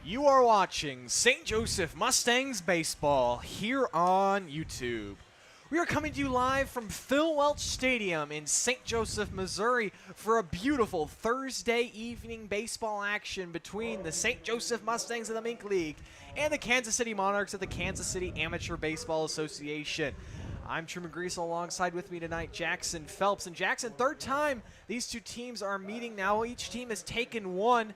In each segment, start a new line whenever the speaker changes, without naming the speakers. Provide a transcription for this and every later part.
You are watching St. Joseph Mustangs baseball here on YouTube. We are coming to you live from Phil Welch Stadium in St. Joseph, Missouri for a beautiful Thursday evening baseball action between the St. Joseph Mustangs of the MINK League and the Kansas City Monarchs of the Kansas City Amateur Baseball Association. I'm Truman and alongside with me tonight Jackson Phelps. And Jackson, third time these two teams are meeting now. Each team has taken one.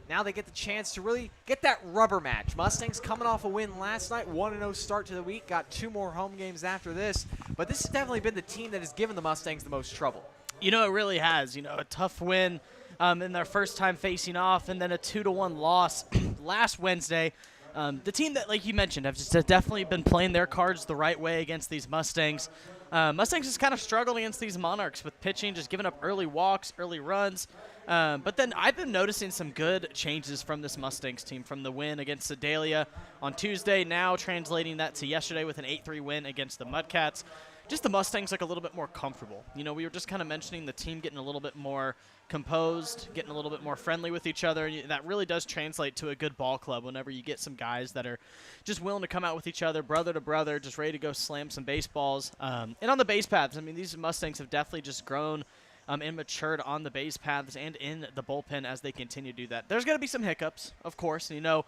Now they get the chance to really get that rubber match. Mustangs coming off a win last night, 1-0 start to the week, got 2 more home games after this. But this has definitely been the team that has given the Mustangs the most trouble.
You know, it really has. You know, a tough win in their first time facing off, and then a 2-1 loss last Wednesday. The team that, like you mentioned, have just definitely been playing their cards the right way against these Mustangs. Mustangs just kind of struggled against these Monarchs with pitching, just giving up early walks, early runs. But then I've been noticing some good changes from this Mustangs team from the win against Sedalia on Tuesday, now translating that to yesterday with an 8-3 win against the Mudcats. Just the Mustangs look a little bit more comfortable. You know, we were just kind of mentioning the team getting a little bit more composed, getting a little bit more friendly with each other. And that really does translate to a good ball club whenever you get some guys that are just willing to come out with each other, brother to brother, just ready to go slam some baseballs. And on the base paths, I mean, these Mustangs have definitely just grown and matured on the base paths and in the bullpen as they continue to do that. There's going to be some hiccups, of course. You know,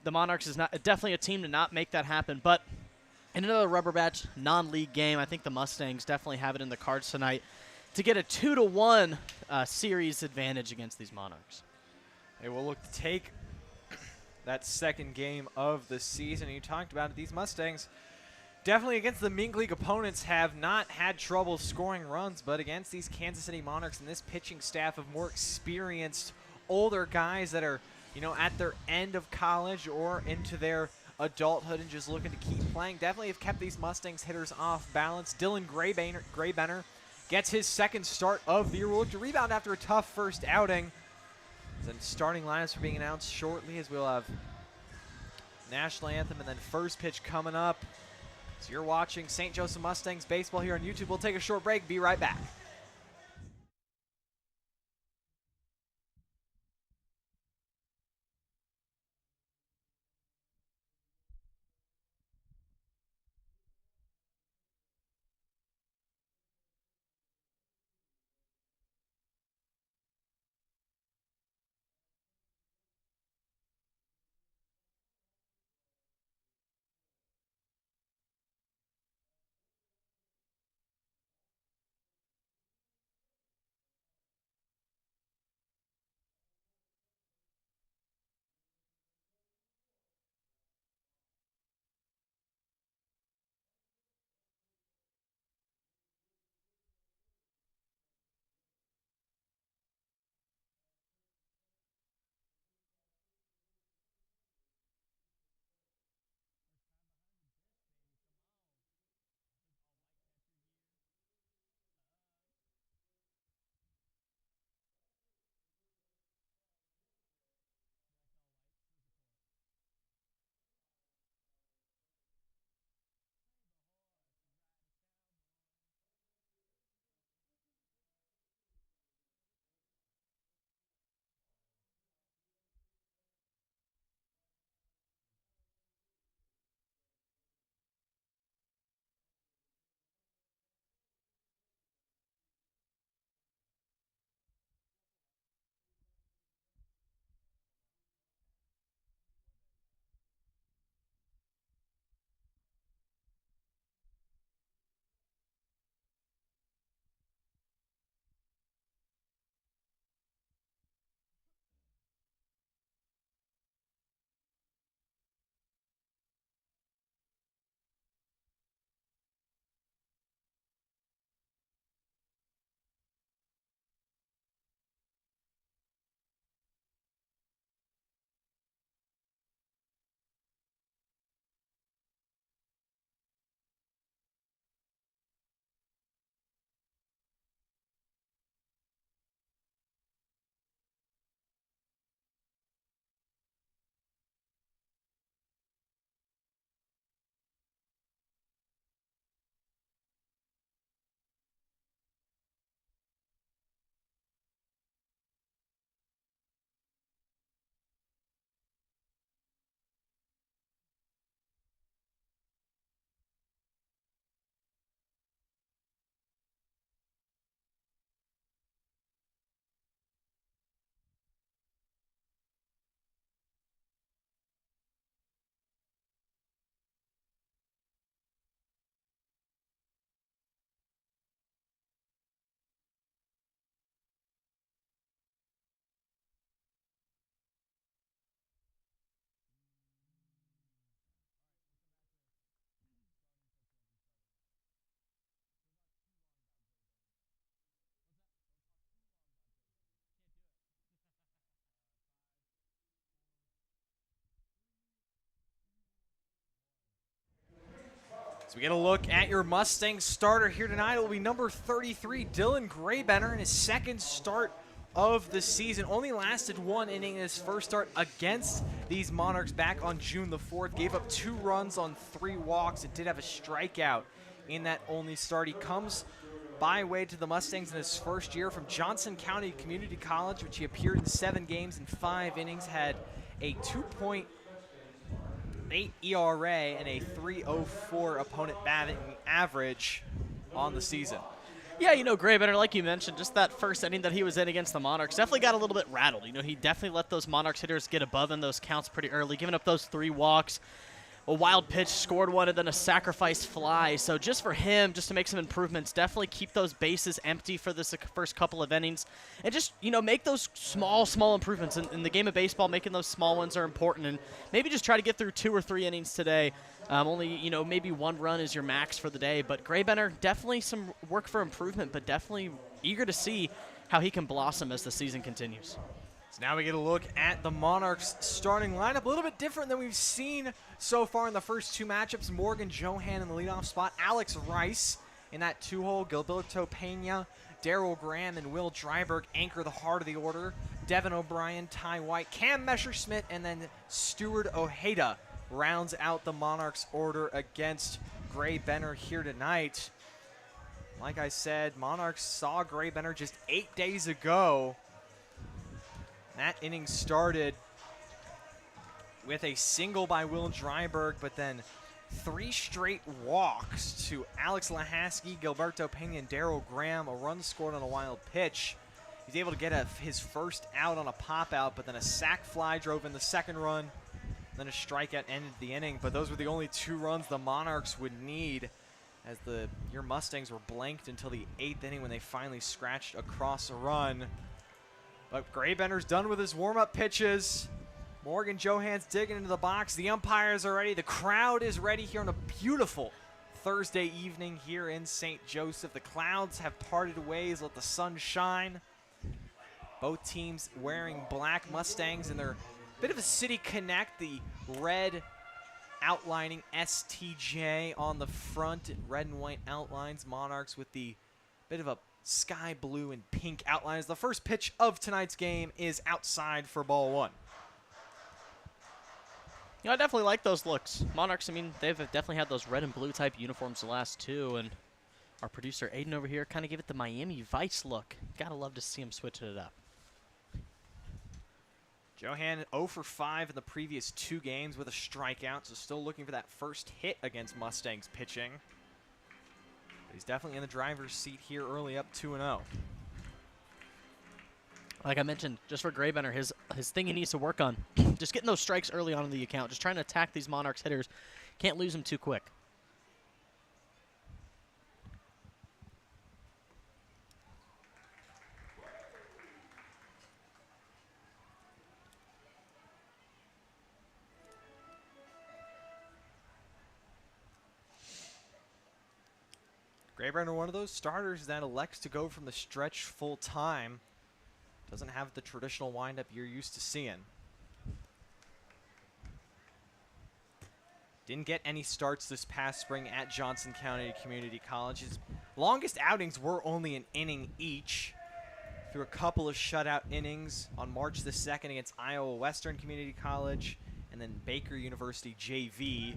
the Monarchs is not definitely a team to not make that happen, but in another rubber match, non-league game, I think the Mustangs definitely have it in the cards tonight to get a 2-1 series advantage against these Monarchs.
They will look to take that second game of the season. You talked about it, these Mustangs definitely against the MINK League opponents have not had trouble scoring runs, but against these Kansas City Monarchs and this pitching staff of more experienced, older guys that are, you know, at their end of college or into their adulthood and just looking to keep playing, definitely have kept these Mustangs hitters off balance. Dylan Graybenner gets his second start of the year. We'll look to rebound after a tough first outing. Then starting lineups are being announced shortly as we'll have national anthem and then first pitch coming up. So you're watching St. Joseph Mustangs baseball here on YouTube. We'll take a short break. Be right back. So we get a look at your Mustangs starter here tonight. It will be number 33, Dylan Graybenner, in his second start of the season. Only lasted 1 inning in his first start against these Monarchs back on June the 4th. Gave up 2 runs on 3 walks and did have a strikeout in that only start. He comes by way to the Mustangs in his first year from Johnson County Community College, which he appeared in 7 games and 5 innings, had a 2.8 ERA and a 3.04 opponent batting average on the season.
Yeah, you know, Graybenner, like you mentioned, just that first inning that he was in against the Monarchs definitely got a little bit rattled. You know, he definitely let those Monarchs hitters get above in those counts pretty early, giving up those 3 walks, a wild pitch, scored 1, and then a sacrifice fly. So just for him, just to make some improvements, definitely keep those bases empty for this first couple of innings, and just, you know, make those small improvements. In the game of baseball, making those small ones are important, and maybe just try to get through 2 or 3 innings today. Only, you know, maybe 1 run is your max for the day. But Graybenner, definitely some work for improvement, but definitely eager to see how he can blossom as the season continues.
So now we get a look at the Monarchs starting lineup. A little bit different than we've seen so far in the first 2 matchups. Morgan Johan in the leadoff spot. Alex Rice in that 2-hole. Gilberto Pena, Daryl Graham, and Will Dryberg anchor the heart of the order. Devin O'Brien, Ty White, Cam Messerschmidt, and then Stuart Ojeda rounds out the Monarchs order against Graybenner here tonight. Like I said, Monarchs saw Graybenner just 8 days ago. That inning started with a single by Will Dryberg, but then 3 straight walks to Alex Lahaski, Gilberto Pena, and Daryl Graham. A run scored on a wild pitch. He's able to get his first out on a pop-out, but then a sac fly drove in the second run. Then a strikeout ended the inning, but those were the only 2 runs the Monarchs would need, as your Mustangs were blanked until the 8th inning when they finally scratched across a run. But Graybenner's done with his warm-up pitches. Morgan Johan's digging into the box. The umpires are ready. The crowd is ready here on a beautiful Thursday evening here in St. Joseph. The clouds have parted ways. Let the sun shine. Both teams wearing black Mustangs in their bit of a city connect. The red outlining STJ on the front, red and white outlines. Monarchs with the bit of a sky blue and pink outlines. The first pitch of tonight's game is outside for ball 1.
You know, I definitely like those looks. Monarchs, I mean, they've definitely had those red and blue type uniforms the last 2, and our producer Aiden over here kind of gave it the Miami Vice look. Gotta love to see him switching it up.
Johan 0 for 5 in the previous 2 games with a strikeout, so still looking for that first hit against Mustangs pitching. But he's definitely in the driver's seat here early, up 2-0.
Like I mentioned, just for Graybenner, his thing he needs to work on, just getting those strikes early on in the account, just trying to attack these Monarchs hitters. Can't lose them too quick.
Graybenner, one of those starters that elects to go from the stretch full time. Doesn't have the traditional windup you're used to seeing. Didn't get any starts this past spring at Johnson County Community College. His longest outings were only an inning each. Through a couple of shutout innings on March the 2nd against Iowa Western Community College and then Baker University JV.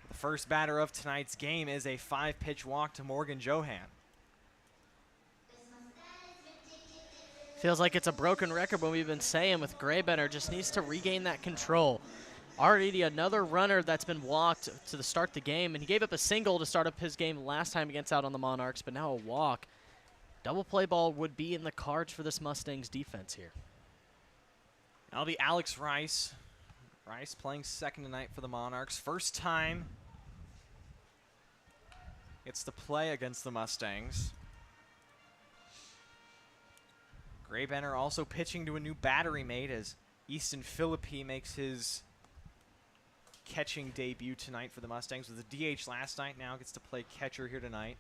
The first batter of tonight's game is a 5-pitch walk to Morgan Johan.
Feels like it's a broken record what we've been saying with Graybenner. Just needs to regain that control. Already another runner that's been walked to start the game, and he gave up a single to start up his game last time against out on the Monarchs, but now a walk. Double play ball would be in the cards for this Mustangs defense here.
That'll be Alex Rice. Rice playing second tonight for the Monarchs. First time gets to play against the Mustangs. Graybenner also pitching to a new battery mate as Easton Philippi makes his catching debut tonight for the Mustangs. Was a DH last night, now gets to play catcher here tonight.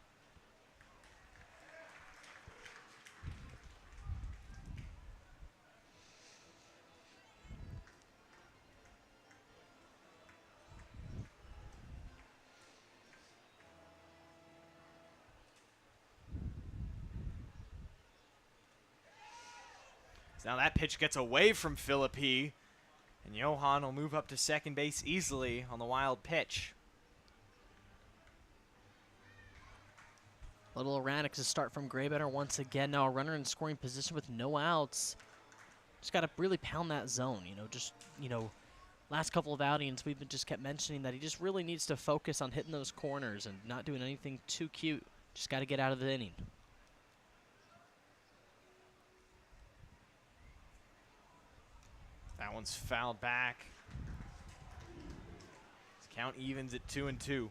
So now that pitch gets away from Philippi, and Johan will move up to second base easily on the wild pitch.
A little erratic to start from Graybetter once again. Now a runner in scoring position with no outs. Just got to really pound that zone, last couple of outings we've just kept mentioning that he just really needs to focus on hitting those corners and not doing anything too cute. Just got to get out of the inning.
That one's fouled back. His count evens at 2-2.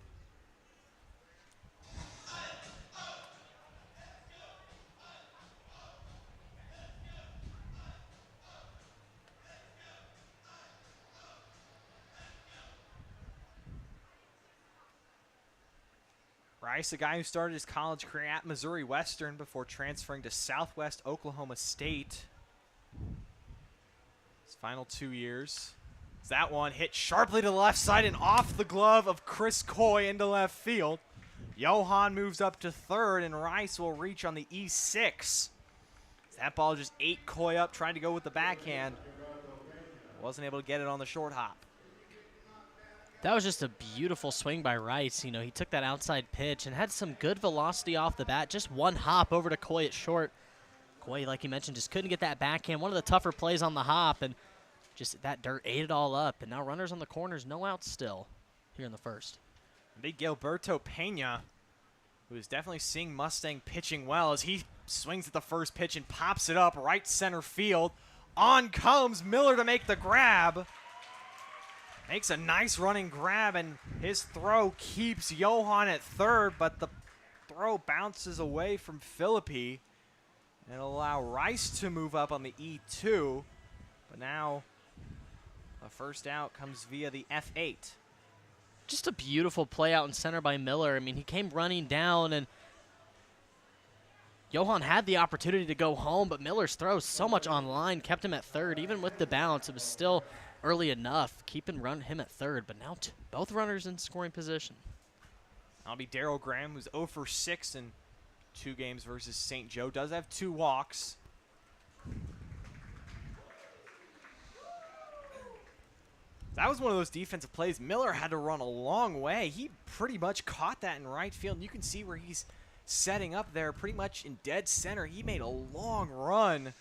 Rice, a guy who started his college career at Missouri Western before transferring to Southwest Oklahoma State. His final 2 years. That one hit sharply to the left side and off the glove of Chris Coy into left field. Johan moves up to third, and Rice will reach on the E6. That ball just ate Coy up, trying to go with the backhand. Wasn't able to get it on the short hop.
That was just a beautiful swing by Rice. He took that outside pitch and had some good velocity off the bat. Just one hop over to Coy at short. Coy, like you mentioned, just couldn't get that backhand. One of the tougher plays on the hop, and just that dirt ate it all up. And now runners on the corners, no outs still here in the first.
Big Gilberto Pena, who is definitely seeing Mustang pitching well as he swings at the first pitch and pops it up right center field. On comes Miller to make the grab. Makes a nice running grab, and his throw keeps Johan at third, but the throw bounces away from Philippi. And it'll allow Rice to move up on the E2. But now the first out comes via the F8.
Just a beautiful play out in center by Miller. I mean, he came running down, and Johan had the opportunity to go home, but Miller's throw so much on line kept him at third. Even with the bounce, it was still early enough, keeping him at third. But now both runners in scoring position.
That'll be Darryl Graham, who's 0 for 6 in 2 games versus St. Joe. Does have 2 walks. That was one of those defensive plays. Miller had to run a long way. He pretty much caught that in right field. And you can see where he's setting up there pretty much in dead center. He made a long run to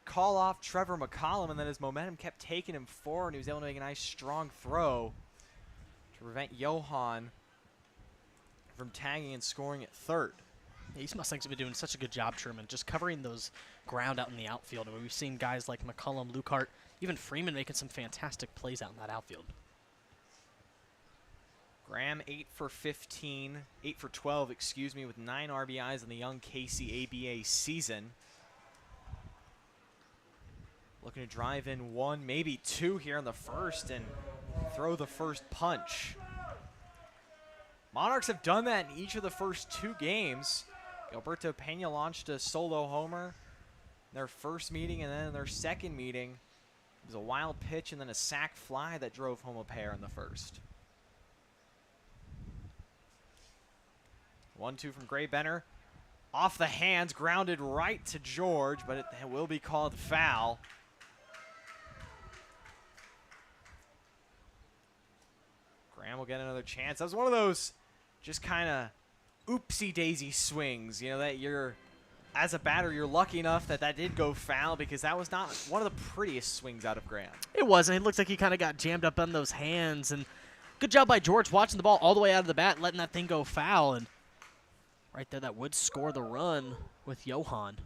call off Trevor McCollum, and then his momentum kept taking him forward, and he was able to make a nice strong throw to prevent Johan from tagging and scoring at third.
These Mustangs have been doing such a good job, Truman, just covering those ground out in the outfield. I mean, we've seen guys like McCollum, Lukehart, even Freeman making some fantastic plays out in that outfield.
Graham 8 for 12, with 9 RBIs in the young Casey ABA season. Looking to drive in 1, maybe 2 here in the first and throw the first punch. Monarchs have done that in each of the first 2 games. Gilberto Pena launched a solo homer in their first meeting, and then in their second meeting, it was a wild pitch and then a sac fly that drove home a pair in the first. 1-2 from Gray Benner. Off the hands, grounded right to George, but it will be called foul. Graham will get another chance. That was one of those just kind of oopsie-daisy swings, that you're, as a batter, you're lucky enough that did go foul, because that was not one of the prettiest swings out of Graham.
It wasn't. It looks like he kind of got jammed up on those hands, and good job by George watching the ball all the way out of the bat, letting that thing go foul, and right there that would score the run with Johan.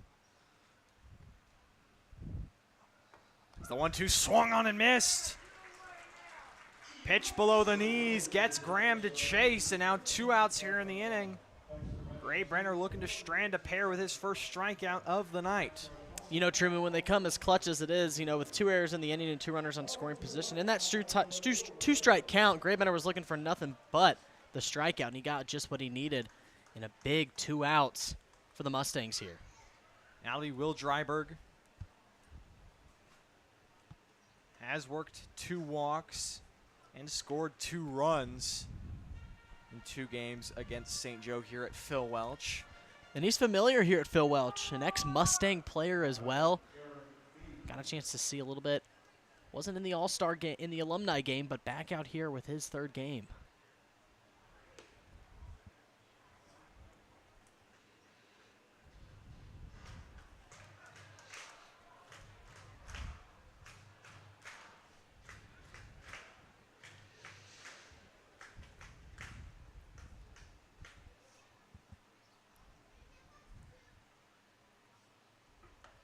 The 1-2 swung on and missed. Pitch below the knees, gets Graham to chase, and now 2 outs here in the inning. Gray Brenner looking to strand a pair with his first strikeout of the night.
Truman, when they come as clutch as it is, with 2 errors in the inning and 2 runners on scoring position, in that 2-strike count, Gray Brenner was looking for nothing but the strikeout, and he got just what he needed in a big 2 outs for the Mustangs here.
Ali Will Dryberg has worked 2 walks and scored 2 runs in 2 games against St. Joe here at Phil Welch.
And he's familiar here at Phil Welch, an ex-Mustang player as well. got a chance to see a little bit. Wasn't in the All-Star game, in the alumni game, but back out here with his 3rd game.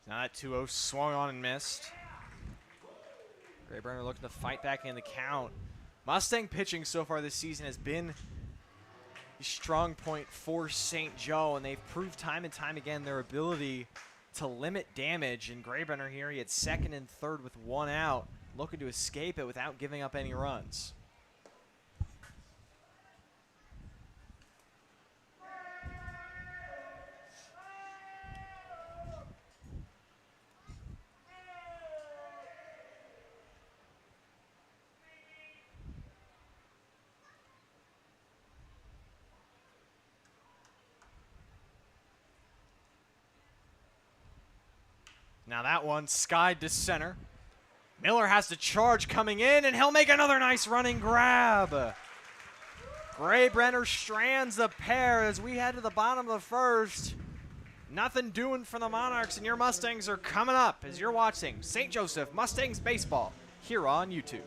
Now that 2-0 swung on and missed. Graybrenner looking to fight back in the count. Mustang pitching so far this season has been a strong point for St. Joe, and they've proved time and time again their ability to limit damage. And Graybrenner here, he had 2nd and 3rd with 1 out, looking to escape it without giving up any runs. Now that one skied to center. Miller has to charge coming in, and he'll make another nice running grab. Graybrenner strands the pair as we head to the bottom of the 1st. Nothing doing for the Monarchs, and your Mustangs are coming up as you're watching St. Joseph Mustangs Baseball here on YouTube.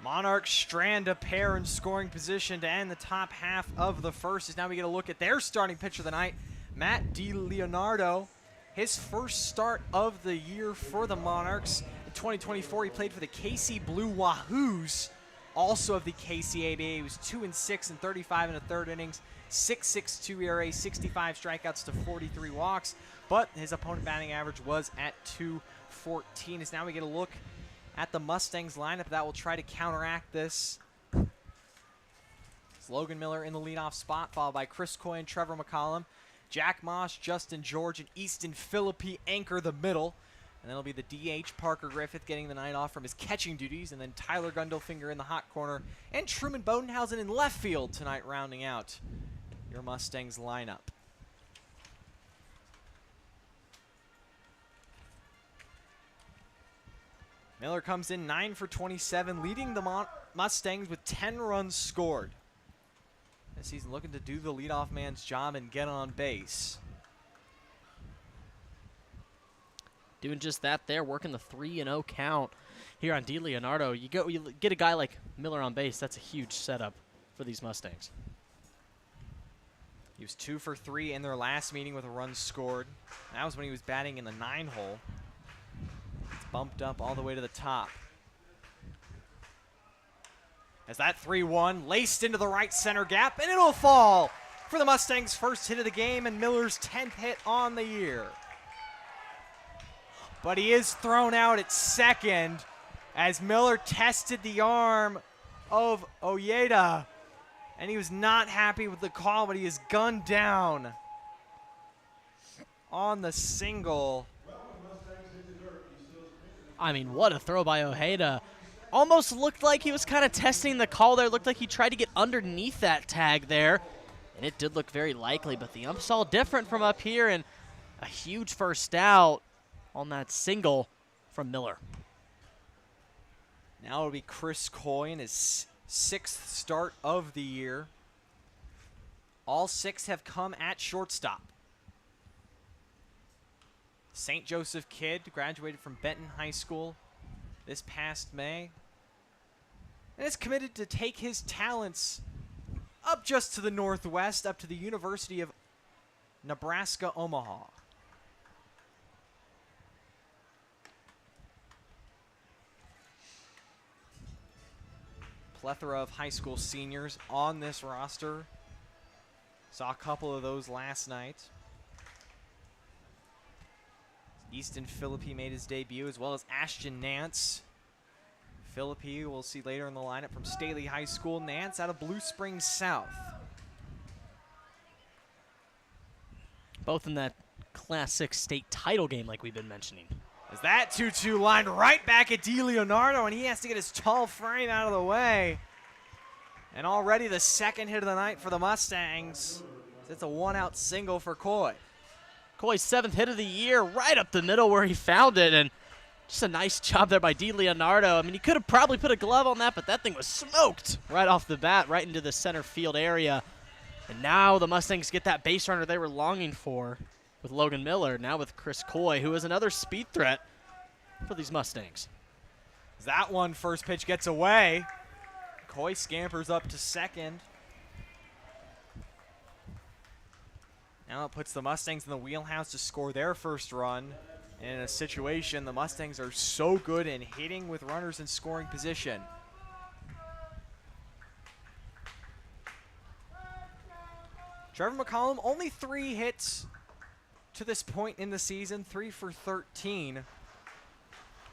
Monarchs strand a pair in scoring position to end the top half of the 1st. As now we get a look at their starting pitcher of the night, Matt DiLeonardo. His 1st start of the year for the Monarchs. In 2024, he played for the KC Blue Wahoos, also of the KCABA. He was 2-6 and 35 in the 3rd innings, 6.62 ERA, 65 strikeouts to 43 walks. But his opponent batting average was at .214. As now we get a look at the Mustangs lineup that will try to counteract this. It's Logan Miller in the leadoff spot, followed by Chris Coy and Trevor McCollum. Jack Moss, Justin George, and Easton Philippi anchor the middle. And then it'll be the DH, Parker Griffith, getting the night off from his catching duties. And then Tyler Gundelfinger in the hot corner. And Truman Bodenhausen in left field tonight, rounding out your Mustangs lineup. Miller comes in 9 for 27, leading the Mustangs with 10 runs scored. This season looking to do the leadoff man's job and get on base.
Doing just that there, working the 3-0 count here on DiLeonardo. You get a guy like Miller on base, that's a huge setup for these Mustangs.
He was 2 for 3 in their last meeting with a run scored. That was when he was batting in the 9-hole. Bumped up all the way to the top. As that 3-1 laced into the right center gap, and it'll fall for the Mustangs' first hit of the game and Miller's 10th hit on the year. But he is thrown out at second as Miller tested the arm of Ojeda, and he was not happy with the call, but he is gunned down on the single.
I mean, what a throw by Ojeda. Almost looked like he was kind of testing the call there. Looked like he tried to get underneath that tag there, and it did look very likely, but the ump saw different from up here, and a huge first out on that single from Miller.
Now it'll be Chris Coy in his 6th start of the year. All 6 have come at shortstop. St. Joseph kid, graduated from Benton High School this past May, and is committed to take his talents up just to the northwest, up to the University of Nebraska, Omaha. Plethora of high school seniors on this roster. Saw a couple of those last night. Easton Philippi made his debut, as well as Ashton Nance. Philippi we'll see later in the lineup from Staley High School. Nance out of Blue Springs South.
Both in that Class 6 state title game like we've been mentioning.
As that 2-2 line right back at DiLeonardo, and he has to get his tall frame out of the way. And already the 2nd hit of the night for the Mustangs. It's a 1-out single for Coy.
Coy's 7th hit of the year, right up the middle where he found it, and just a nice job there by DiLeonardo. I mean, he could have probably put a glove on that, but that thing was smoked right off the bat, right into the center field area. And now the Mustangs get that base runner they were longing for with Logan Miller, now with Chris Coy, who is another speed threat for these Mustangs.
That one first pitch gets away. Coy scampers up to second. Now it puts the Mustangs in the wheelhouse to score their first run. And in a situation, the Mustangs are so good in hitting with runners in scoring position. Trevor McCollum, only 3 hits to this point in the season, 3 for 13.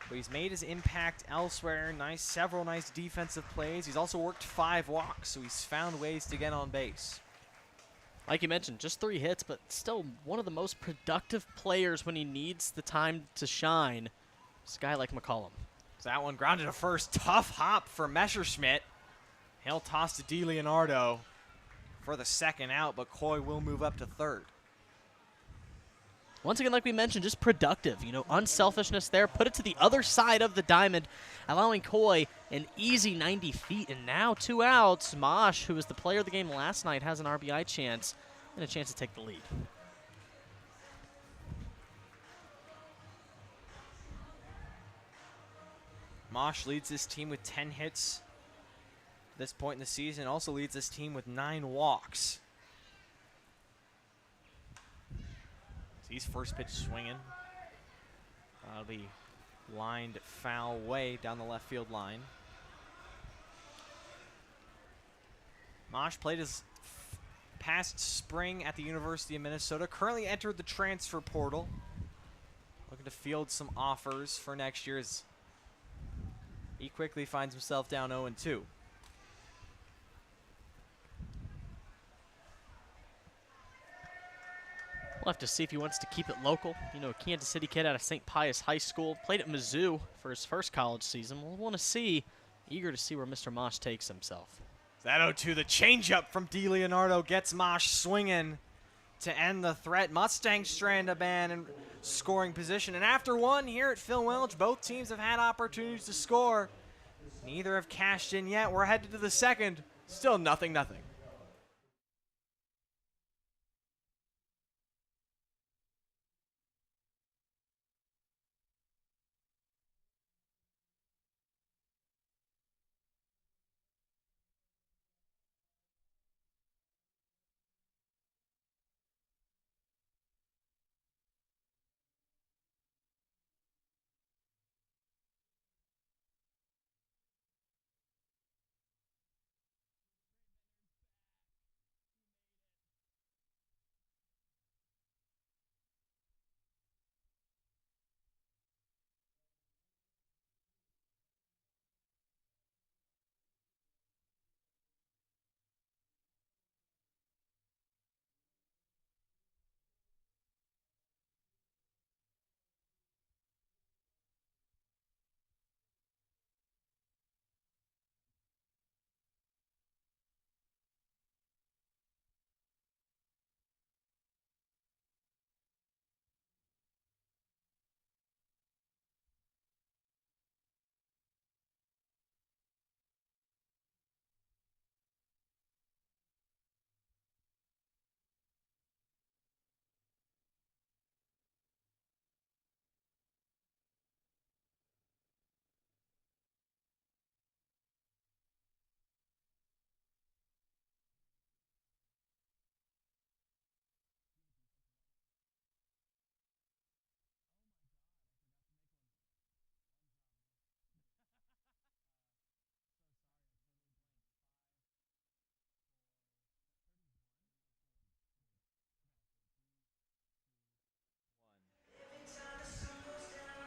But he's made his impact elsewhere. Several nice defensive plays. He's also worked 5 walks, so he's found ways to get on base.
Like you mentioned, just 3 hits, but still one of the most productive players when he needs the time to shine. This guy like McCollum.
So that one grounded to first. Tough hop for Messerschmidt. He'll toss to DiLeonardo for the 2nd out, but Coy will move up to 3rd.
Once again, like we mentioned, just productive. You know, unselfishness there. Put it to the other side of the diamond, allowing Coy an easy 90 feet. And now 2 outs. Mosh, who was the player of the game last night, has an RBI chance and a chance to take the lead.
Mosh leads this team with 10 hits at this point in the season. Also leads this team with 9 walks. He's first pitch swinging. That'll be lined foul way down the left field line. Mosh played his past spring at the University of Minnesota. Currently entered the transfer portal. Looking to field some offers for next year as he quickly finds himself down 0-2.
We'll have to see if he wants to keep it local. You know, a Kansas City kid out of St. Pius High School. Played at Mizzou for his first college season. We'll want to see, eager to see where Mr. Mosh takes himself.
That 0-2, the changeup from DiLeonardo gets Mosh swinging to end the threat. Mustangs strand a man in scoring position. And after one here at Phil Welch, both teams have had opportunities to score. Neither have cashed in yet. We're headed to the 2nd. Still 0-0.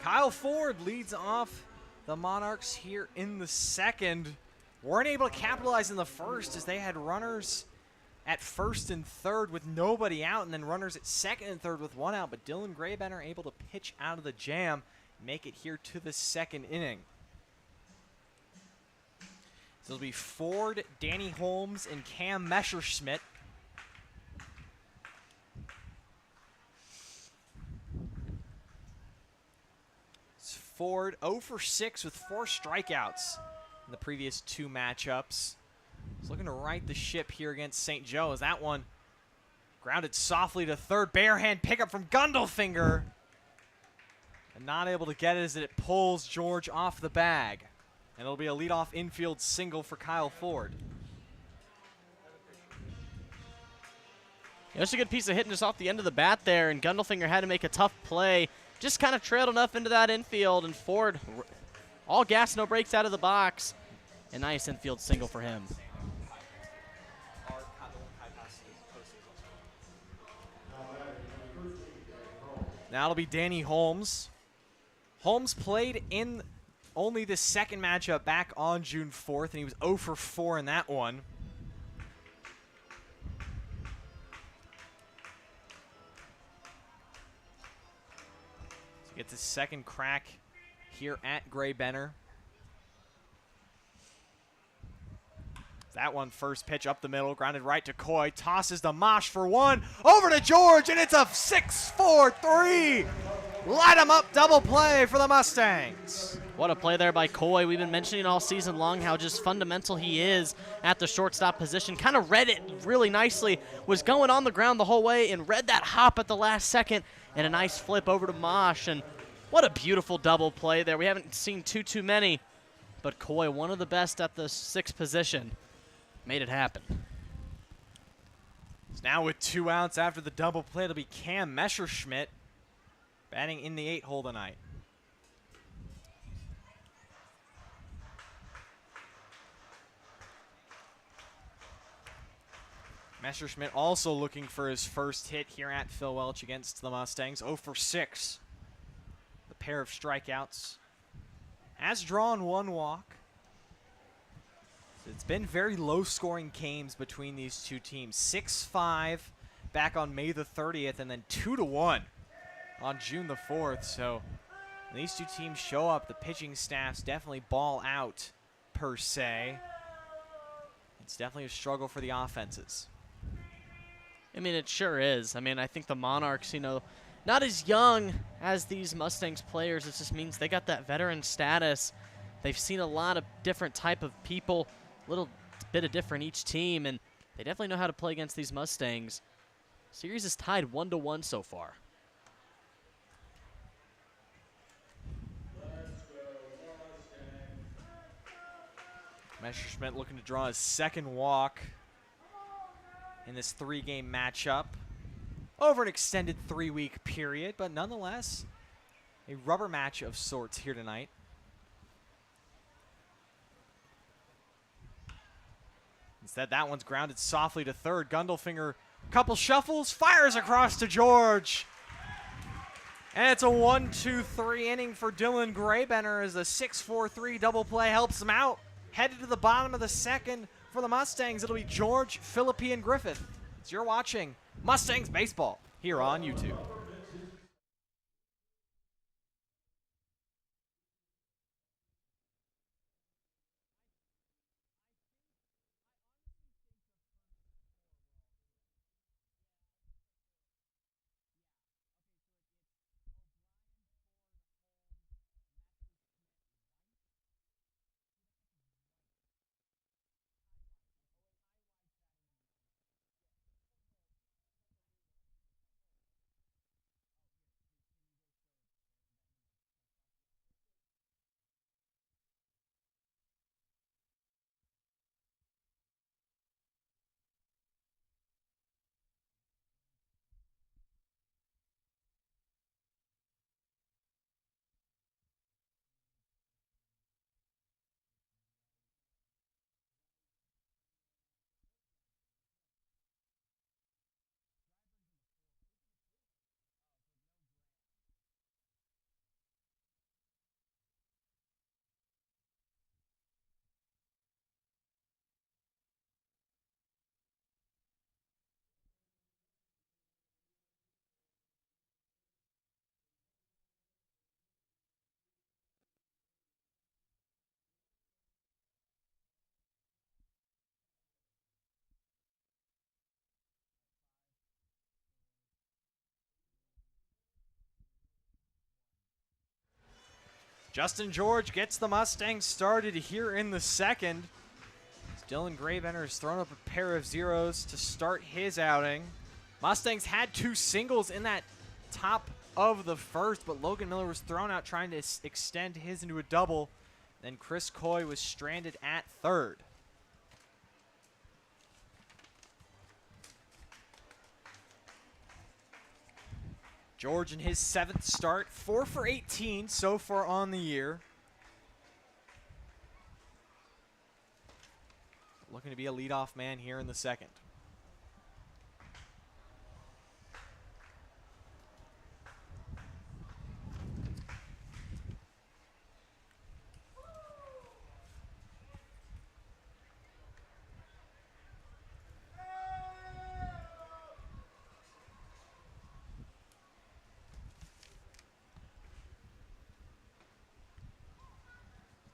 Kyle Ford leads off the Monarchs here in the second. Weren't able to capitalize in the first as they had runners at first and third with nobody out, and then runners at second and third with one out. But Dylan Graybenner able to pitch out of the jam, make it here to the second inning. So it'll be Ford, Danny Holmes, and Cam Messerschmidt. It's Ford 0 for 6 with 4 strikeouts in the previous 2 matchups. He's looking to right the ship here against St. Joe as that one grounded softly to third. Bare hand pickup from Gundelfinger. And not able to get it as it pulls George off the bag. And it'll be a leadoff infield single for Kyle Ford.
Yeah, that's a good piece of hitting just off the end of the bat there, and Gundelfinger had to make a tough play. Just kind of trailed enough into that infield, and Ford, all gas, no brakes out of the box. A nice infield single for him.
Now it'll be Danny Holmes. Holmes played in only the second matchup back on June 4th, and he was 0 for 4 in that one. So gets his second crack here at Graybenner. That one first pitch up the middle, grounded right to Coy, tosses to Mosh for 1, over to George, and it's a 6-4-3. Light 'em up double play for the Mustangs.
What a play there by Coy. We've been mentioning all season long how just fundamental he is at the shortstop position. Kind of read it really nicely, was going on the ground the whole way and read that hop at the last second, and a nice flip over to Mosh. And what a beautiful double play there. We haven't seen too many, but Coy, one of the best at the 6th position, made it happen.
So now with 2 outs after the double play, it'll be Cam Messerschmidt batting in the 8 hole tonight. Messerschmidt also looking for his first hit here at Phil Welch against the Mustangs. 0 for 6. The pair of strikeouts. Has drawn 1 walk. It's been very low-scoring games between these two teams. 6-5 back on May the 30th, and then 2-1 on June the 4th. So when these two teams show up, the pitching staffs definitely ball out, per se. It's definitely a struggle for the offenses.
I mean, it sure is. I mean, I think the Monarchs, you know, not as young as these Mustangs players. It just means they got that veteran status. They've seen a lot of different type of people, a little bit of different each team, and they definitely know how to play against these Mustangs. Series is tied 1-1 so far.
Messerschmidt looking to draw his second walk in this 3-game matchup over an extended 3-week period, but nonetheless, a rubber match of sorts here tonight. Instead, that one's grounded softly to third. Gundelfinger, couple shuffles, fires across to George. And it's a 1-2-3 inning for Dylan Graybenner as a 6-4-3 double play helps him out. Headed to the bottom of the second for the Mustangs, it'll be George, Philippi, and Griffith. As you're watching Mustangs Baseball here on YouTube. Justin George gets the Mustangs started here in the second. Dylan Gravener has thrown up a pair of zeros to start his outing. Mustangs had 2 singles in that top of the first, but Logan Miller was thrown out trying to extend his into a double. Then Chris Coy was stranded at third. George in his 7th start, 4 for 18 so far on the year. Looking to be a leadoff man here in the second.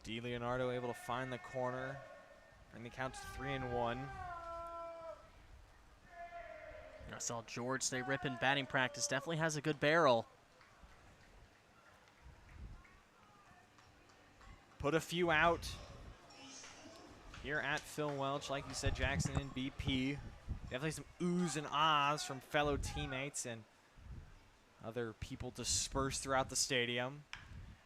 DeLeonardo able to find the corner. And the count to 3-1.
I saw George stay ripping batting practice. Definitely has a good barrel.
Put a few out here at Phil Welch. Like you said, Jackson and BP. Definitely some oohs and ahs from fellow teammates and other people dispersed throughout the stadium.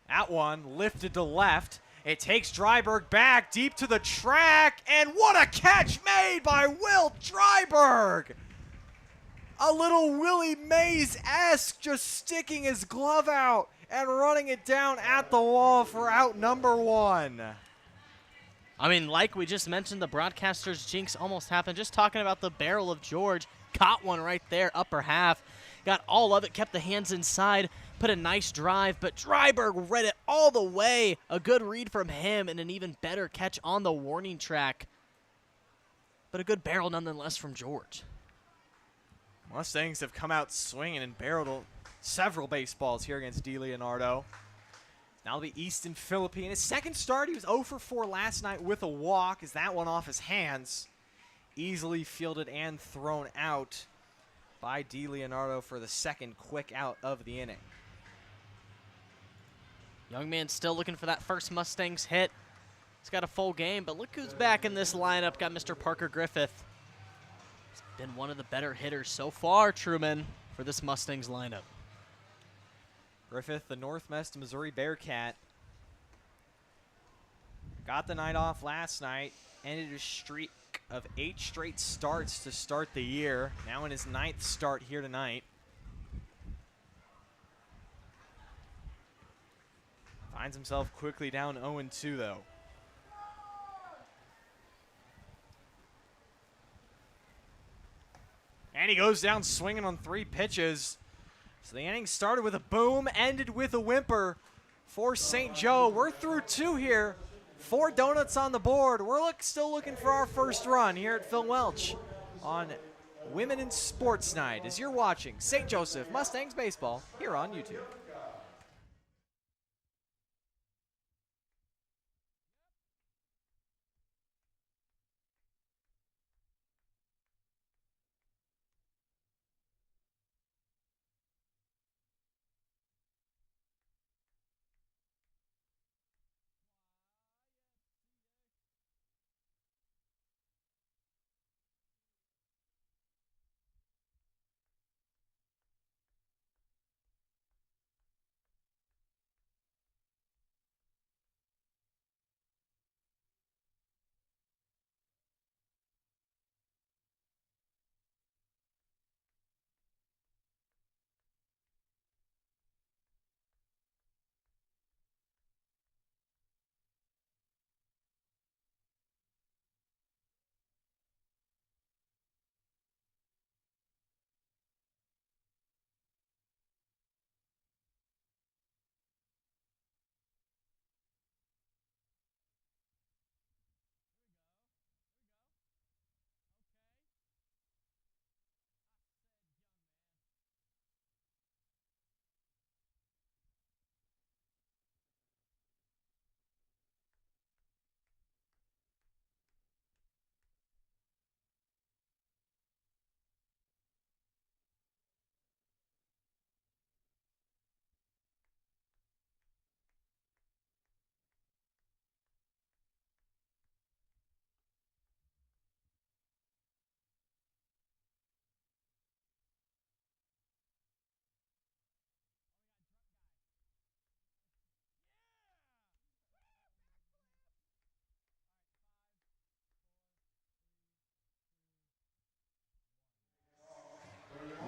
That one lifted to left. It takes Dryberg back deep to the track, and what a catch made by Will Dryberg! A little Willie Mays-esque, just sticking his glove out and running it down at the wall for out number 1.
I mean, like we just mentioned, the broadcaster's jinx almost happened. Just talking about the barrel of George. Caught one right there, upper half. Got all of it, kept the hands inside, put a nice drive, but Dryberg read it all the way. A good read from him and an even better catch on the warning track. But a good barrel nonetheless from George.
Mustangs have come out swinging and barreled several baseballs here against DeLeonardo. Now the Easton Philippine. His second start, he was 0 for 4 last night with a walk as that one off his hands. Easily fielded and thrown out by DeLeonardo for the second quick out of the inning.
Young man still looking for that first Mustangs hit. He's got a full game, but look who's back in this lineup. Got Mr. Parker Griffith. He's been one of the better hitters so far, Truman, for this Mustangs lineup.
Griffith, the Northwest Missouri Bearcat, got the night off last night, ended a streak of 8 straight starts to start the year. Now in his 9th start here tonight. Finds himself quickly down 0-2 though. And he goes down swinging on 3 pitches. So the inning started with a boom, ended with a whimper for St. Joe. We're through 2 here. 4 donuts on the board. We're still looking for our first run here at Phil Welch on Women in Sports Night as you're watching St. Joseph Mustangs Baseball here on YouTube.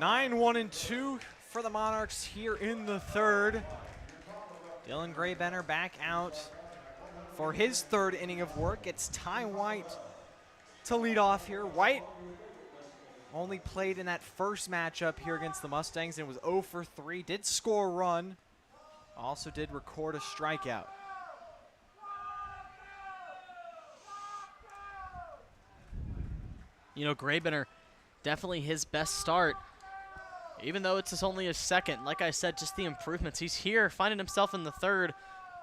9-1-2 for the Monarchs here in the third. Dylan Graybenner back out for his third inning of work. It's Ty White to lead off here. White only played in that first matchup here against the Mustangs and was 0 for 3. Did score a run. Also did record a strikeout.
You know, Graybenner, definitely his best start. Even though it's only his second, like I said, just the improvements. He's here, finding himself in the third.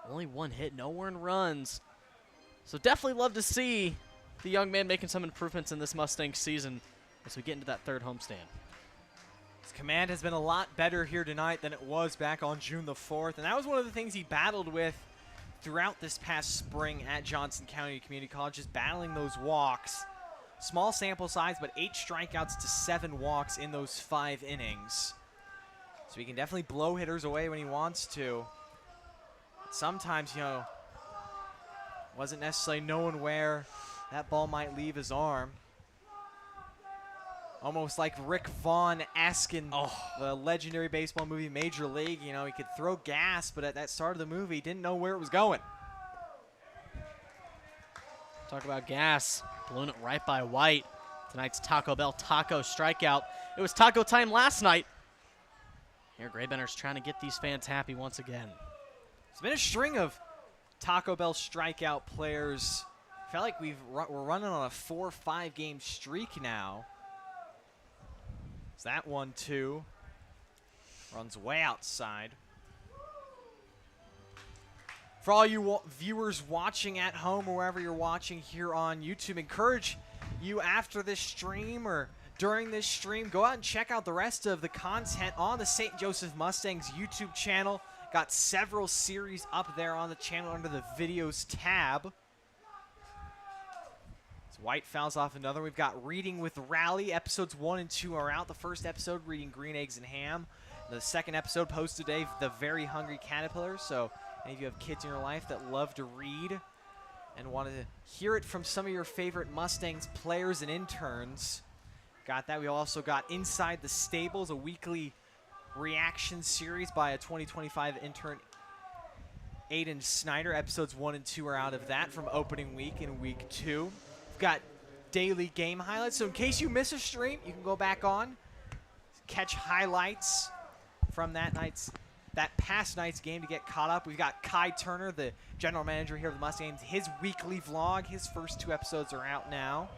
Only one hit, no earned runs. So definitely love to see the young man making some improvements in this Mustang season as we get into that third homestand.
His command has been a lot better here tonight than it was back on June the 4th, and that was one of the things he battled with throughout this past spring at Johnson County Community College, just battling those walks. Small sample size, but 8 strikeouts to 7 walks in those 5 innings. So he can definitely blow hitters away when he wants to. But sometimes, you know, wasn't necessarily knowing where that ball might leave his arm. Almost like Rick Vaughn-esque in the legendary baseball movie Major League. You know, he could throw gas, but at that start of the movie, he didn't know where it was going.
Talk about gas, blown it right by White. Tonight's Taco Bell taco strikeout. It was taco time last night. Here, Graybenner's trying to get these fans happy once again.
It's been a string of Taco Bell strikeout players. I feel like we're running on a 4 or 5 game streak now. It's that 1-2. Runs way outside. For all you viewers watching at home or wherever you're watching here on YouTube, encourage you after this stream or during this stream, go out and check out the rest of the content on the St. Joseph Mustangs YouTube channel. Got several series up there on the channel under the videos tab. As White fouls off another. We've got Reading with Rally. Episodes 1 and 2 are out. The first episode, Reading Green Eggs and Ham. The second episode posted today, The Very Hungry Caterpillar. So any of you have kids in your life that love to read and want to hear it from some of your favorite Mustangs players and interns, got that. We also got Inside the Stables, a weekly reaction series by a 2025 intern, Aiden Snyder. Episodes 1 and 2 are out of that from opening week in week 2. We've got daily game highlights. So in case you miss a stream, you can go back on, catch highlights from that past night's game to get caught up. We've got Kai Turner, the general manager here of the Mustangs, his weekly vlog. His first 2 episodes are out now.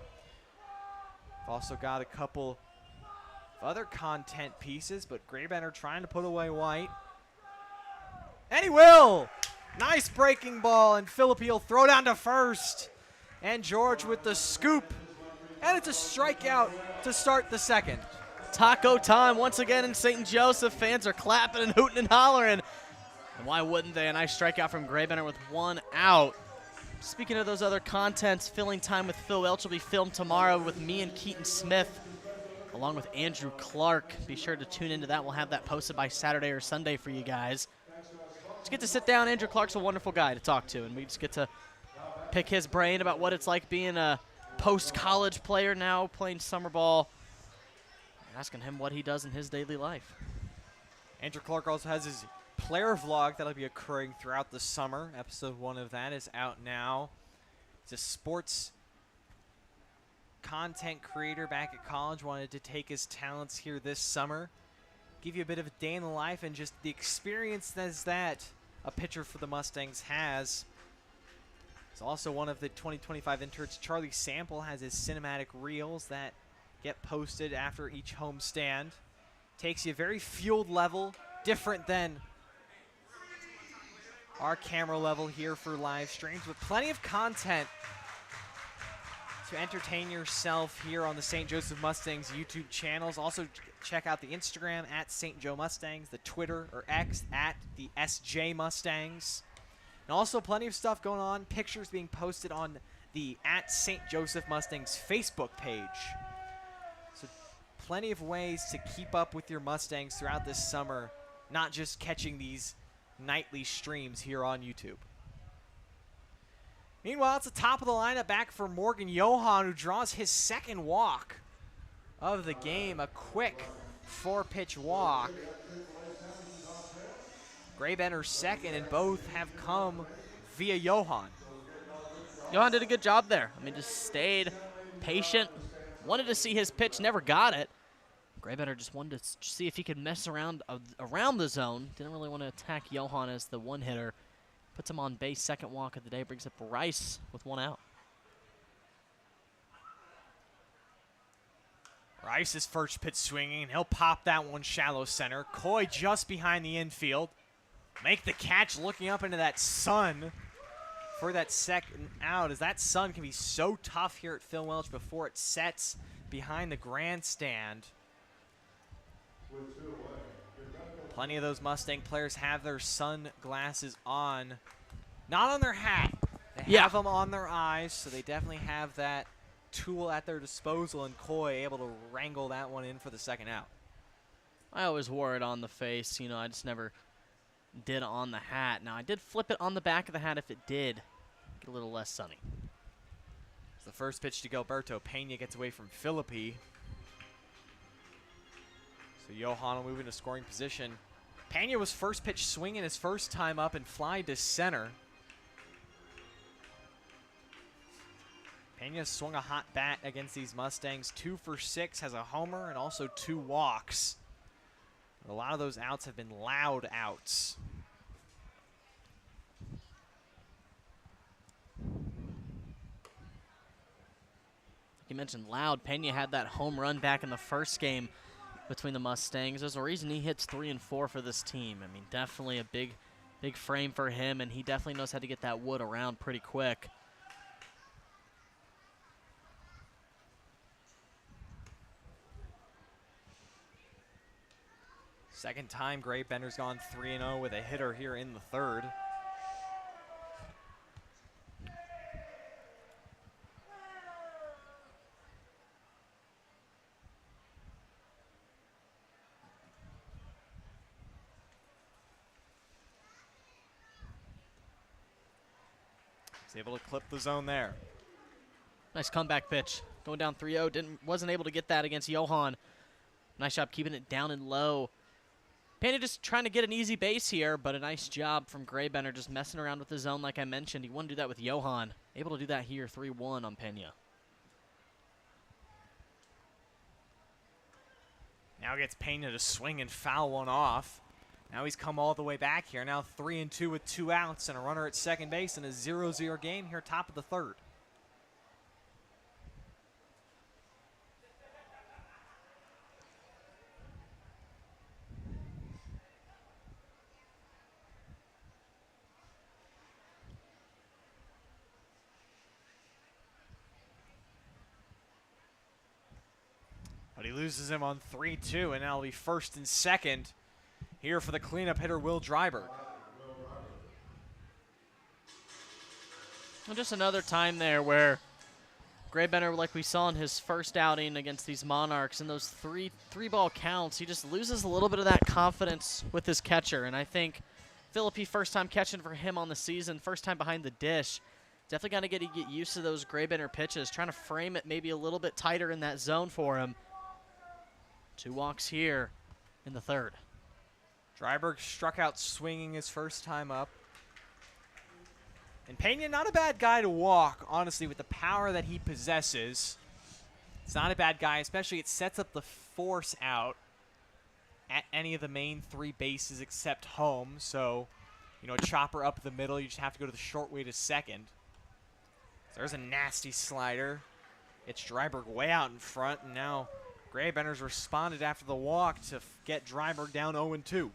We've also got a couple of other content pieces, but Graybenner trying to put away White. And he will! Nice breaking ball, and Philippi will throw down to first. And George with the scoop. And it's a strikeout to start the second.
Taco time once again in St. Joseph. Fans are clapping and hooting and hollering. And why wouldn't they? A nice strikeout from Graybenner with 1 out. Speaking of those other contents, Filling Time with Phil Welch will be filmed tomorrow with me and Keaton Smith, along with Andrew Clark. Be sure to tune into that. We'll have that posted by Saturday or Sunday for you guys. Just get to sit down. Andrew Clark's a wonderful guy to talk to, and we just get to pick his brain about what it's like being a post-college player now, playing summer ball. Asking him what he does in his daily life.
Andrew Clark also has his player vlog that'll be occurring throughout the summer. Episode 1 of that is out now. He's a sports content creator back at college. Wanted to take his talents here this summer. Give you a bit of a day in the life and just the experience that a pitcher for the Mustangs has. He's also one of the 2025 interns. Charlie Sample has his cinematic reels that get posted after each home stand. Takes you a very fueled level, different than our camera level here for live streams, with plenty of content to entertain yourself here on the St. Joseph Mustangs YouTube channels. Also check out the Instagram at St. Joe Mustangs, the Twitter or X at the SJ Mustangs. And also plenty of stuff going on, pictures being posted on the at St. Joseph Mustangs Facebook page. So plenty of ways to keep up with your Mustangs throughout this summer, not just catching these nightly streams here on YouTube. Meanwhile, it's the top of the lineup back for Morgan Johan, who draws his second walk of the game. A quick 4-pitch walk. Graybender second, and both have come via Johan.
Johan did a good job there. I mean, just stayed patient, wanted to see his pitch, never got it. Graybender just wanted to see if he could mess around the zone. Didn't really want to attack Johan as the one hitter. Puts him on base, second walk of the day, brings up Rice with 1 out.
Rice's first pitch swinging, and he'll pop that one shallow center. Coy just behind the infield. Make the catch looking up into that sun for that second out, as that sun can be so tough here at Phil Welch before it sets behind the grandstand. Plenty of those Mustang players have their sunglasses on. Not on their hat. They have them on their eyes, so they definitely have that tool at their disposal, and Coy able to wrangle that one in for the second out.
I always wore it on the face. You know, I just never did on the hat. Now, I did flip it on the back of the hat if it did get a little less sunny.
It's the first pitch to Gilberto. Pena gets away from Philippi. So Johan will move into scoring position. Pena was first pitch swinging his first time up and fly to center. Pena swung a hot bat against these Mustangs. 2 for 6, has a homer and also 2 walks. A lot of those outs have been loud outs.
You mentioned loud. Pena had that home run back in the first game between the Mustangs. There's a reason he hits 3 and 4 for this team. I mean, definitely a big frame for him, and he definitely knows how to get that wood around pretty quick.
Second time Graybender's gone 3-0 with a hitter here in the third. He's able to clip the zone there.
Nice comeback pitch. Going down 3-0. Wasn't able to get that against Johan. Nice job keeping it down and low. Pena just trying to get an easy base here, but a nice job from Graybender just messing around with the zone like I mentioned. He wanted to do that with Johan. Able to do that here, 3-1 on Pena.
Now gets Pena to swing and foul one off. Now he's come all the way back here. Now 3-2 with 2 outs and a runner at second base in a 0-0 game here, top of the third. But he loses him on 3-2, and now he'll be first and second here for the cleanup hitter, Will Dryberg.
Well, just another time there where Graybender, like we saw in his first outing against these Monarchs, in those three-ball counts, he just loses a little bit of that confidence with his catcher. And I think Philippi, first time catching for him on the season, first time behind the dish. Definitely got to get used to those Graybender pitches, trying to frame it maybe a little bit tighter in that zone for him. 2 walks here in the third.
Dryberg struck out swinging his first time up. And Pena, not a bad guy to walk, honestly, with the power that he possesses. It's not a bad guy, especially it sets up the force out at any of the main 3 bases except home. So, you know, a chopper up the middle, you just have to go to the short way to second. So there's a nasty slider. It's Dryberg way out in front, and now Graybender's responded after the walk to get Dryberg down 0-2.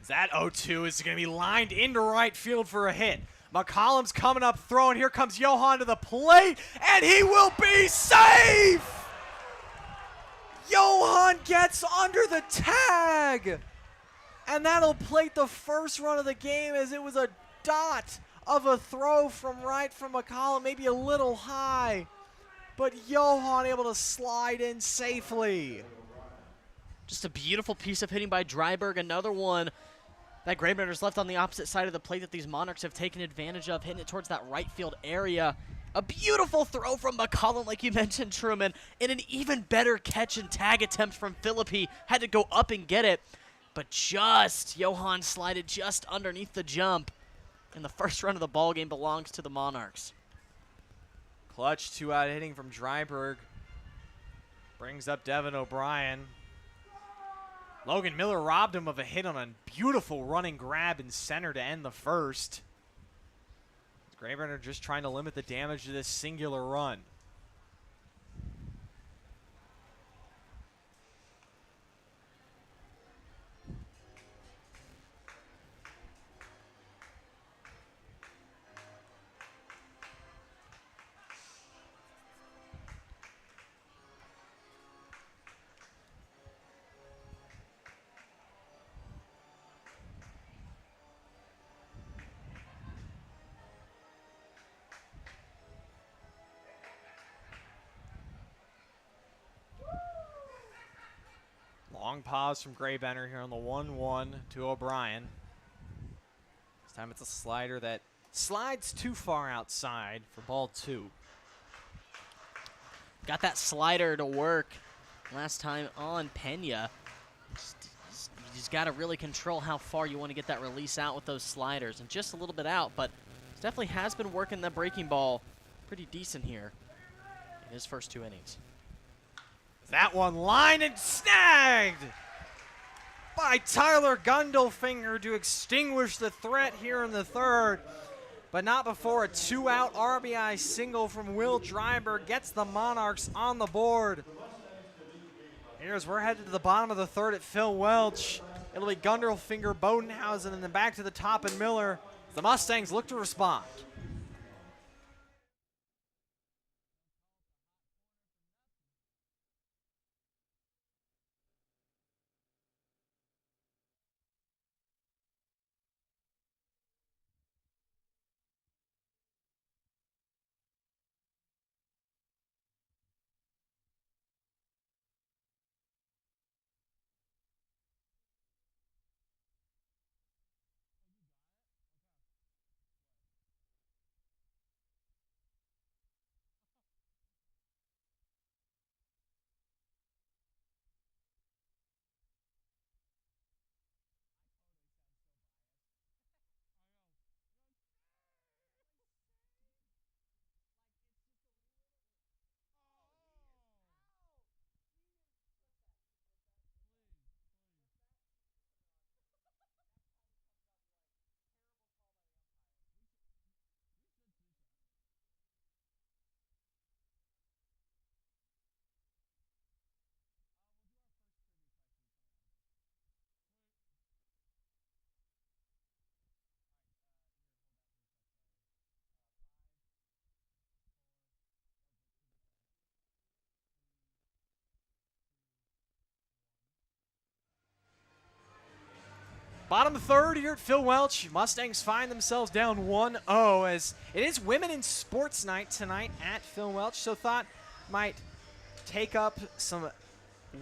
That 0-2 is going to be lined into right field for a hit. McCollum's coming up throwing. Here comes Johan to the plate, and he will be safe! Johan gets under the tag! And that'll plate the first run of the game, as it was a dot of a throw from right from McCollum, maybe a little high. but Johan able to slide in safely.
Just a beautiful piece of hitting by Dryberg. Another one that Graybrenner's left on the opposite side of the plate that these Monarchs have taken advantage of, hitting it towards that right field area. A beautiful throw from McCollum, like you mentioned, Truman, and an even better catch and tag attempt from Philippi. Had to go up and get it, but Johan slided just underneath the jump. And the first run of the ball game belongs to the Monarchs.
Clutch 2-out hitting from Dryberg. Brings up Devin O'Brien. Logan Miller robbed him of a hit on a beautiful running grab in center to end the first. Graybrenner just trying to limit the damage to this singular run. Long pause from Graybrenner here on the 1-1 to O'Brien. This time it's a slider that slides too far outside for ball 2.
Got that slider to work last time on Pena. You just got to really control how far you want to get that release out with those sliders. And just a little bit out, but definitely has been working the breaking ball pretty decent here in his first 2 innings.
That one line and snagged by Tyler Gundelfinger to extinguish the threat here in the third. But not before a 2-out RBI single from Will Dryberg gets the Monarchs on the board. Here's we're headed to the bottom of the third at Phil Welch. It'll be Gundelfinger, Bodenhausen, and then back to the top and Miller. The Mustangs look to respond. Bottom third here at Phil Welch. Mustangs find themselves down 1-0 as it is Women in Sports Night tonight at Phil Welch. So thought might take up some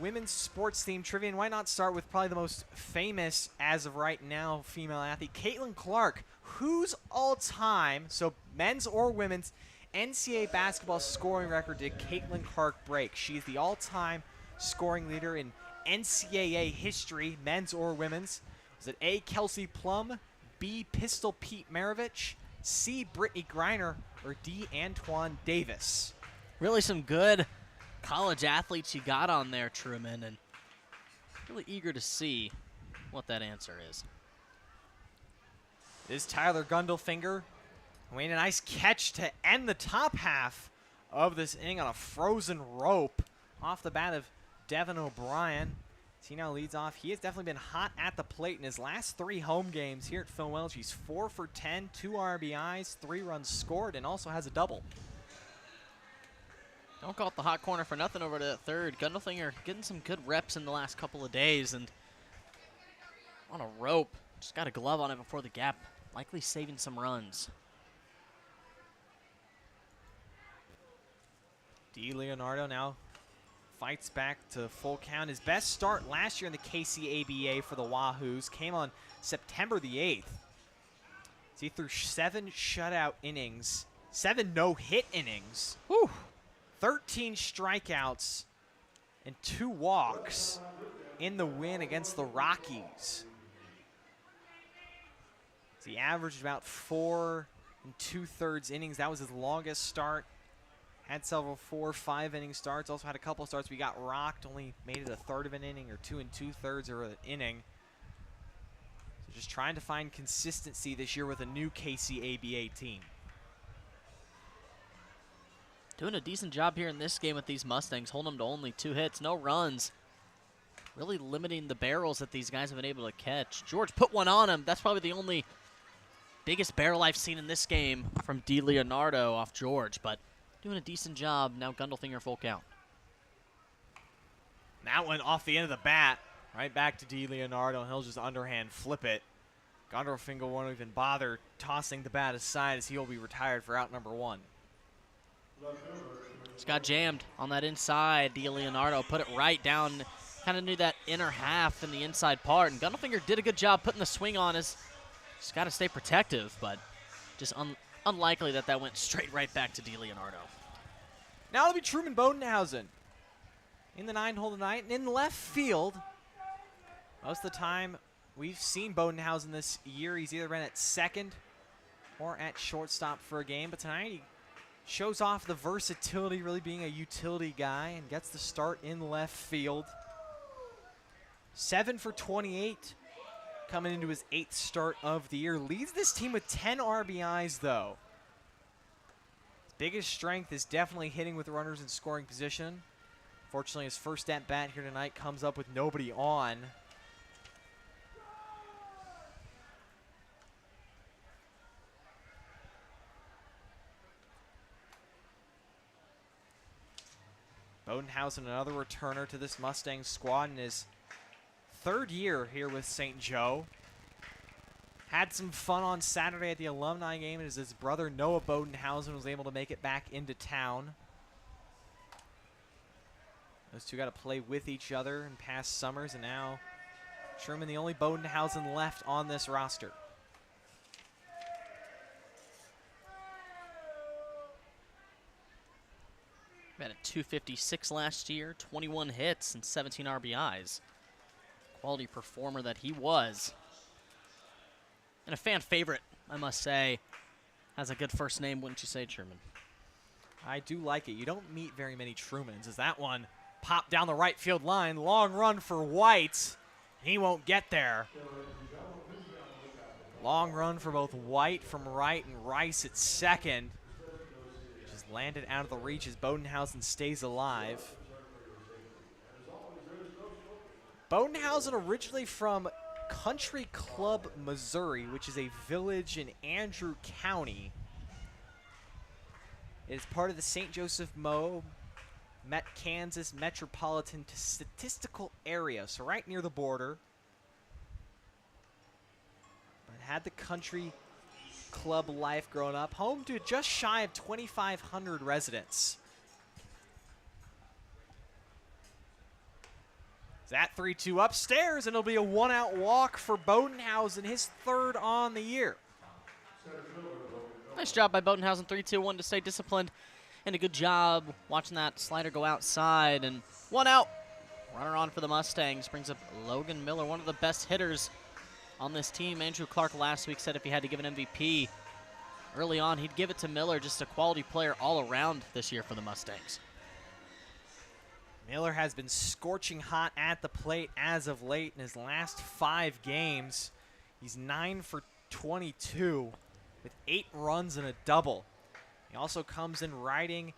women's sports themed trivia. And why not start with probably the most famous as of right now female athlete, Caitlin Clark, whose all-time, so men's or women's, NCAA basketball scoring record did Caitlin Clark break. She's the all-time scoring leader in NCAA history, men's or women's. Was it A, Kelsey Plum, B, Pistol Pete Maravich, C, Brittany Griner, or D, Antoine Davis?
Really some good college athletes you got on there, Truman, and really eager to see what that answer is.
This is Tyler Gundelfinger. Made a nice catch to end the top half of this inning on a frozen rope off the bat of Devin O'Brien. He now leads off. He has definitely been hot at the plate in his last 3 home games here at Phil Welch. He's 4 for 10, 2 RBIs, 3 runs scored, and also has a double.
Don't call it the hot corner for nothing over to that third. Gundelfinger getting some good reps in the last couple of days and on a rope. Just got a glove on it before the gap, likely saving some runs.
DeLeonardo now fights back to full count. His best start last year in the KCABA for the Wahoos came on September the 8th. He threw 7 shutout innings, 7 no-hit innings, 13 strikeouts, and 2 walks in the win against the Rockies. He averaged about 4 2/3 innings. That was his longest start. Had several 4 5-inning starts. Also had a couple starts. We got rocked. Only made it a third of an inning or 2 2/3 of an inning. So just trying to find consistency this year with a new KCABA team.
Doing a decent job here in this game with these Mustangs, holding them to only 2 hits, no runs. Really limiting the barrels that these guys have been able to catch. George put one on him. That's probably the only biggest barrel I've seen in this game from DeLeonardo off George, but doing a decent job. Now Gundelfinger full count.
That one off the end of the bat, right back to DeLeonardo, and he'll just underhand flip it. Gundelfinger won't even bother tossing the bat aside as he will be retired for out number 1.
Just got jammed on that inside. DeLeonardo put it right down, kind of knew that inner half in the inside part, and Gundelfinger did a good job putting the swing on. Just got to stay protective, but just unlikely that went straight right back to DeLeonardo.
Now it'll be Truman Bodenhausen in the 9-hole tonight, and in left field. Most of the time we've seen Bodenhausen this year, he's either been at second or at shortstop for a game, but tonight he shows off the versatility, really being a utility guy, and gets the start in left field. 7 for 28, coming into his 8th start of the year. Leads this team with 10 RBIs, though. His biggest strength is definitely hitting with runners in scoring position. Fortunately, his first at-bat here tonight comes up with nobody on. Bodenhausen, another returner to this Mustangs squad in his 3rd year here with St. Joe. Had some fun on Saturday at the alumni game as his brother Noah Bodenhausen was able to make it back into town. Those two got to play with each other in past summers, and now Truman the only Bodenhausen left on this roster.
Had a 256 last year, 21 hits and 17 RBIs. Quality performer that he was. And a fan favorite, I must say. Has a good first name, wouldn't you say, Truman?
I do like it. You don't meet very many Trumans, as that one popped down the right field line. Long run for White. He won't get there. Long run for both White from right and Rice at second. Just landed out of the reach as Bodenhausen stays alive. Bodenhausen originally from Country Club, Missouri, which is a village in Andrew County. It is part of the StJosephMustangs Kansas Metropolitan Statistical Area, so right near the border. But had the country club life growing up. Home to just shy of 2,500 residents. That 3-2 upstairs, and it'll be a 1-out walk for Bodenhausen, his 3rd on the year.
Nice job by Bodenhausen, 3-2-1 to stay disciplined, and a good job watching that slider go outside, and 1 out. Runner on for the Mustangs brings up Logan Miller, one of the best hitters on this team. Andrew Clark last week said if he had to give an MVP early on, he'd give it to Miller, just a quality player all around this year for the Mustangs.
Miller has been scorching hot at the plate as of late. In his last 5 games, he's 9 for 22 with 8 runs and a double. He also comes in riding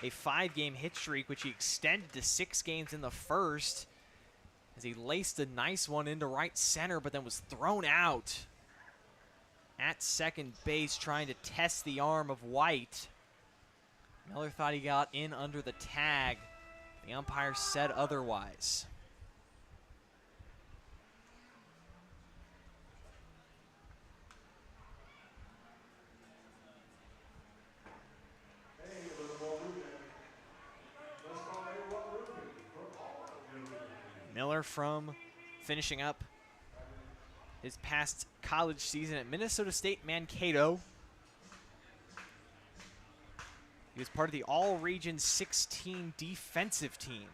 a 5-game hit streak, which he extended to 6 games in the first, as he laced a nice one into right center, but then was thrown out at second base trying to test the arm of White. Miller thought he got in under the tag. The umpire said otherwise. Miller from finishing up his past college season at Minnesota State Mankato. He was part of the All-Region 16 defensive team.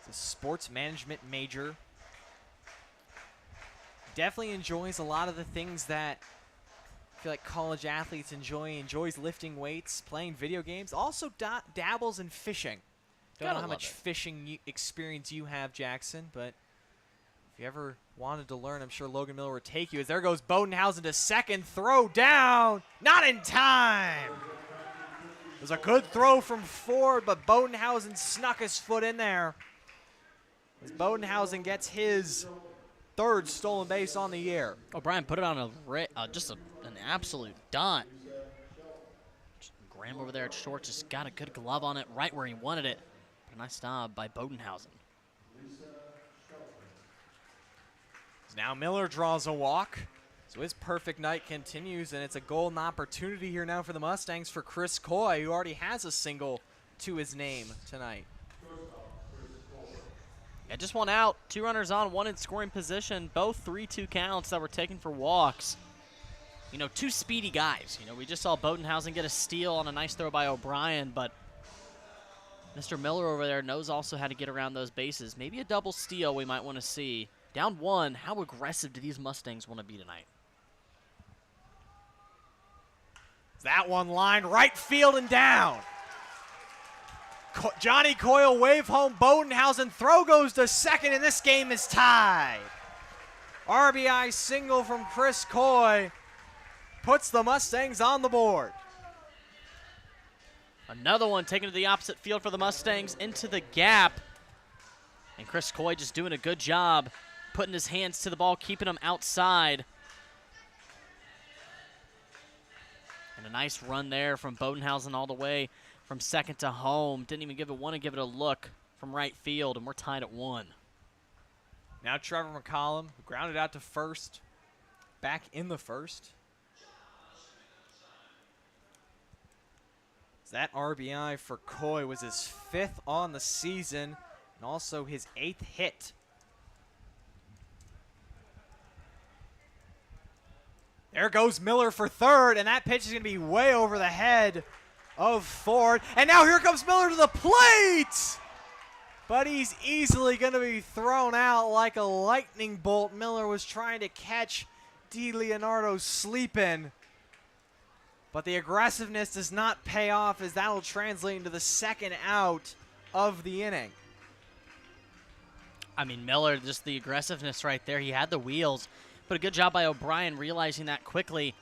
He's a sports management major. Definitely enjoys a lot of the things that I feel like college athletes enjoy. Enjoys lifting weights, playing video games. Also dabbles in fishing. Don't know how much fishing experience you have, Jackson, but if you ever wanted to learn, I'm sure Logan Miller would take you. As there goes Bodenhausen to second. Throw down. Not in time. It was a good throw from Ford, but Bodenhausen snuck his foot in there. As Bodenhausen gets his third stolen base on the year.
O'Brien put it on just an absolute dot. Graham over there at short just got a good glove on it right where he wanted it. But a nice stop by Bodenhausen.
Now Miller draws a walk. So his perfect night continues, and it's a golden opportunity here now for the Mustangs for Chris Coy, who already has a single to his name tonight.
Yeah, just one out. 2 runners on, 1 in scoring position. Both 3-2 counts that were taken for walks. You know, 2 speedy guys. You know, we just saw Bodenhausen get a steal on a nice throw by O'Brien, but Mr. Miller over there knows also how to get around those bases. Maybe a double steal we might want to see. Down 1, how aggressive do these Mustangs want to be tonight?
That one line right field and down. Johnny Coyle wave home. Bodenhausen throw goes to second, and this game is tied. RBI single from Chris Coy puts the Mustangs on the board.
Another one taken to the opposite field for the Mustangs into the gap. And Chris Coy just doing a good job putting his hands to the ball, keeping him outside. And a nice run there from Bodenhausen all the way from second to home. Didn't even want to give it a look from right field, and we're tied at 1.
Now Trevor McCollum, who grounded out to first, back in the first. That RBI for Coy was his 5th on the season, and also his 8th hit. There goes Miller for third, and that pitch is going to be way over the head of Ford. And now here comes Miller to the plate! But he's easily going to be thrown out like a lightning bolt. Miller was trying to catch DeLeonardo sleeping. But the aggressiveness does not pay off, as that will translate into the second out of the inning.
I mean, Miller, just the aggressiveness right there. He had the wheels. But a good job by O'Brien realizing that quickly.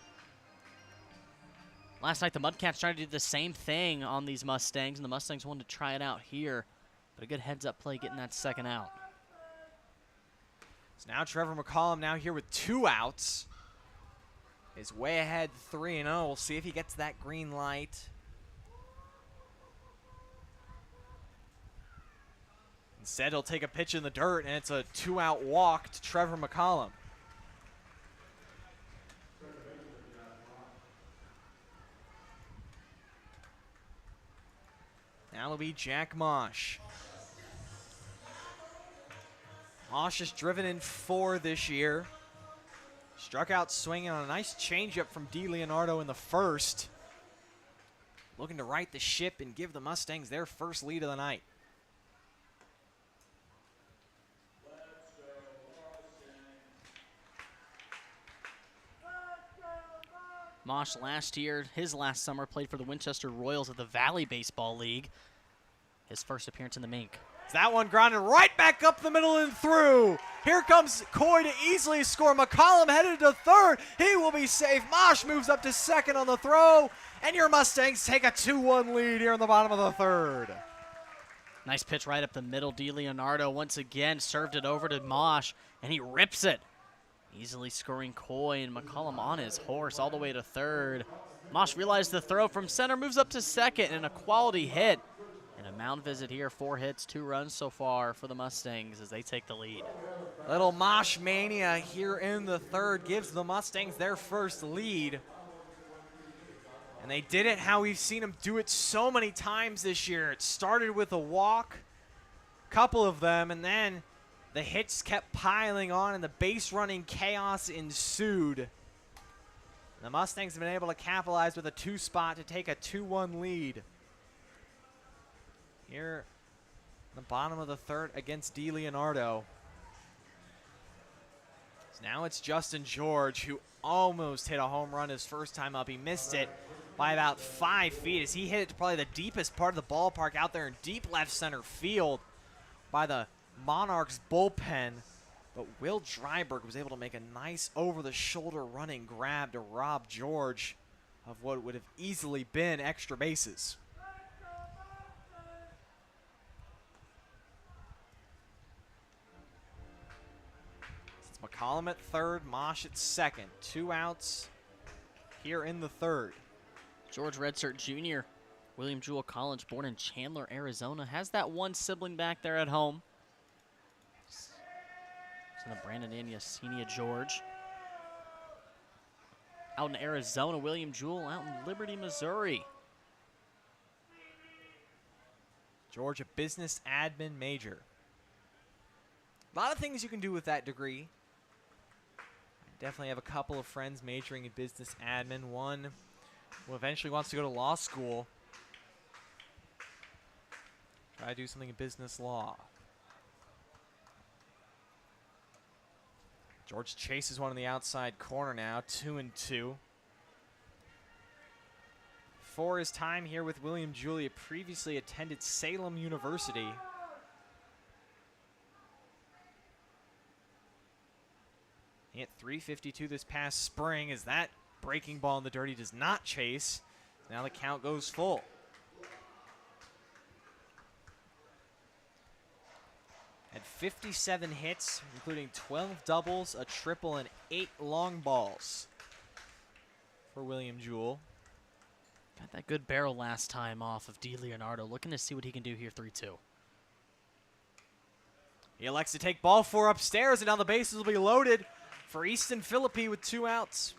Last night, the Mudcats tried to do the same thing on these Mustangs, and the Mustangs wanted to try it out here. But a good heads-up play getting that second out.
So now Trevor McCollum now here with 2 outs. Is way ahead 3-0. We'll see if he gets that green light. Instead, he'll take a pitch in the dirt, and it's a 2-out walk to Trevor McCollum. Now it'll be Jack Mosh. Mosh has driven in 4 this year. Struck out swinging on a nice changeup from DeLeonardo in the first. Looking to right the ship and give the Mustangs their first lead of the night.
Mosh last year, his last summer, played for the Winchester Royals of the Valley Baseball League. His first appearance in the MINK.
That one grounded right back up the middle and through. Here comes Coy to easily score. McCollum headed to third. He will be safe. Mosh moves up to second on the throw. And your Mustangs take a 2-1 lead here in the bottom of the third.
Nice pitch right up the middle. DeLeonardo once again served it over to Mosh, and he rips it. Easily scoring Coy, and McCollum on his horse all the way to third. Mosh realized the throw from center, moves up to second, and a quality hit. And a mound visit here, 4 hits, 2 runs so far for the Mustangs as they take the lead.
Little Mosh mania here in the third gives the Mustangs their first lead. And And they did it how we've seen them do it so many times this year. It started with a walk, couple of them, and then the hits kept piling on and the base running chaos ensued. The Mustangs have been able to capitalize with a 2 spot to take a 2-1 lead. Here, the bottom of the third against DeLeonardo. So now it's Justin George, who almost hit a home run his first time up. He missed it by about 5 feet as he hit it to probably the deepest part of the ballpark out there in deep left center field by the Monarchs bullpen. But Will Dryberg was able to make a nice over-the-shoulder running grab to rob George of what would have easily been extra bases. It's McCollum at third, Mosh at second. 2 outs here in the third.
George Redsert Jr., William Jewell College, born in Chandler, Arizona, has that one sibling back there at home. Son of Brandon and Yesenia George. Out in Arizona, William Jewell out in Liberty, Missouri.
George, a business admin major. A lot of things you can do with that degree. I definitely have a couple of friends majoring in business admin. One who eventually wants to go to law school. Try to do something in business law. George chases one in the outside corner now, 2-2. For his time here with William Julia, previously attended Salem University. He hit .352 this past spring as that breaking ball in the dirt he does not chase. Now the count goes full. Had 57 hits, including 12 doubles, a triple, and 8 long balls for William Jewell.
Got that good barrel last time off of DeLeonardo. Looking to see what he can do here, 3-2.
He elects to take ball 4 upstairs, and now the bases will be loaded for Easton Philippi with 2 outs.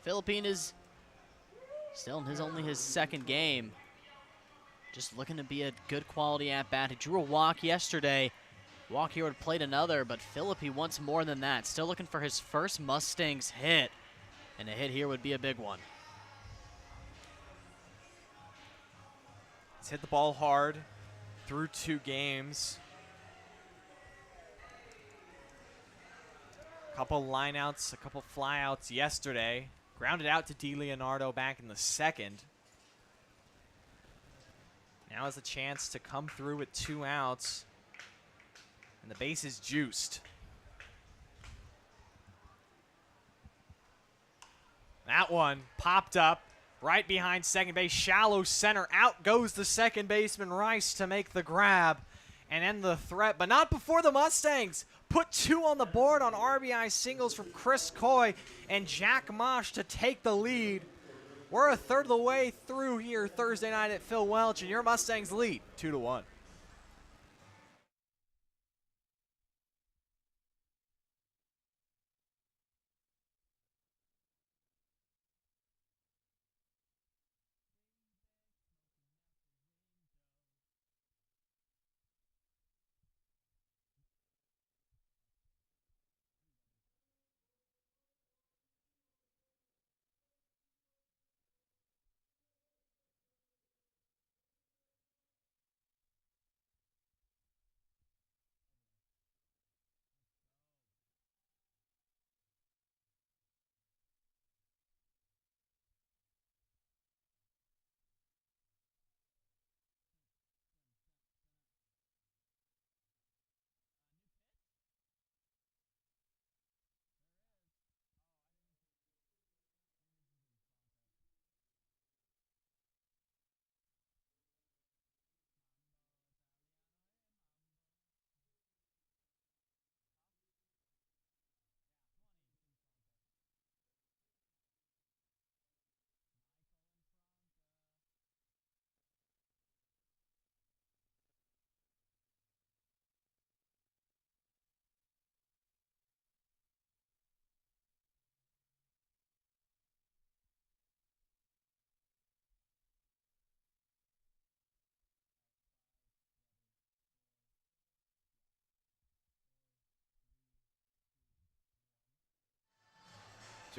Philippine is still in only his second game. Just looking to be a good quality at-bat. He drew a walk yesterday. Walk here would have played another, but Philippi wants more than that. Still looking for his first Mustangs hit, and a hit here would be a big one.
He's hit the ball hard through 2 games. A couple lineouts, a couple flyouts yesterday. Grounded out to DeLeonardo back in the second. Now has a chance to come through with 2 outs. And the base is juiced. That one popped up right behind second base. Shallow center. Out goes the second baseman Rice to make the grab and end the threat. But not before the Mustangs put 2 on the board on RBI singles from Chris Coy and Jack Mosh to take the lead. We're a third of the way through here Thursday night at Phil Welch, and your Mustangs lead 2-1.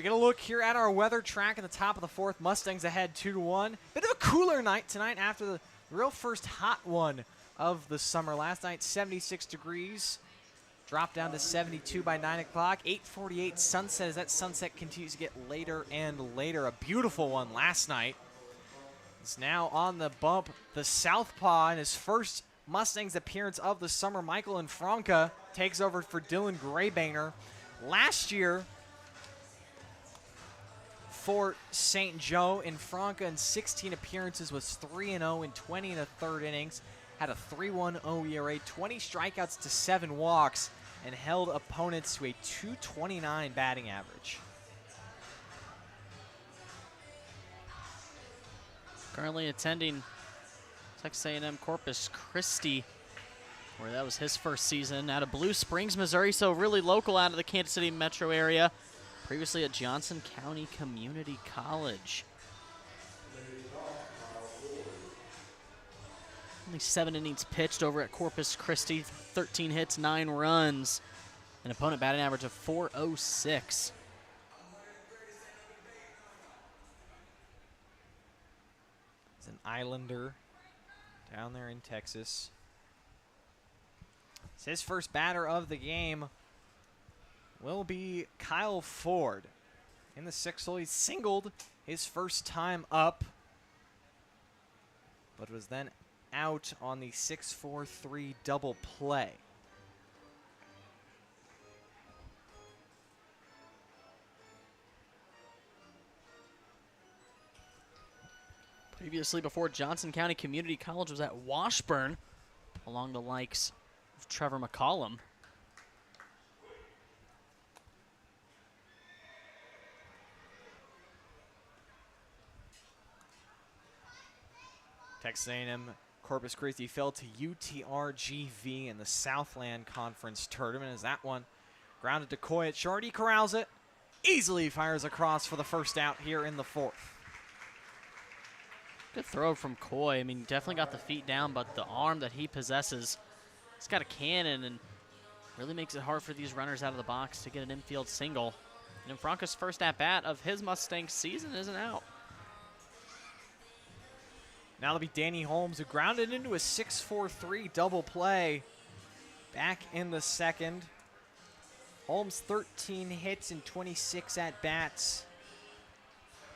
we get a look here at our weather track at the top of the fourth. Mustangs ahead 2-1. Bit of a cooler night tonight after the real first hot one of the summer. Last night, 76 degrees. Dropped down to 72 by 9 o'clock. 8:48 sunset as that sunset continues to get later and later. A beautiful one last night. It's now on the bump. The southpaw in his first Mustangs appearance of the summer. Michael Infranca takes over for Dylan Graybaner. Last year for St. Joe, Infranca in 16 appearances was 3-0 in 20 and a third innings. Had a 3.10 ERA, 20 strikeouts to 7 walks, and held opponents to a .229 batting average.
Currently attending Texas A&M Corpus Christi, where that was his first season, out of Blue Springs, Missouri, so really local out of the Kansas City metro area. Previously at Johnson County Community College. Only 7 innings pitched over at Corpus Christi, 13 hits, 9 runs, an opponent batting average of .406.
He's an Islander down there in Texas. It's his first batter of the game will be Kyle Ford. In the 6th hole, he singled his first time up, but was then out on the 6-4-3 double play.
Previously, before Johnson County Community College, was at Washburn, along the likes of Trevor McCollum.
Texas A&M Corpus Christi fell to UTRGV in the Southland Conference Tournament as that one grounded to Coy at short. He corrals it, easily fires across for the first out here in the 4th.
Good throw from Coy. I mean, definitely got the feet down, but the arm that he possesses, he's got a cannon and really makes it hard for these runners out of the box to get an infield single. And Franca's first at-bat of his Mustangs season isn't out.
Now it'll be Danny Holmes, who grounded into a 6-4-3 double play back in the 2nd. Holmes 13 hits and 26 at-bats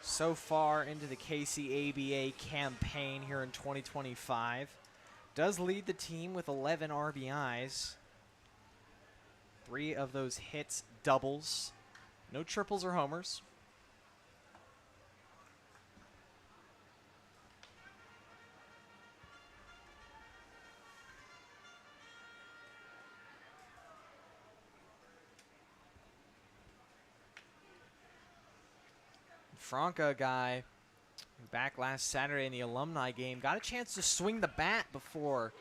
so far into the KCABA campaign here in 2025. Does lead the team with 11 RBIs. 3 of those hits doubles. No triples or homers. Franca guy back last Saturday in the alumni game got a chance to swing the bat before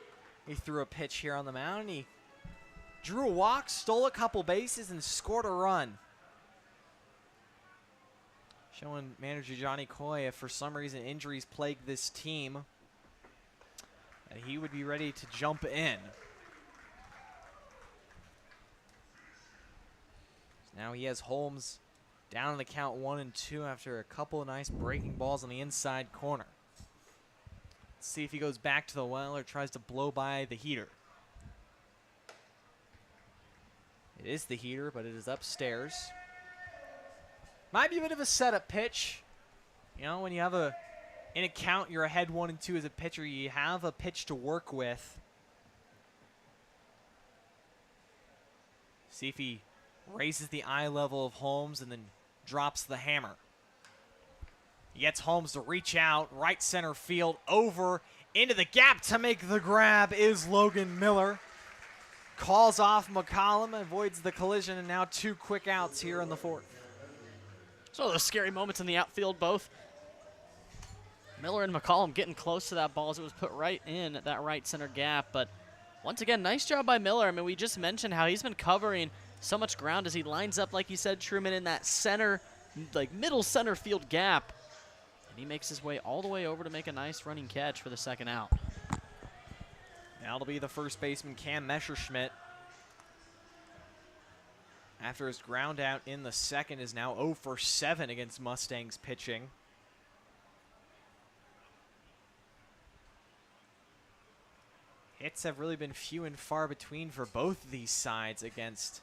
he threw a pitch here on the mound. He drew a walk, stole a couple bases, and scored a run. Showing manager Johnny Coy, if for some reason injuries plague this team, that he would be ready to jump in. Now he has Holmes down in the count 1-2 after a couple of nice breaking balls on the inside corner. Let's see if he goes back to the well or tries to blow by the heater. It is the heater, but it is upstairs. Might be a bit of a setup pitch. You know, when you have in a count, you're ahead 1-2 as a pitcher, you have a pitch to work with. See if he raises the eye level of Holmes and then drops the hammer. He gets Holmes to reach out, right center field, over into the gap to make the grab is Logan Miller. Calls off McCollum, avoids the collision, and now 2 quick outs here in the 4th.
So those scary moments in the outfield, both Miller and McCollum getting close to that ball as it was put right in at that right center gap. But once again, nice job by Miller. I mean, we just mentioned how he's been covering so much ground as he lines up, like you said, Truman, in that center, like middle center field gap. And he makes his way all the way over to make a nice running catch for the 2nd out.
Now it'll be the first baseman, Cam Messerschmidt. after his ground out in the second, is now 0 for 7 against Mustangs pitching. Hits have really been few and far between for both of these sides against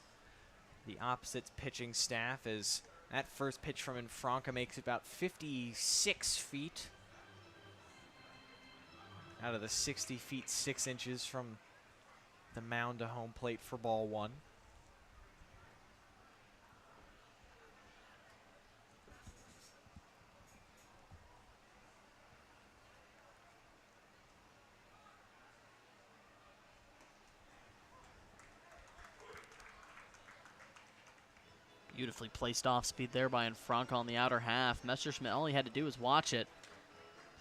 the opposite pitching staff, as that first pitch from Infranca makes it about 56 feet out of the 60 feet 6 inches from the mound to home plate for ball one.
Beautifully placed off speed there by Infranca on the outer half. Messerschmitt, all he had to do was watch it.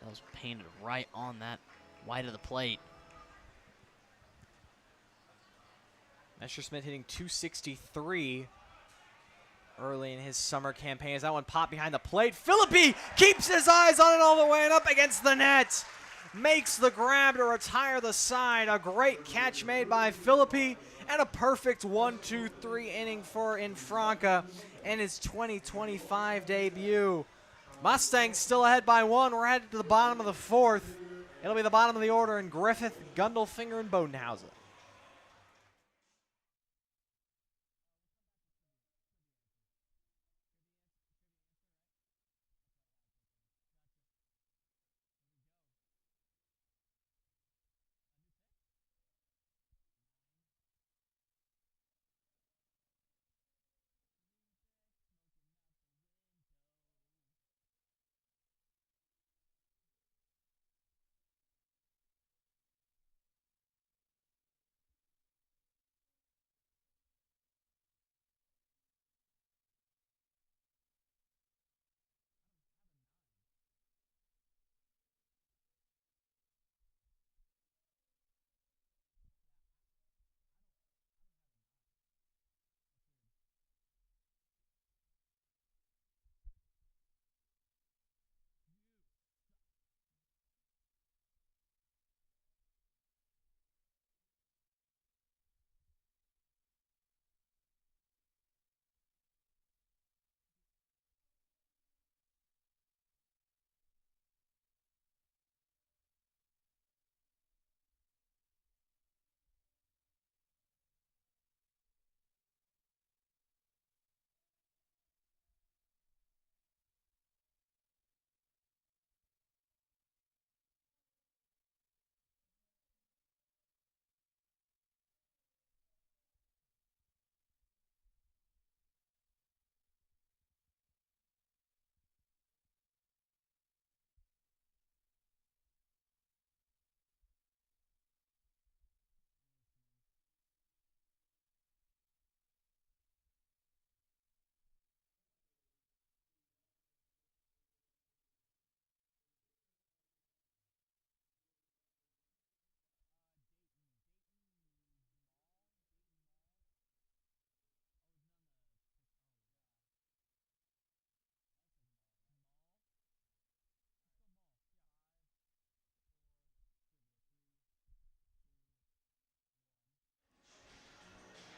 That was painted right on that wide of the plate.
Messerschmitt hitting 263 early in his summer campaign as that one popped behind the plate. Philippi keeps his eyes on it all the way and up against the net. Makes the grab to retire the side. A great catch made by Philippi and a perfect 1-2-3 inning for Infranca in his 2025 debut. Mustangs still ahead by 1. We're headed to the bottom of the 4th. It'll be the bottom of the order in Griffith, Gundelfinger, and Bodenhausen.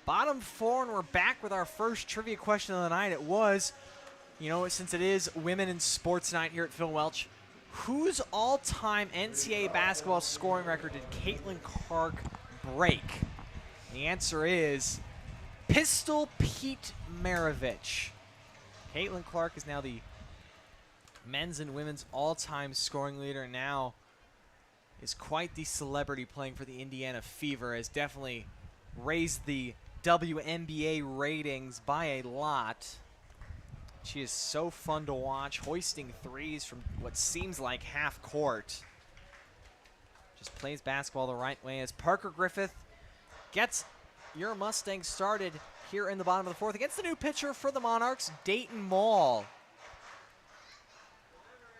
Bottom 4, and we're back with our first trivia question of the night. It was, since it is Women in Sports Night here at Phil Welch, whose all-time NCAA basketball scoring record did Caitlin Clark break? The answer is Pistol Pete Maravich. Caitlin Clark is now the men's and women's all-time scoring leader, and now is quite the celebrity playing for the Indiana Fever, has definitely raised the WNBA ratings by a lot. She is so fun to watch, hoisting threes from what seems like half court. Just plays basketball the right way as Parker Griffith gets your Mustangs started here in the bottom of the 4th against the new pitcher for the Monarchs, Dayton Mall.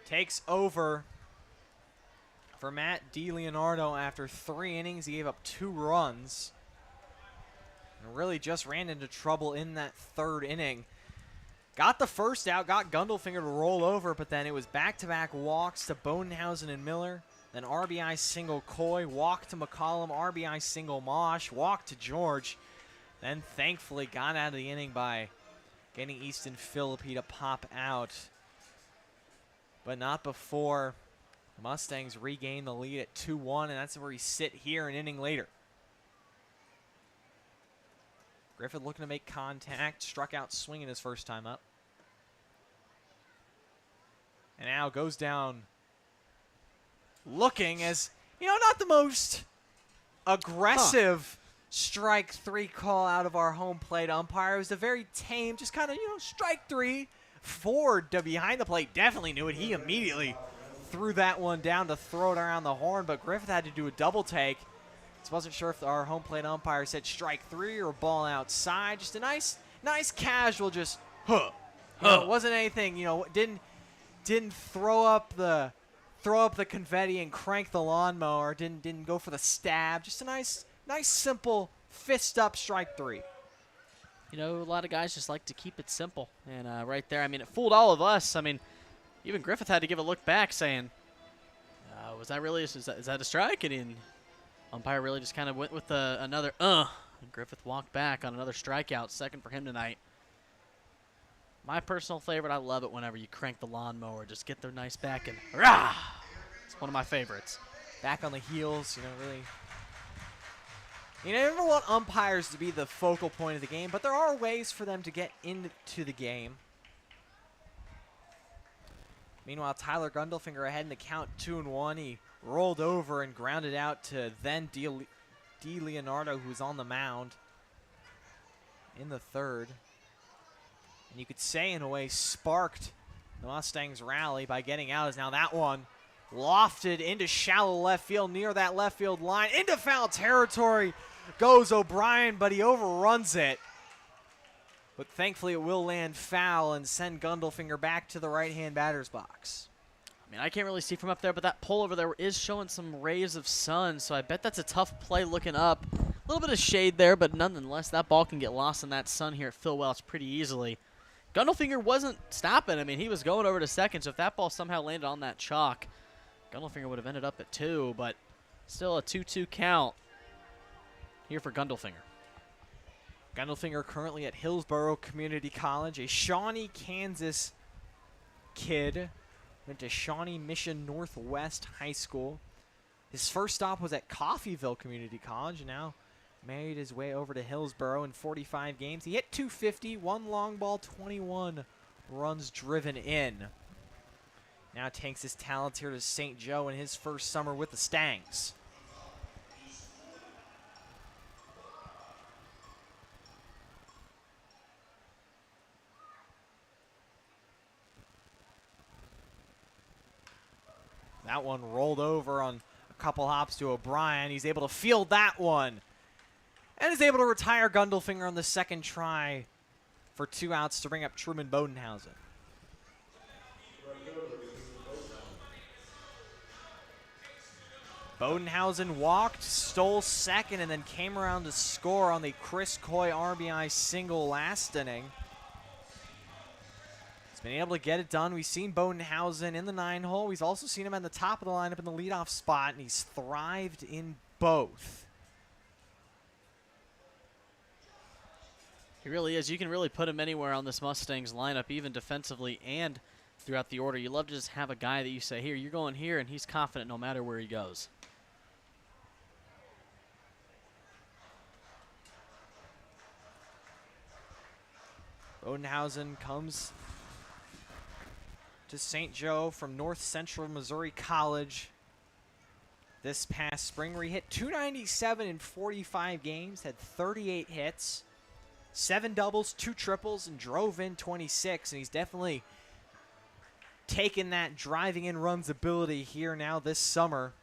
Takes over for Matt DiLeonardo after 3 innings. He gave up 2 runs. And really just ran into trouble in that 3rd inning. Got the first out, got Gundelfinger to roll over, but then it was back-to-back walks to Bodenhausen and Miller, then RBI single Coy, walk to McCollum, RBI single Mosh, walk to George, Then thankfully got out of the inning by getting Easton Philippi to pop out. But not before the Mustangs regain the lead at 2-1, and that's where we sit here an inning later. Griffith looking to make contact, struck out swinging his first time up. And now goes down looking as, not the most aggressive strike three call out of our home plate umpire. It was a very tame, just kind of, strike three. Ford behind the plate definitely knew it. He immediately threw that one down to throw it around the horn, but Griffith had to do a double take. Just wasn't sure if our home plate umpire said strike three or ball outside. Just a nice casual, just It wasn't anything, didn't throw up the confetti and crank the lawnmower. Didn't go for the stab. Just a nice simple fist up strike three.
A lot of guys just like to keep it simple. And right there, it fooled all of us. Even Griffith had to give a look back saying, was that really, is that a strike? And umpire really just kind of went with another, and Griffith walked back on another strikeout, second for him tonight. My personal favorite, I love it whenever you crank the lawnmower, just get their nice back and rah! It's one of my favorites.
Back on the heels, really. You never want umpires to be the focal point of the game, but there are ways for them to get into the game. Meanwhile, Tyler Gundelfinger ahead in the count 2-1. He rolled over and grounded out to then D. Leonardo, who's on the mound in the third. And you could say, in a way, sparked the Mustangs' rally by getting out, as now that one lofted into shallow left field near that left field line. Into foul territory goes O'Brien, but he overruns it. But thankfully it will land foul and send Gundelfinger back to the right-hand batter's box.
I can't really see from up there, but that pole over there is showing some rays of sun, so I bet that's a tough play looking up. A little bit of shade there, but nonetheless, that ball can get lost in that sun here at Phil Welch pretty easily. Gundelfinger wasn't stopping. He was going over to second, so if that ball somehow landed on that chalk, Gundelfinger would have ended up at 2, but still a 2-2 count here for Gundelfinger.
Gundelfinger currently at Hillsborough Community College, a Shawnee, Kansas kid. Went to Shawnee Mission Northwest High School. His first stop was at Coffeyville Community College, and now made his way over to Hillsborough in 45 games. He hit .250, one long ball, 21 runs driven in. Now takes his talents here to St. Joe in his first summer with the Stangs. That one rolled over on a couple hops to O'Brien. He's able to field that one. And is able to retire Gundelfinger on the second try for 2 outs to bring up Truman Bodenhausen. Bodenhausen walked, stole second, and then came around to score on the Chris Coy RBI single last inning. Been able to get it done. We've seen Bodenhausen in the 9-hole. We've also seen him at the top of the lineup in the leadoff spot, and he's thrived in both.
He really is. You can really put him anywhere on this Mustangs lineup, even defensively and throughout the order. You love to just have a guy that you say, here, you're going here, and he's confident no matter where he goes.
Bodenhausen comes to St. Joe from North Central Missouri College this past spring, where he hit .297 in 45 games, had 38 hits, 7 doubles, 2 triples, and drove in 26. And he's definitely taken that driving in runs ability here now this summer.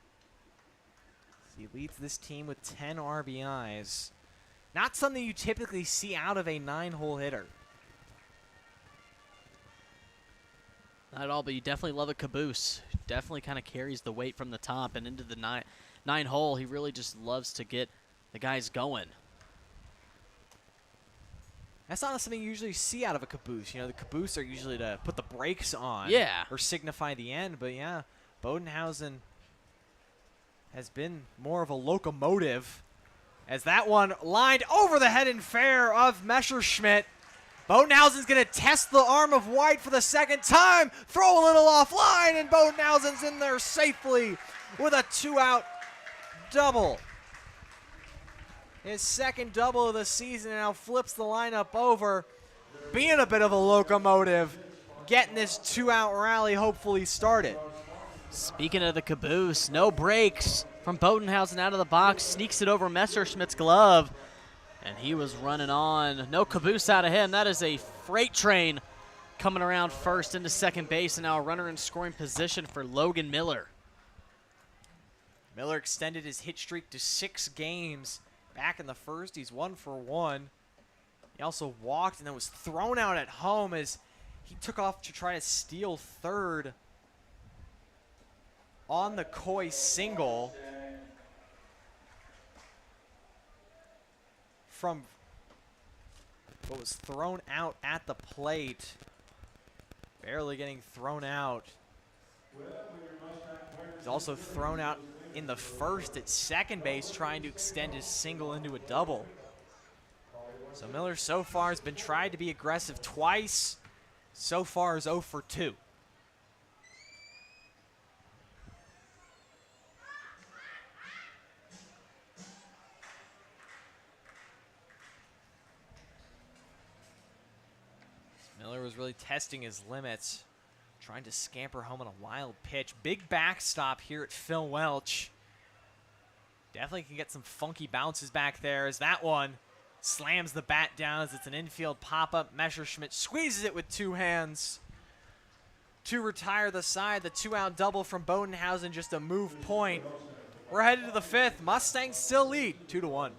He leads this team with 10 RBIs. Not something you typically see out of a 9-hole hitter.
Not at all, but you definitely love a caboose. Definitely kind of carries the weight from the top and into the 9-hole. He really just loves to get the guys going.
That's not something you usually see out of a caboose. The caboose are usually to put the brakes on.
Yeah.
Or signify the end. But yeah, Bodenhausen has been more of a locomotive as that one lined over the head and fair of Messerschmidt. Bodenhausen's going to test the arm of White for the second time. Throw a little offline, and Bodenhausen's in there safely with a 2-out double. His second double of the season now flips the lineup over, being a bit of a locomotive, getting this 2-out rally hopefully started.
Speaking of the caboose, no breaks from Bodenhausen out of the box, sneaks it over Messerschmidt's glove, and he was running on. No caboose out of him. That is a freight train coming around first into second base, and now a runner in scoring position for Logan Miller.
Miller extended his hit streak to 6 games. Back in the first, he's 1 for 1. He also walked and then was thrown out at home as he took off to try to steal third on the Coy single from what was thrown out at the plate. Barely getting thrown out. He's also thrown out in the first at second base, trying to extend his single into a double. So Miller so far has been tried to be aggressive twice. So far is 0 for 2. Miller was really testing his limits, trying to scamper home on a wild pitch. Big backstop here at Phil Welch. Definitely can get some funky bounces back there as that one slams the bat down as it's an infield pop-up. Messerschmidt squeezes it with 2 hands to retire the side. The 2-out double from Bodenhausen, just a move point. We're headed to the 5th. Mustangs still lead 2-1.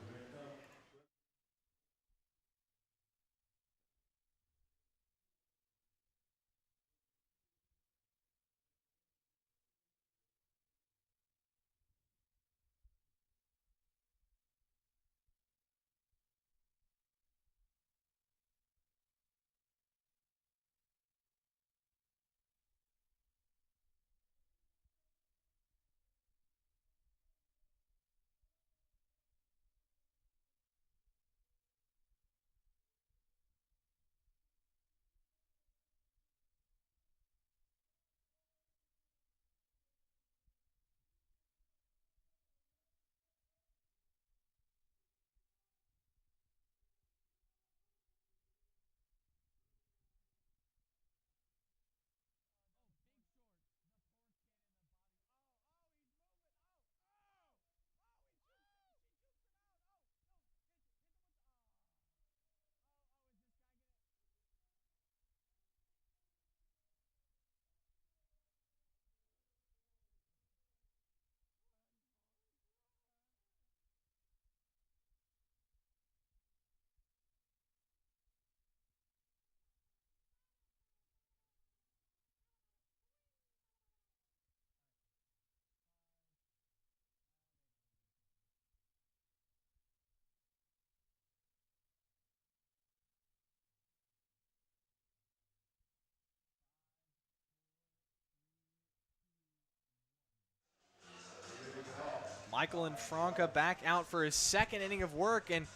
Michael and Franca back out for his second inning of work, and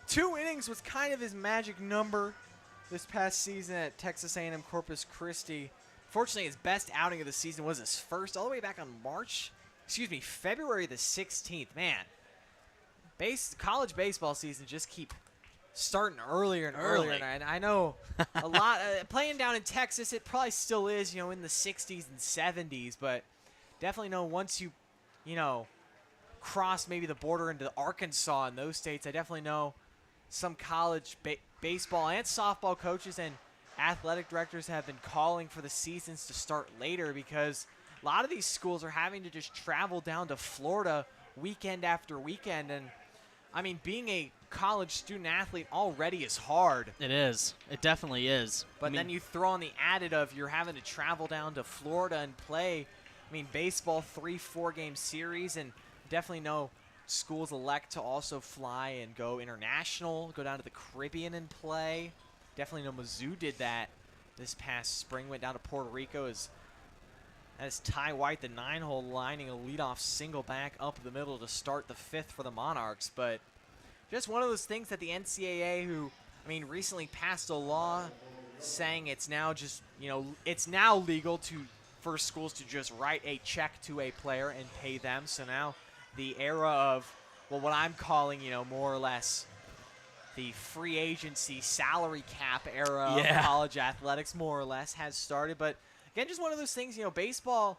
2 innings was kind of his magic number this past season at Texas A&M Corpus Christi. Fortunately, his best outing of the season was his first, all the way back on February the 16th. Man, college baseball season just keep starting earlier and earlier. And I know a lot, playing down in Texas, it probably still is, in the 60s and 70s, but definitely know once you cross maybe the border into Arkansas and those states, I definitely know some college baseball and softball coaches and athletic directors have been calling for the seasons to start later because a lot of these schools are having to just travel down to Florida weekend after weekend. And, I mean, being a college student athlete already is hard.
It is. It definitely is.
But then you throw on the added of you're having to travel down to Florida and play, baseball 3-4 game series, and definitely know schools elect to also fly and go international, go down to the Caribbean and play. Definitely know Mizzou did that this past spring, went down to Puerto Rico as Ty White, the 9-hole, lining a leadoff single back up the middle to start the 5th for the Monarchs. But just one of those things that the NCAA, who, I mean, recently passed a law saying it's now just, it's now legal for schools to just write a check to a player and pay them. So now the era of, well, what I'm calling, more or less the free agency salary cap era of college athletics, more or less, has started. But again, just one of those things, baseball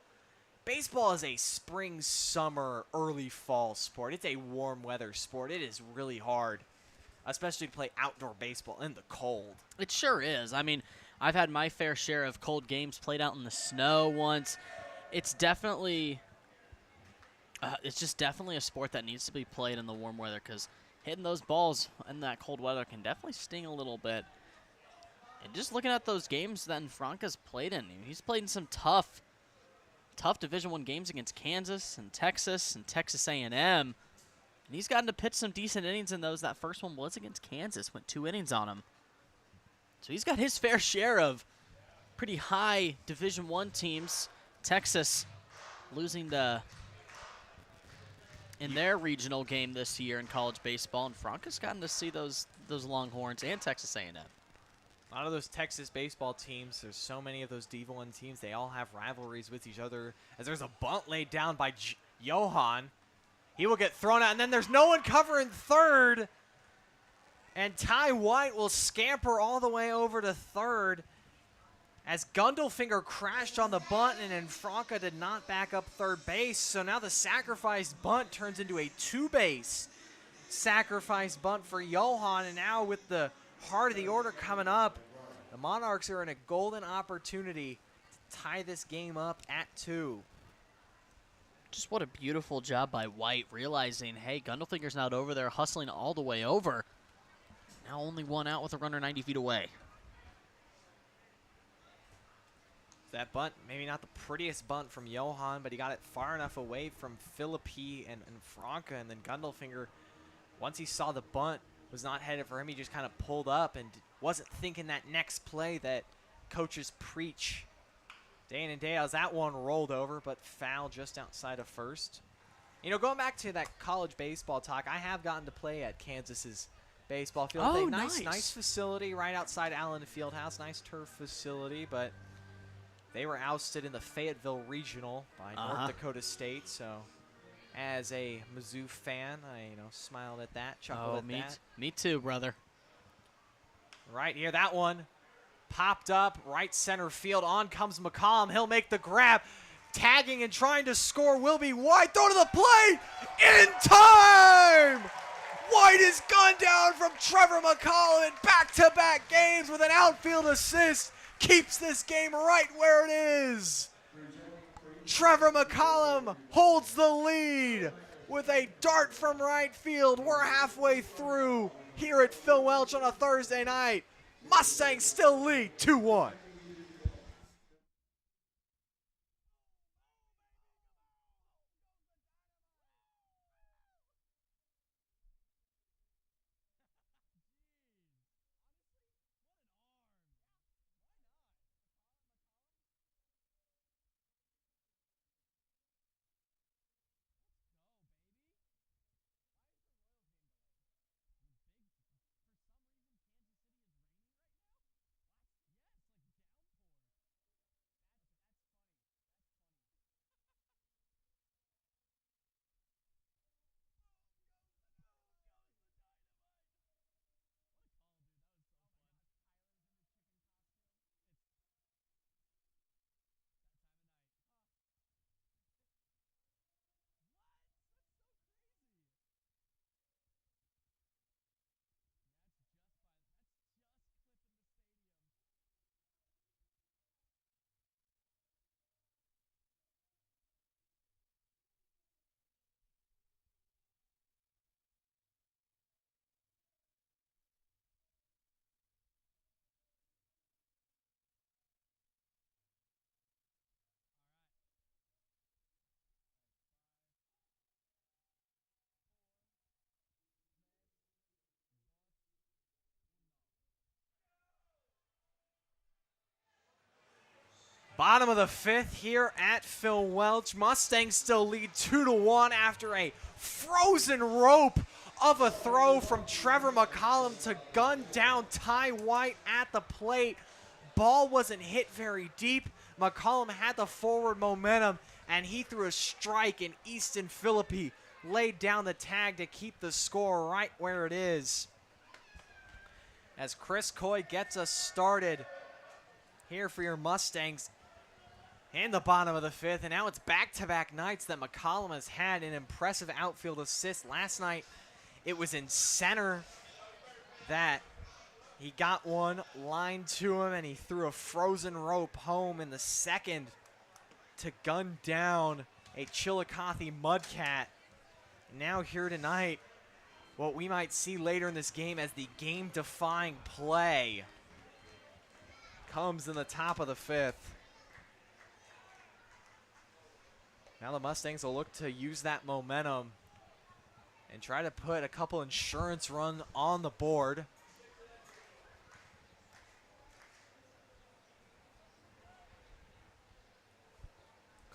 is a spring, summer, early fall sport. It's a warm weather sport. It is really hard, especially to play outdoor baseball in the cold.
It sure is. I mean, I've had my fair share of cold games played out in the snow once. It's definitely it's just definitely a sport that needs to be played in the warm weather, because hitting those balls in that cold weather can definitely sting a little bit. And just looking at those games that Franca's played in, he's played in some tough Division I games against Kansas and Texas A&M. And he's gotten to pitch some decent innings in those. That first one was against Kansas, went 2 innings on him. So he's got his fair share of pretty high Division I teams. Texas losing in their regional game this year in college baseball, and Franca's gotten to see those Longhorns and Texas A&M.
A lot of those Texas baseball teams, there's so many of those Div 1 teams, they all have rivalries with each other. As there's a bunt laid down by Johan. He will get thrown out, and then there's no one covering third. And Ty White will scamper all the way over to third as Gundelfinger crashed on the bunt, and then Franca did not back up third base. So now the sacrifice bunt turns into a 2-base sacrifice bunt for Johan. And now with the heart of the order coming up, the Monarchs are in a golden opportunity to tie this game up at 2.
Just what a beautiful job by White, realizing, hey, Gundelfinger's not over there, hustling all the way over. Now only one out with a runner 90 feet away.
That bunt, maybe not the prettiest bunt from Johan, but he got it far enough away from Philippi and Franca, and then Gundelfinger, once he saw the bunt was not headed for him, he just kind of pulled up and wasn't thinking that next play that coaches preach day in and day out. As that one rolled over, but foul just outside of first. Going back to that college baseball talk, I have gotten to play at Kansas's baseball field.
Oh,
nice facility right outside Allen Fieldhouse, nice turf facility, but they were ousted in the Fayetteville Regional by North Dakota State. So as a Mizzou fan, I smiled at that, chuckled at that.
Me too, brother.
Right here, that one popped up right center field. On comes McCollum. He'll make the grab. Tagging and trying to score will be White. Throw to the plate in time. White is gunned down from Trevor McCollum in back-to-back games with an outfield assist. Keeps this game right where it is. Trevor McCollum holds the lead with a dart from right field. We're halfway through here at Phil Welch on a Thursday night. Mustangs still lead 2-1. Bottom of the 5th here at Phil Welch. Mustangs still lead 2-1 after a frozen rope of a throw from Trevor McCollum to gun down Ty White at the plate. Ball wasn't hit very deep. McCollum had the forward momentum, and he threw a strike, and Easton Philippi laid down the tag to keep the score right where it is. As Chris Coy gets us started here for your Mustangs in the bottom of the fifth, and now it's back-to-back nights that McCollum has had an impressive outfield assist. Last night, it was in center that he got one lined to him, and he threw a frozen rope home in the second to gun down a Chillicothe Mudcat. And now here tonight, what we might see later in this game as the game-defying play comes in the top of the fifth. Now the Mustangs will look to use that momentum and try to put a couple insurance runs on the board.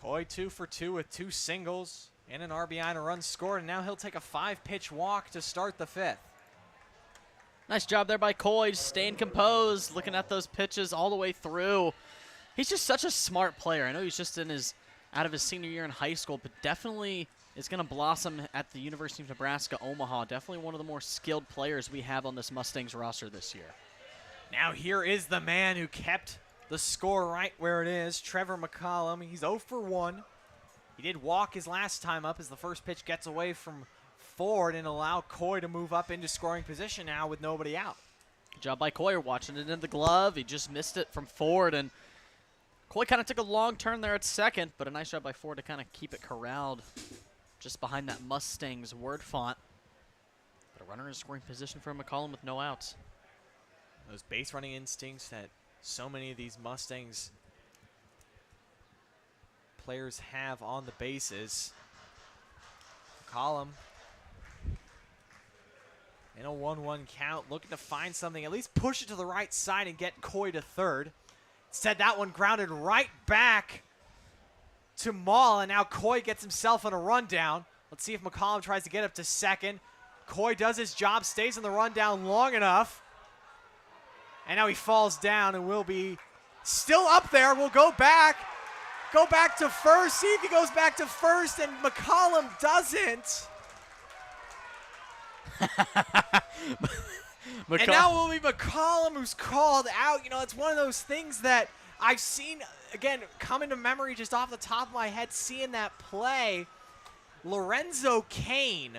Coy 2 for 2 with 2 singles and an RBI and a run scored, and now he'll take a 5-pitch walk to start the fifth.
Nice job there by Coy, staying composed, looking at those pitches all the way through. He's just such a smart player. I know he's just out of his senior year in high school, but definitely is going to blossom at the University of Nebraska, Omaha. Definitely one of the more skilled players we have on this Mustangs roster this year.
Now here is the man who kept the score right where it is, Trevor McCollum. He's 0 for 1. He did walk his last time up as the first pitch gets away from Ford and allow Coy to move up into scoring position now with nobody out.
Good job by Coy watching it in the glove. He just missed it from Ford, and Coy kind of took a long turn there at second, but a nice job by Ford to kind of keep it corralled just behind that Mustangs word font. But a runner in scoring position for McCollum with no outs.
Those base running instincts that so many of these Mustangs players have on the bases. McCollum in a 1-1 count, looking to find something, at least push it to the right side and get Coy to third. Instead, that one grounded right back to Maul, and now Coy gets himself on a rundown. Let's see if McCollum tries to get up to second. Coy does his job, stays in the rundown long enough. And now he falls down and will be still up there. We'll go back to first, see if he goes back to first, and McCollum doesn't. And now it will be McCollum who's called out. You know, it's one of those things that I've seen, again, come into memory just off the top of my head, seeing that play. Lorenzo Kane.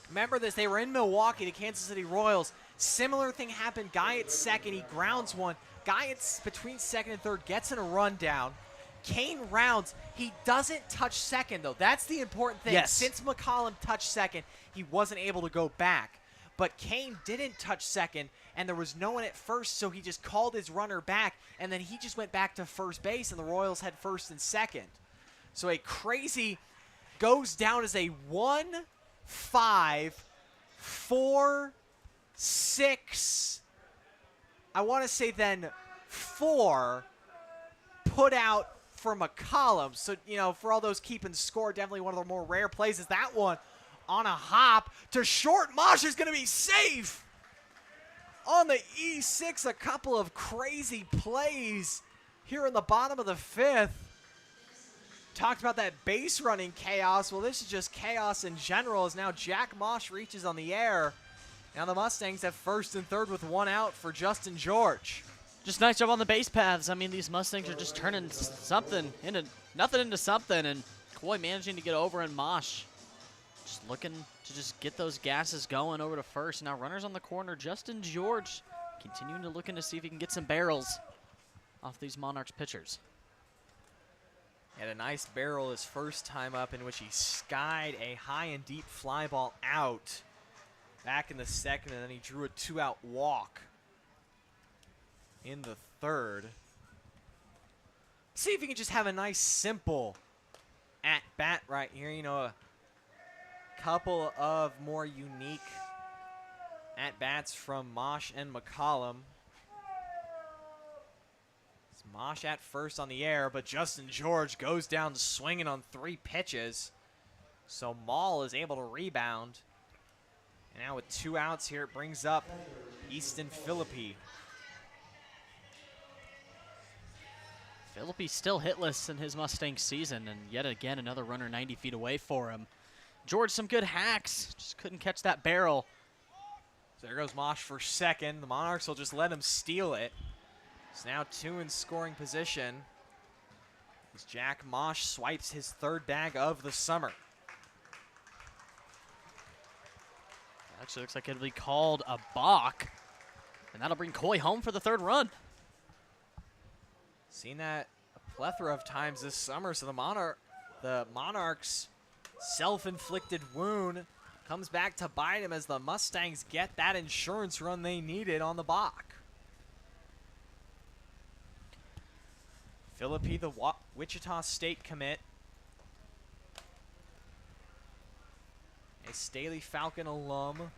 Remember this, they were in Milwaukee, the Kansas City Royals. Similar thing happened, guy at second, he grounds one. Guy at between second and third gets in a rundown. Kane rounds, he doesn't touch second though. That's the important thing.
Yes.
Since McCollum touched second, he wasn't able to go back. But Kane didn't touch second, and there was no one at first, so he just called his runner back, and then he just went back to first base, and the Royals had first and second. So a crazy goes down as a 1-5, 4-6, I want to say then 4 put out for McCollum. So, you know, for all those keeping score, definitely one of the more rare plays is that one on a hop to short. Mosh is going to be safe on the E6. A couple of crazy plays here in the bottom of the fifth. Talked about that base running chaos. Well, this is just chaos in general as now Jack Mosh reaches on the air. Now the Mustangs have first and third with one out for Justin George.
Just nice job on the base paths. I mean, these Mustangs are just turning something into nothing into something, and Coy managing to get over, and Mosh just looking to just get those gases going over to first. Now runners on the corner. Justin George continuing to looking to see if he can get some barrels off these Monarchs pitchers.
Had a nice barrel his first time up in which he skied a high and deep fly ball out back in the second, and then he drew a 2-out walk in the third. See if he can just have a nice simple at-bat right here. You know, a couple of more unique at-bats from Mosh and McCollum. It's Mosh at first on the air, but Justin George goes down swinging on 3 pitches. So Maul is able to rebound. And now with 2 outs here, it brings up Easton Philippi.
Philippi still hitless in his Mustang season, and yet again another runner 90 feet away for him. George, some good hacks, just couldn't catch that barrel.
So there goes Mosh for second. The Monarchs will just let him steal it. It's now 2 in scoring position as Jack Mosh swipes his 3rd bag of the summer.
Actually looks like it'll be called a balk, and that'll bring Coy home for the 3rd run.
Seen that a plethora of times this summer, so the Monarchs' self-inflicted wound comes back to bite him as the Mustangs get that insurance run they needed on the balk. Philippi, the Wichita State commit, a Staley Falcon alum,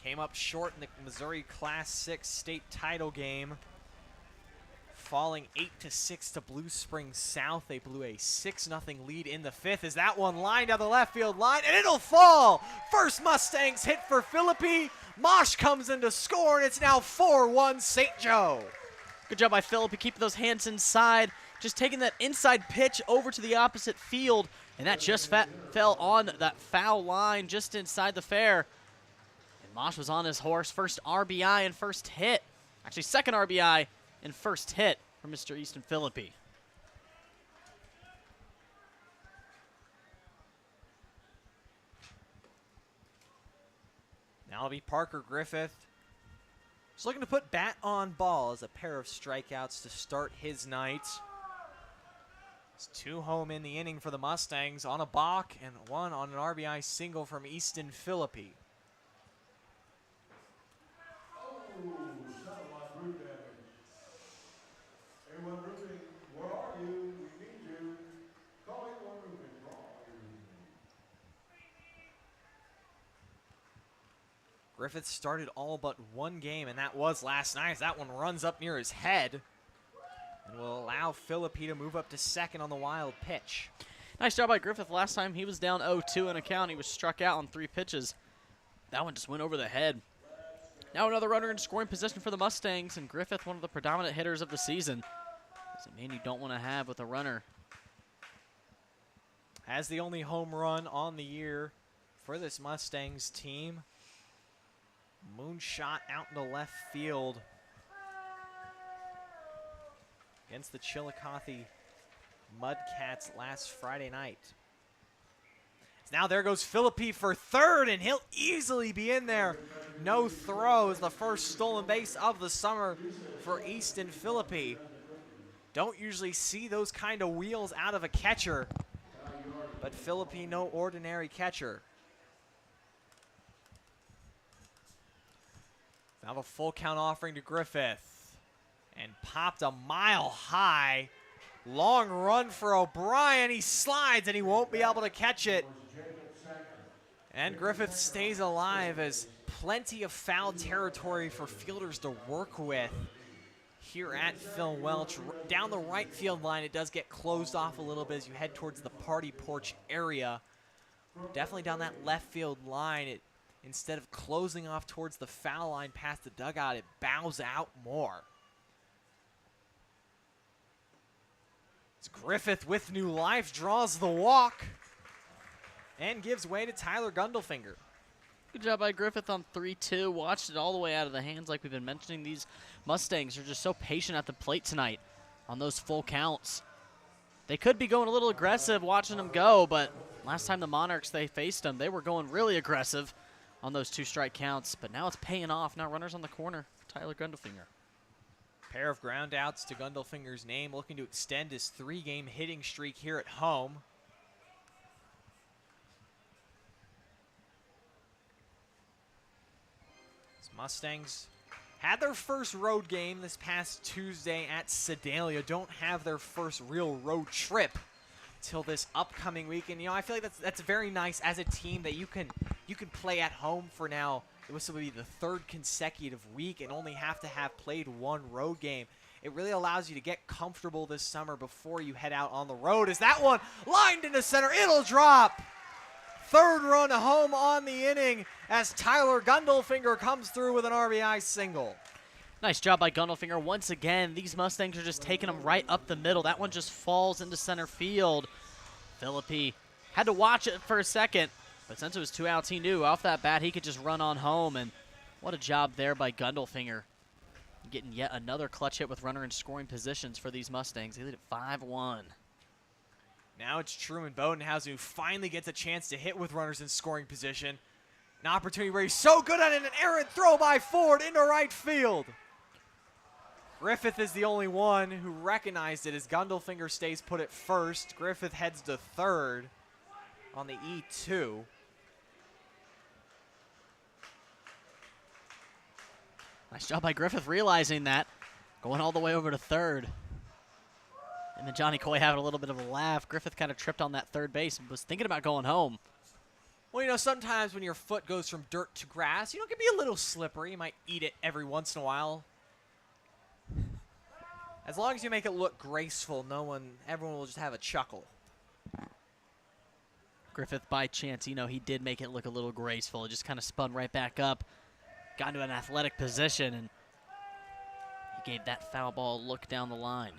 came up short in the Missouri Class 6 state title game, falling 8-6 to Blue Springs South. They blew a 6-0 lead in the 5th as that one lined down the left field line, and it'll fall. First Mustangs hit for Philippi. Mosh comes in to score, and it's now 4-1 St. Joe.
Good job by Philippi keeping those hands inside, just taking that inside pitch over to the opposite field, and that just fell on that foul line just inside the fair. And Mosh was on his horse. First RBI and first hit. Actually, second RBI and first hit for Mr. Easton Philippi.
Now it'll be Parker Griffith. Just looking to put bat on ball as a pair of strikeouts to start his night. It's 2 home in the inning for the Mustangs on a balk and 1 on an RBI single from Easton Philippi. Griffith started all but 1 game, and that was last night as that one runs up near his head and will allow Philippi to move up to second on the wild pitch.
Nice job by Griffith. Last time he was down 0-2 in a count. He was struck out on 3 pitches. That one just went over the head. Now another runner in scoring position for the Mustangs, and Griffith, one of the predominant hitters of the season. It's a man you don't want to have with a runner.
Has the only home run on the year for this Mustangs team. Moonshot out into left field against the Chillicothe Mudcats last Friday night. So now there goes Philippi for 3rd, and he'll easily be in there. No throws, the first stolen base of the summer for Easton Philippi. Don't usually see those kind of wheels out of a catcher, but Philippi, no ordinary catcher. Now the full count offering to Griffith. And popped a mile high. Long run for O'Brien. He slides and he won't be able to catch it. And Griffith stays alive as plenty of foul territory for fielders to work with here at Phil Welch. Down the right field line, it does get closed off a little bit as you head towards the party porch area. Definitely down that left field line, instead of closing off towards the foul line past the dugout, it bows out more. It's Griffith with new life, draws the walk, and gives way to Tyler Gundelfinger.
Good job by Griffith on 3-2. Watched it all the way out of the hands like we've been mentioning. These Mustangs are just so patient at the plate tonight on those full counts. They could be going a little aggressive watching them go, but last time the Monarchs, they faced them, they were going really aggressive on those 2 strike counts, but now it's paying off. Now runners on the corner for Tyler Gundelfinger.
Pair of ground outs to Gundelfinger's name, looking to extend his 3-game hitting streak here at home. These Mustangs had their first road game this past Tuesday at Sedalia. Don't have their first real road trip till this upcoming week, and I feel like that's very nice as a team that you can play at home for now. It was supposed to be the 3rd consecutive week and only have to have played 1 road game. It really allows you to get comfortable this summer before you head out on the road. As that one lined into center, it'll drop. third run home on the inning as Tyler Gundelfinger comes through with an RBI single.
Nice job by Gundelfinger. Once again, these Mustangs are just taking them right up the middle. That one just falls into center field. Philippi had to watch it for a second, but since it was 2 outs, he knew off that bat he could just run on home, and what a job there by Gundelfinger. Getting yet another clutch hit with runner in scoring positions for these Mustangs. They lead at 5-1.
Now it's Truman Bodenhausen who finally gets a chance to hit with runners in scoring position. An opportunity where he's so good at it, an errant throw by Ford into right field. Griffith is the only one who recognized it as Gundelfinger stays put at first. Griffith heads to third on the E2.
Nice job by Griffith realizing that, going all the way over to third. And then Johnny Coy having a little bit of a laugh. Griffith kind of tripped on that third base and was thinking about going home.
Well, you know, sometimes when your foot goes from dirt to grass, you know, it can be a little slippery. You might eat it every once in a while. As long as you make it look graceful, everyone will just have a chuckle.
Griffith, by chance, you know, he did make it look a little graceful. It just kind of spun right back up, got into an athletic position, and he gave that foul ball a look down the line.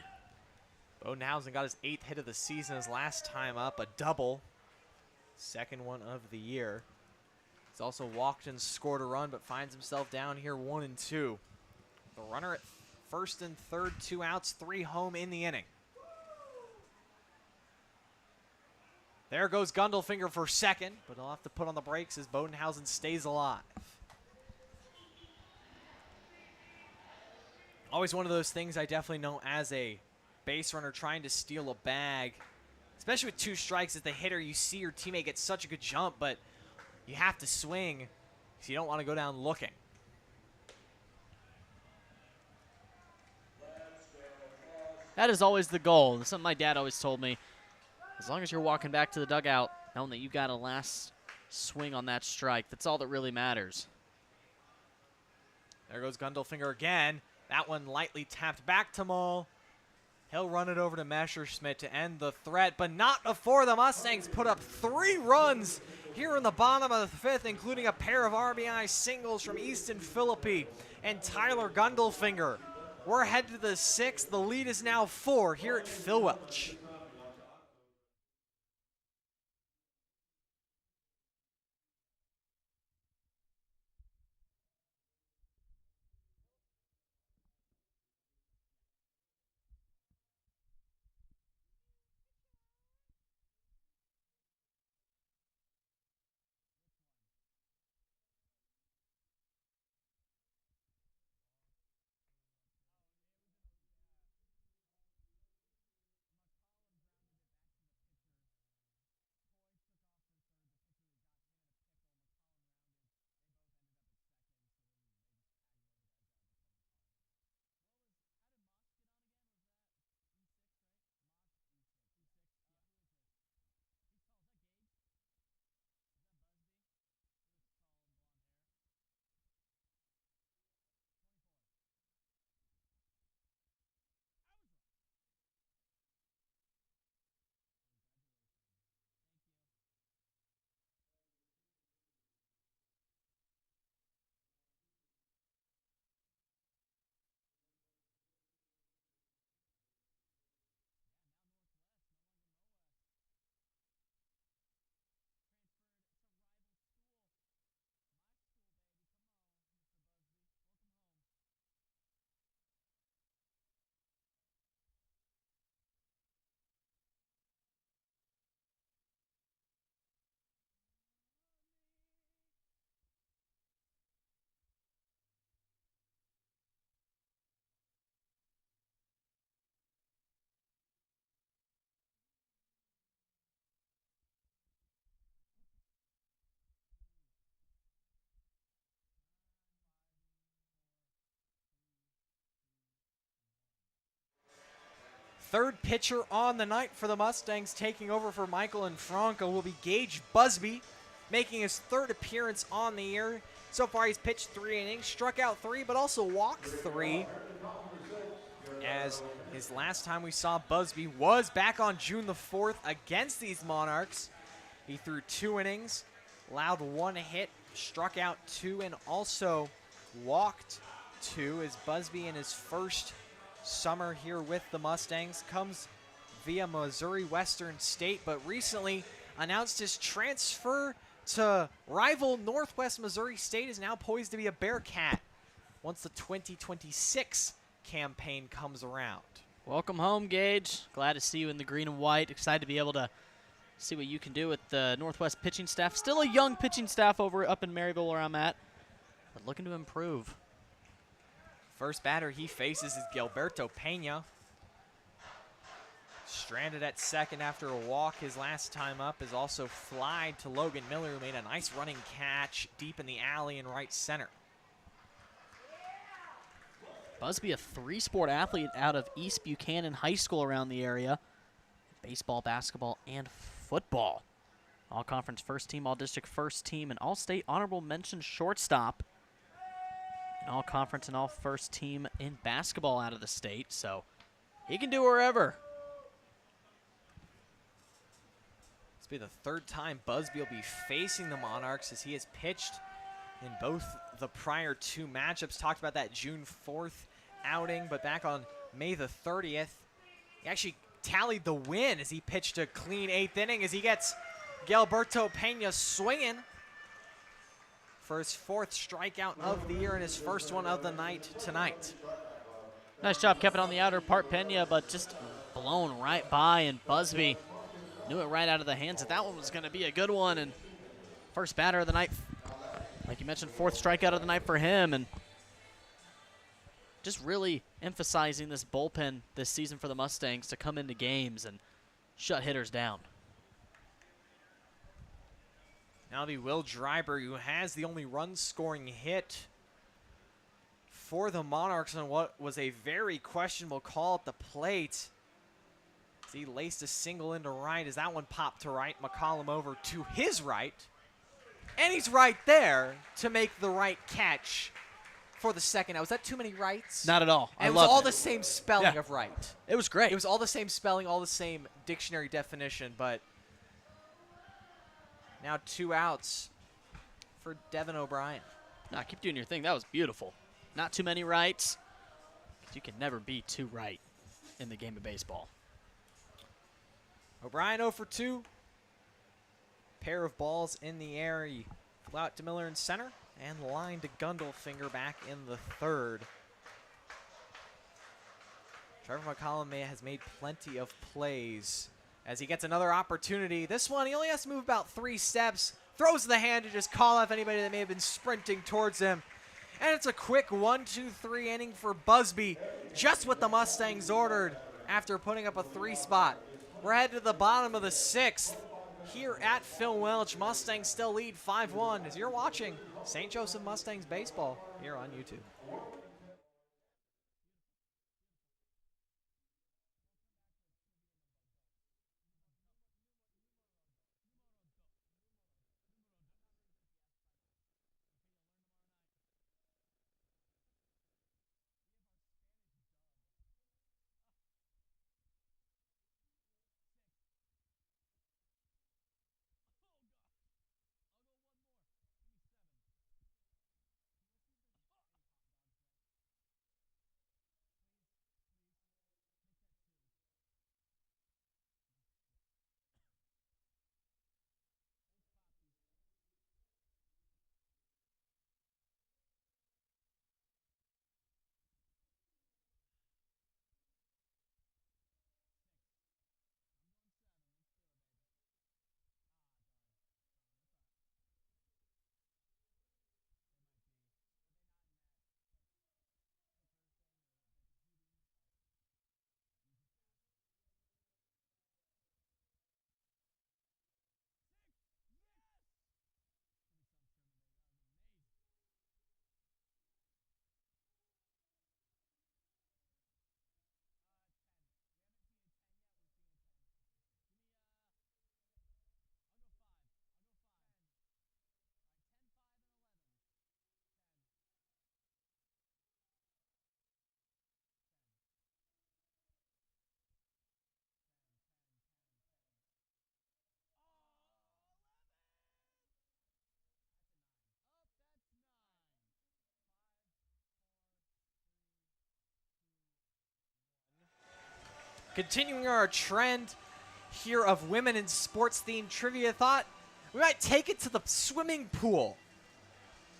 Bodenhausen got his 8th hit of the season his last time up, a double. Second one of the year. He's also walked and scored a run, but finds himself down here 1-2. The runner at first and third, 2 outs, 3 home in the inning. There goes Gundelfinger for second, but he'll have to put on the brakes as Bodenhausen stays alive. Always one of those things I definitely know as a base runner trying to steal a bag, especially with 2 strikes as the hitter. You see your teammate get such a good jump, but you have to swing because you don't want to go down looking.
That is always the goal. That's something my dad always told me. As long as you're walking back to the dugout, knowing that you got a last swing on that strike, that's all that really matters.
There goes Gundelfinger again. That one lightly tapped back to Mull. He'll run it over to Messerschmidt to end the threat, but not before the Mustangs put up 3 runs here in the bottom of the 5th, including a pair of RBI singles from Easton Philippi and Tyler Gundelfinger. We're headed to the 6th. The lead is now 4 here at Phil Welch. Third pitcher on the night for the Mustangs, taking over for Michael and Franco, will be Gage Busby, making his 3rd appearance on the year. So far, he's pitched 3 innings, struck out 3, but also walked 3. As his last time we saw Busby was back on June the 4th against these Monarchs He threw 2 innings, allowed 1 hit, struck out 2, and also walked 2 as Busby in his first summer here with the Mustangs comes via Missouri Western State, but recently announced his transfer to rival Northwest Missouri State, is now poised to be a Bearcat once the 2026 campaign comes around.
Welcome home, Gage. Glad to see you in the green and white. Excited to be able to see what you can do with the Northwest pitching staff. Still a young pitching staff up in Maryville where I'm at, but looking to improve.
First batter he faces is Gilberto Pena. Stranded at second after a walk his last time up, is also flied to Logan Miller, who made a nice running catch deep in the alley in right center.
Busby, a 3-sport athlete out of East Buchanan High School around the area. Baseball, basketball, and football. All-conference first team, all-district first team, and all-state honorable mention shortstop. And all-conference and all-first team in basketball out of the state, so he can do wherever.
This will be the 3rd time Busby will be facing the Monarchs, as he has pitched in both the prior 2 matchups. Talked about that June 4th outing, but back on May the 30th, he actually tallied the win as he pitched a clean 8th inning as he gets Gilberto Pena swinging for his 4th strikeout of the year and his first one of the night tonight.
Nice job kept it on the outer part, Pena, but just blown right by, and Busby knew it right out of the hands that one was going to be a good one. And first batter of the night, like you mentioned, 4th strikeout of the night for him, and just really emphasizing this bullpen this season for the Mustangs to come into games and shut hitters down.
Now the Will Dryber, who has the only run-scoring hit for the Monarchs on what was a very questionable call at the plate. He laced a single into right as that one popped to right. McCollum over to his right. And he's right there to make the right catch for the second out. Was that too many rights?
Not at all.
And
I
it was
loved
all
it.
the same spelling of right.
It was great.
It was all the same spelling, all the same dictionary definition, but now 2 outs for Devin O'Brien.
Nah, keep doing your thing. That was beautiful. Not too many rights, 'cause you can never be too right in the game of baseball.
O'Brien 0 for 2. Pair of balls in the air. He flew out to Miller in center and line to Gundelfinger back in the 3rd. Trevor McCollum has made plenty of plays as he gets another opportunity. This one, he only has to move about 3 steps. Throws the hand to just call off anybody that may have been sprinting towards him. And it's a quick 1-2-3 inning for Busby. Just what the Mustangs ordered after putting up a 3-spot. We're headed to the bottom of the 6th here at Phil Welch. Mustangs still lead 5-1 as you're watching St. Joseph Mustangs baseball here on YouTube. Continuing our trend here of women in sports-themed trivia, thought we might take it to the swimming pool.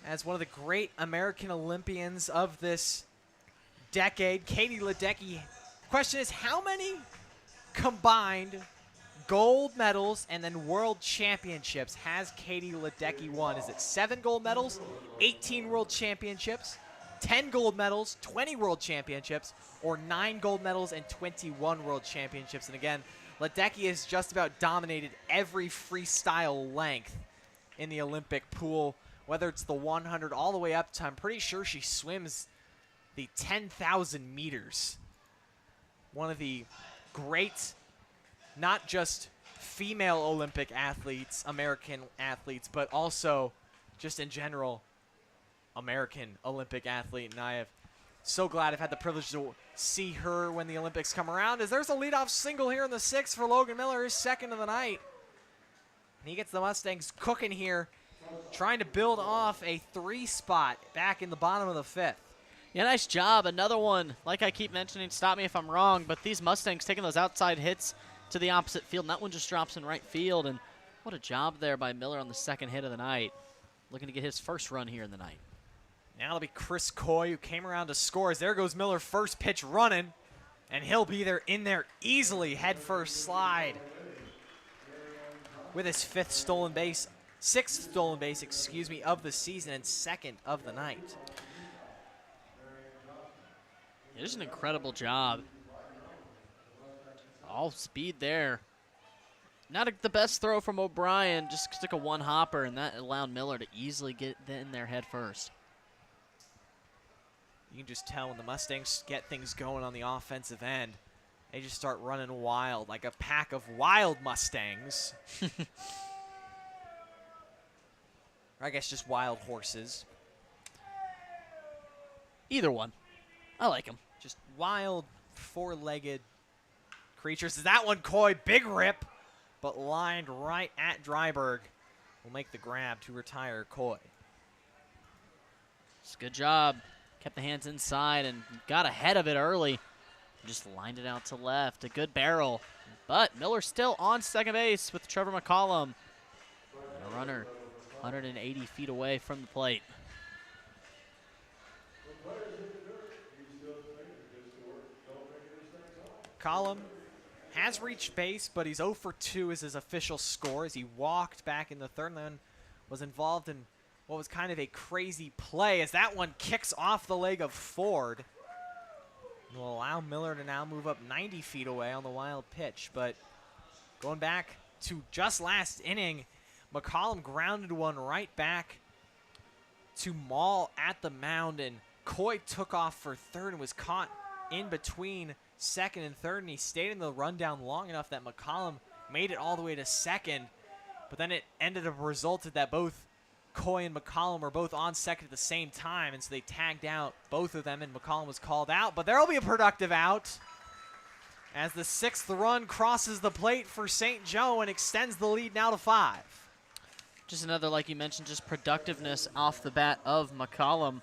As one of the great American Olympians of this decade, Katie Ledecky. Question is, how many combined gold medals and then world championships has Katie Ledecky won? Is it 7 gold medals, 18 world championships, 10 gold medals, 20 world championships, or 9 gold medals and 21 world championships? And again, Ledecky has just about dominated every freestyle length in the Olympic pool, whether it's the 100 all the way up to, I'm pretty sure she swims the 10,000 meters. One of the great, not just female Olympic athletes, American athletes, but also just in general, American Olympic athlete. And I am so glad I've had the privilege to see her when the Olympics come around, as there's a leadoff single here in the 6th for Logan Miller, his 2nd of the night. And he gets the Mustangs cooking here, trying to build off a 3 spot back in the bottom of the 5th.
Yeah, nice job. Another one, like I keep mentioning, stop me if I'm wrong, but these Mustangs taking those outside hits to the opposite field, and that one just drops in right field. And what a job there by Miller on the 2nd hit of the night. Looking to get his first run here in the night.
Now it'll be Chris Coy, who came around to score. As there goes Miller, first pitch running, and he'll be there in there easily, head first slide with his 5th stolen base, 6th stolen base, excuse me, of the season and 2nd of the night.
It is an incredible job. All speed there. Not the best throw from O'Brien, just took a one-hopper, and that allowed Miller to easily get in there head first.
You can just tell when the Mustangs get things going on the offensive end, they just start running wild, like a pack of wild Mustangs. Or I guess just wild horses.
Either one. I like them.
Just wild, 4-legged creatures. That one, Coy, big rip, but lined right at Dryberg. Will make the grab to retire Coy.
It's a good job. Kept the hands inside and got ahead of it early. Just lined it out to left. A good barrel. But Miller still on second base with Trevor McCollum. And a runner 180 feet away from the plate.
McCollum has reached base, but he's 0 for 2 as his official score, as he walked back in the 3rd and then was involved in what was kind of a crazy play, as that one kicks off the leg of Ford. And will allow Miller to now move up 90 feet away on the wild pitch. But going back to just last inning, McCollum grounded one right back to Maul at the mound, and Coy took off for 3rd and was caught in between 2nd and 3rd, and he stayed in the rundown long enough that McCollum made it all the way to 2nd. But then it ended up resulted that both Coy and McCollum were both on 2nd at the same time, and so they tagged out both of them, and McCollum was called out. But there will be a productive out as the 6th run crosses the plate for St. Joe and extends the lead now to 5.
Just another, like you mentioned, just productiveness off the bat of McCollum.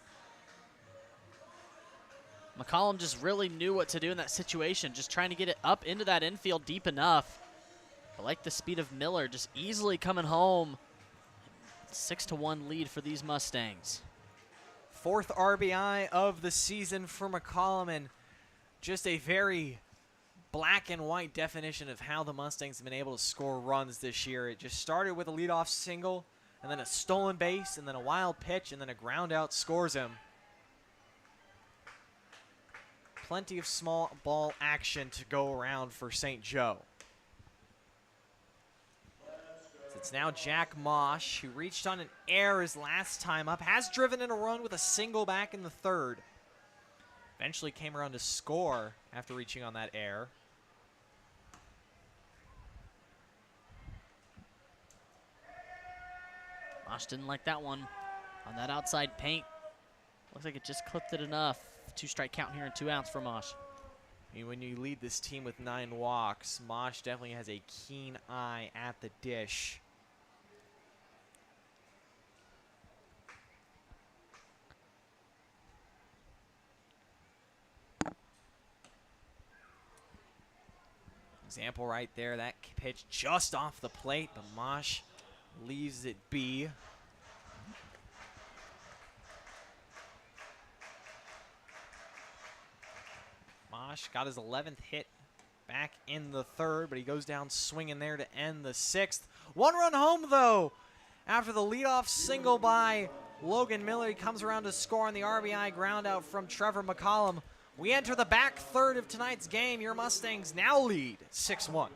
McCollum just really knew what to do in that situation, just trying to get it up into that infield deep enough. I like the speed of Miller, just easily coming home. 6-1 lead for these Mustangs.
4th RBI of the season for McCollum, and just a very black and white definition of how the Mustangs have been able to score runs this year. It just started with a leadoff single, and then a stolen base, and then a wild pitch, and then a ground out scores him. Plenty of small ball action to go around for St. Joe. So it's now Jack Mosh, who reached on an error his last time up, has driven in a run with a single back in the 3rd. Eventually came around to score after reaching on that error.
Mosh didn't like that one on that outside paint. Looks like it just clipped it enough. 2-strike count here and 2 outs for Mosh.
I mean, when you lead this team with 9 walks, Mosh definitely has a keen eye at the dish. example right there. That pitch just off the plate, but Mosh leaves it be. Mosh got his 11th hit back in the third, but he goes down swinging there to end the 6th. One run home, though, after the leadoff single by Logan Miller. He comes around to score on the RBI ground out from Trevor McCollum. We enter the back third of tonight's game. Your Mustangs now lead 6-1.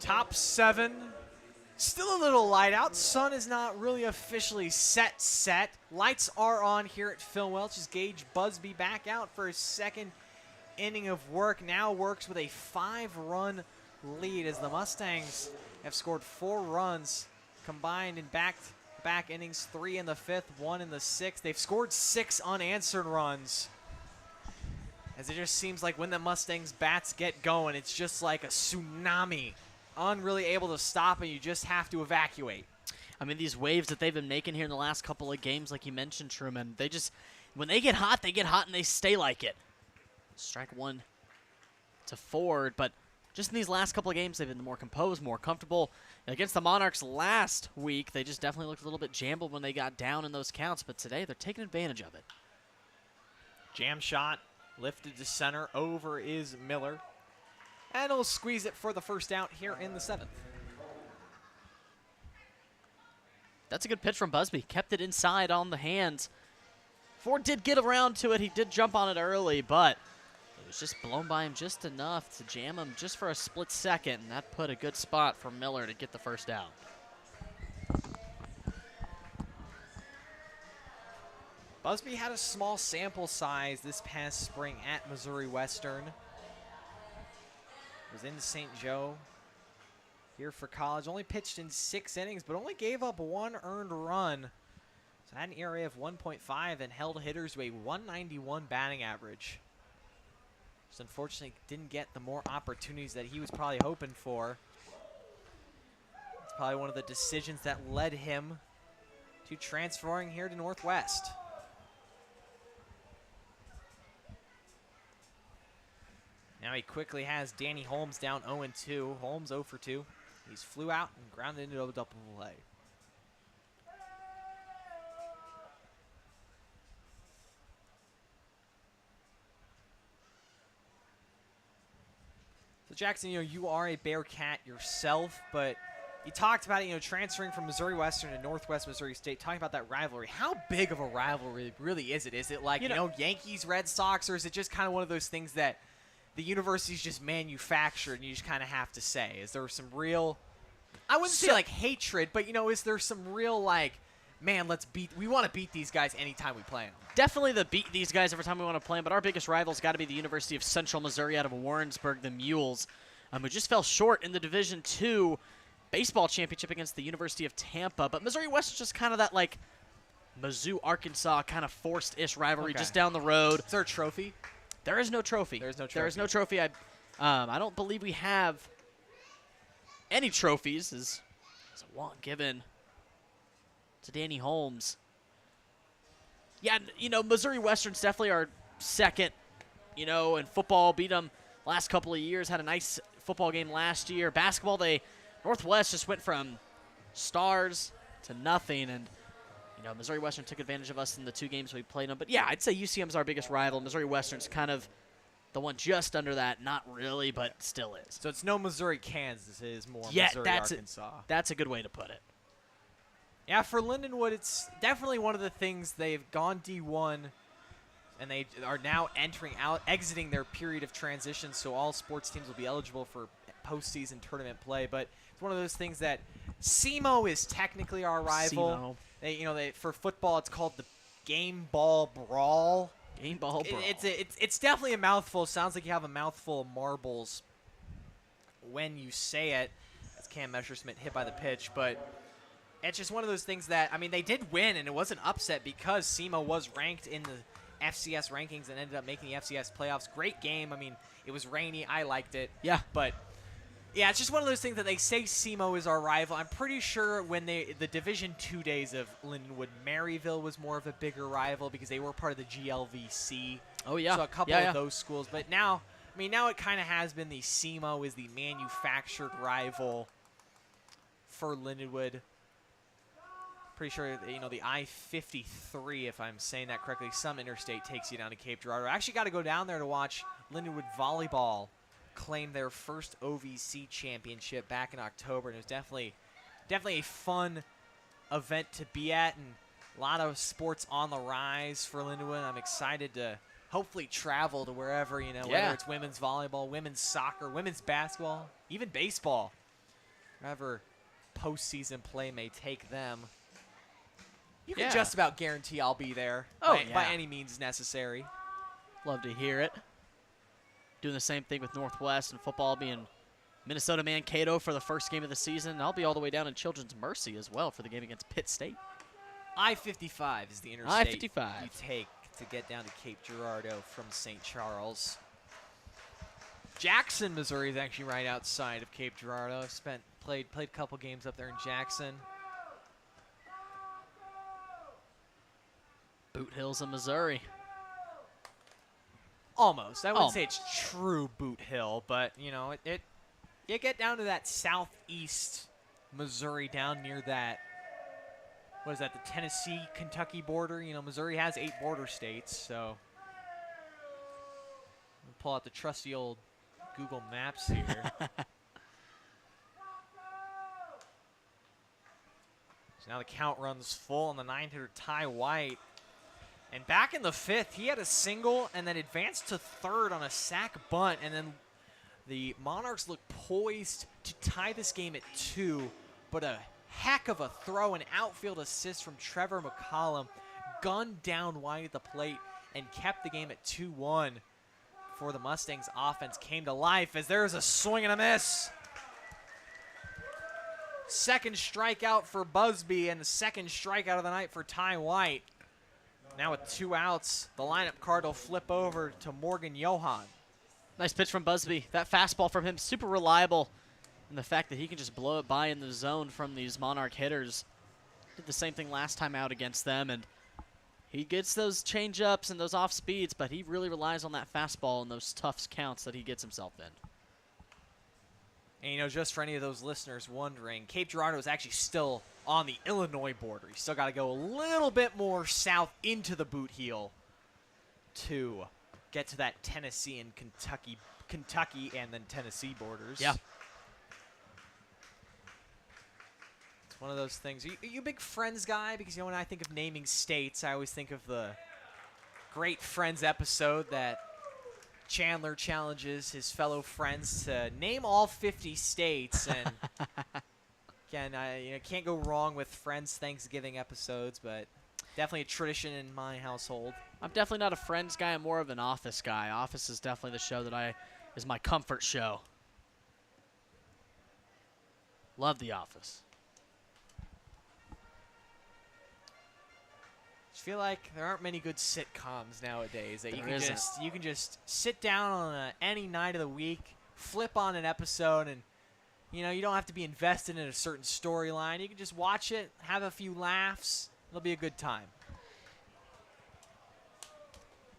Top 7. Still a little light out. Sun is not really officially set. Lights are on here at Phil Welch as Gage Busby back out for his second inning of work. Now works with a 5-run lead as the Mustangs have scored 4 runs combined in back-to-back innings, 3 in the 5th, 1 in the 6th. They've scored 6 unanswered runs. As it just seems like when the Mustangs bats get going, it's just like a tsunami. Unreally able to stop, and you just have to evacuate.
I mean, these waves that they've been making here in the last couple of games, like you mentioned, Truman, they just, when they get hot, and they stay like it. Strike 1 to Ford, but just in these last couple of games, they've been more composed, more comfortable. And against the Monarchs last week, they just definitely looked a little bit jambled when they got down in those counts, but today they're taking advantage of it.
Jam shot, lifted to center, over is Miller. And he'll squeeze it for the first out here in the 7th.
That's a good pitch from Busby. Kept it inside on the hands. Ford did get around to it. He did jump on it early, but it was just blown by him just enough to jam him just for a split second, and that put a good spot for Miller to get the first out.
Busby had a small sample size this past spring at Missouri Western. Was in St. Joe here for college. Only pitched in 6 innings, but only gave up 1 earned run. So had an ERA of 1.5 and held hitters to a 191 batting average. Just unfortunately didn't get the more opportunities that he was probably hoping for. It's probably one of the decisions that led him to transferring here to Northwest. Now he quickly has Danny Holmes down 0-2. Holmes 0 for 2. He's flew out and grounded into a double play. So Jackson, you are a Bearcat yourself, but you talked about it, transferring from Missouri Western to Northwest Missouri State, talking about that rivalry. How big of a rivalry really is it? Is it like, Yankees, Red Sox, or is it just kind of one of those things that the university's just manufactured and you just kind of have to say? Is there some real, I wouldn't say like hatred, but is there some real like, man, we want to beat these guys anytime we play them?
Definitely beat these guys every time we want to play them, but our biggest rival's got to be the University of Central Missouri out of Warrensburg, the Mules, who just fell short in the Division II baseball championship against the University of Tampa. But Missouri West is just kind of that like Mizzou, Arkansas kind of forced-ish rivalry just down the road.
Is there a trophy?
There is no trophy.
There is no trophy.
There is no trophy. I don't believe we have any trophies, as one given to Danny Holmes. Yeah, you know, Missouri Western's definitely our second, you know, in football. Beat them last couple of years. Had a nice football game last year. Basketball, Northwest just went from stars to nothing, and you know, Missouri Western took advantage of us in the 2 games we played them. But yeah, I'd say UCM's our biggest rival. Missouri Western's kind of the one just under that. Not really, but still is.
So it's no Missouri, Kansas. It is more
Yeah,
Missouri, Arkansas.
That's a good way to put it.
Yeah, for Lindenwood, it's definitely one of the things. They've gone D1, and they are now exiting their period of transition, so all sports teams will be eligible for postseason tournament play. But it's one of those things that SEMO is technically our rival. For football, it's called the Game Ball Brawl.
Game Ball Brawl.
It's definitely a mouthful. Sounds like you have a mouthful of marbles when you say it. That's Cam Messersmith hit by the pitch, but it's just one of those things that, I mean, they did win, and it was an upset because SEMO was ranked in the FCS rankings and ended up making the FCS playoffs. Great game. I mean, it was rainy. I liked it.
Yeah.
But, yeah, it's just one of those things that they say SEMO is our rival. I'm pretty sure when the Division II days of Lindenwood, Maryville was more of a bigger rival because they were part of the GLVC.
Oh, yeah.
So a couple of those schools. But now, I mean, now it kind of has been the SEMO is the manufactured rival for Lindenwood. Pretty sure, you know, the I-53, if I'm saying that correctly, some interstate takes you down to Cape Girardeau. I actually got to go down there to watch Lindenwood Volleyball claim their first OVC championship back in October, and it was definitely a fun event to be at, and a lot of sports on the rise for Lindenwood. I'm excited to hopefully travel to wherever, you know, whether it's women's volleyball, women's soccer, women's basketball, even baseball, wherever postseason play may take them. You can just about guarantee I'll be there by any means necessary.
Love to hear it. Doing the same thing with Northwest and football, being Minnesota Mankato for the first game of the season. I'll be all the way down in Children's Mercy as well for the game against Pitt State.
I-55 is the interstate you take to get down to Cape Girardeau from St. Charles. Jackson, Missouri is actually right outside of Cape Girardeau. I've played a couple games up there in Jackson.
Boot Hills of Missouri.
Almost. I wouldn't say it's true Boot Hill, but, you know, you get down to that southeast Missouri down near that, what is that, the Tennessee-Kentucky border? You know, Missouri has 8 border states, so we'll pull out the trusty old Google Maps here. So now the count runs full on the 9-hitter Ty White. And back in the 5th, he had a single and then advanced to 3rd on a sack bunt. And then the Monarchs look poised to tie this game at 2. But a heck of a throw, an outfield assist from Trevor McCollum. Gunned down wide at the plate and kept the game at 2-1 before the Mustangs offense came to life as there's a swing and a miss. Second strikeout for Busby and the second strikeout of the night for Ty White. Now with 2 outs, the lineup card will flip over to Morgan Johan.
Nice pitch from Busby. That fastball from him, super reliable. And the fact that he can just blow it by in the zone from these Monarch hitters. Did the same thing last time out against them, and he gets those change-ups and those off speeds, but he really relies on that fastball and those tough counts that he gets himself in.
And, you know, just for any of those listeners wondering, Cape Girardeau is actually still on the Illinois border. You still got to go a little bit more south into the Boot Heel to get to that Tennessee and Kentucky and then Tennessee borders.
Yeah.
It's one of those things. Are you a big Friends guy? Because, you know, when I think of naming states, I always think of the great Friends episode that Chandler challenges his fellow friends to name all 50 states, and again, I can't go wrong with Friends Thanksgiving episodes, but definitely a tradition in my household.
I'm definitely not a Friends guy. I'm more of an Office guy. Office is definitely the show that is my comfort show. Love The Office.
I feel like there aren't many good sitcoms nowadays that you can just sit down on any night of the week, flip on an episode, and You know, you don't have to be invested in a certain storyline. You can just watch it, have a few laughs. It'll be a good time.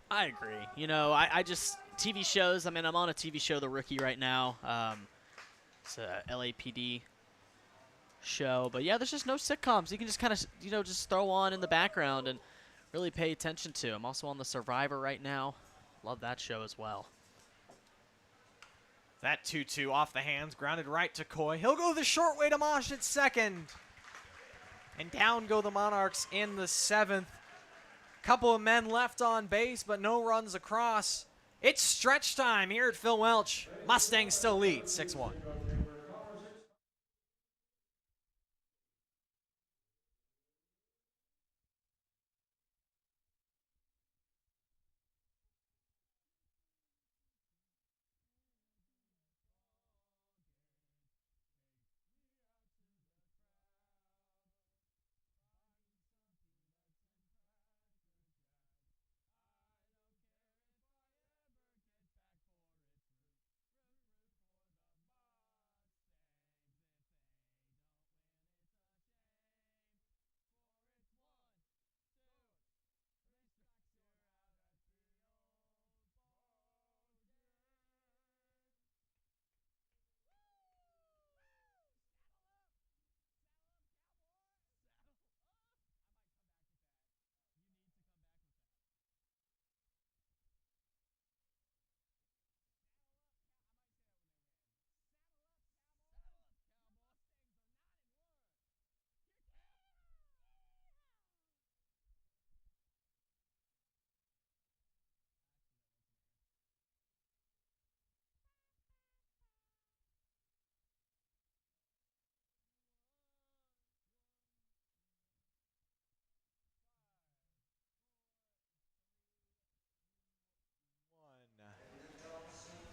I agree. You know, I just TV shows. I mean, I'm on a TV show, The Rookie, right now. It's a LAPD show, but yeah, there's just no sitcoms. You can just kind of, you know, just throw on in the background and really pay attention to. I'm also on The Survivor right now. Love that show as well.
That 2-2 off the hands, grounded right to Coy. He'll go the short way to Mosh at second. And down go the Monarchs in the 7th. Couple of men left on base, but no runs across. It's stretch time here at Phil Welch. Mustangs still lead 6-1.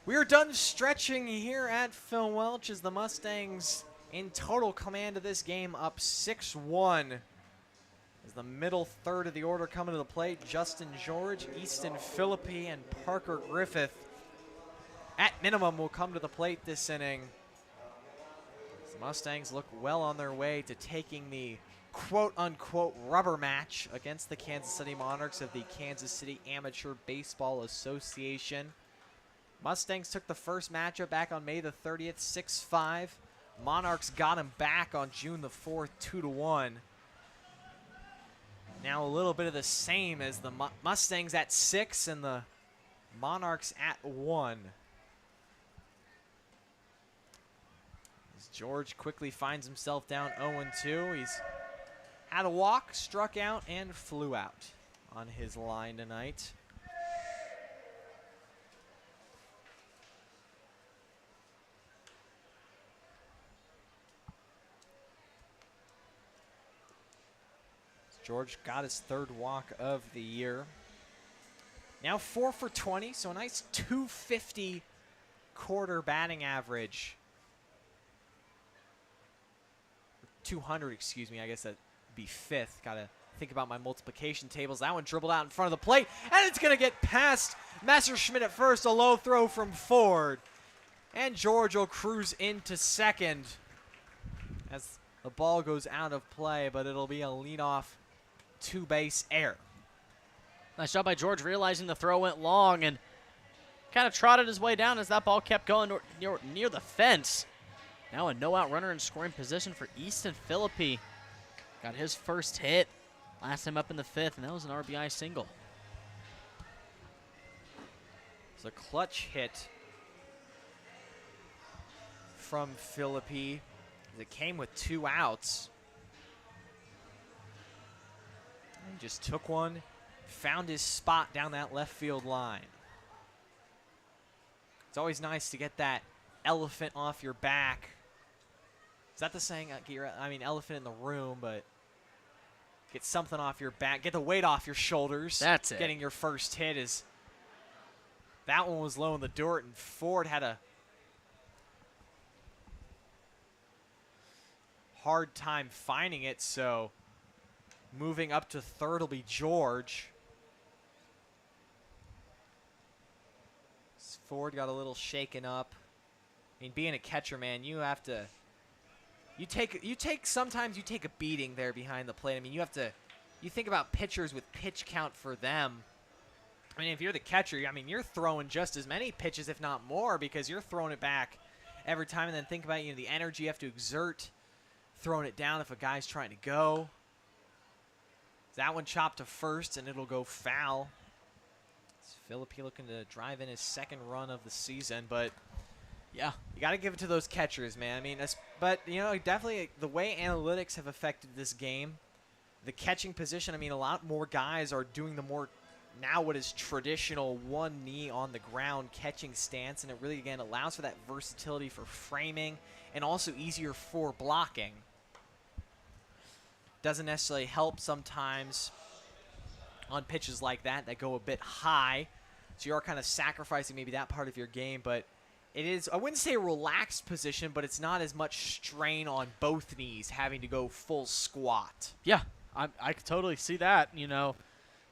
We are done stretching here at Phil Welch as the Mustangs in total command of this game, up 6-1. As the middle third of the order coming to the plate, Justin George, Easton Philippi, and Parker Griffith at minimum will come to the plate this inning. The Mustangs look well on their way to taking the quote-unquote rubber match against the Kansas City Monarchs of the Kansas City Amateur Baseball Association. Mustangs took the first matchup back on May the 30th, 6-5. Monarchs got him back on June the 4th, 2-1. Now a little bit of the same as the Mustangs at 6 and the Monarchs at 1. As George quickly finds himself down 0-2. He's had a walk, struck out, and flew out on his line tonight. George got his third walk of the year. Now 4 for 20, so a nice 250 quarter batting average. 200, excuse me, I guess that'd be fifth. Gotta think about my multiplication tables. That one dribbled out in front of the plate, and it's gonna get past Messerschmidt at first. A low throw from Ford. And George will cruise into second as the ball goes out of play, but it'll be a leadoff two-base error.
Nice job by George realizing the throw went long and kind of trotted his way down as that ball kept going near the fence. Now a no-out runner in scoring position for Easton Philippi. Got his first hit last time up in the 5th, and that was an RBI single.
It's a clutch hit from Philippi. It came with 2 outs. He just took one, found his spot down that left field line. It's always nice to get that elephant off your back. Is that the saying? I mean, elephant in the room, but get something off your back. Get the weight off your shoulders.
That's it.
Getting your first hit is... That one was low in the dirt, and Ford had a hard time finding it, so moving up to third will be George. Ford got a little shaken up I mean, being a catcher, man, you have to. Sometimes you take a beating there behind the plate. I mean, you think about pitchers with pitch count for them. I mean, if you're the catcher, I mean, you're throwing just as many pitches, if not more, because you're throwing it back every time. And then think about, the energy you have to exert throwing it down if a guy's trying to go. That one chopped to first, and it'll go foul. It's Philippi looking to drive in his second run of the season, but yeah, you got to give it to those catchers, man. I mean, but, definitely the way analytics have affected this game, the catching position, I mean, a lot more guys are doing the more now what is traditional one knee on the ground catching stance, and it really, again, allows for that versatility for framing and also easier for blocking. Doesn't necessarily help sometimes on pitches like that go a bit high, so you are kind of sacrificing maybe that part of your game, but it is, I wouldn't say a relaxed position, but it's not as much strain on both knees having to go full squat.
Yeah, I could totally see that.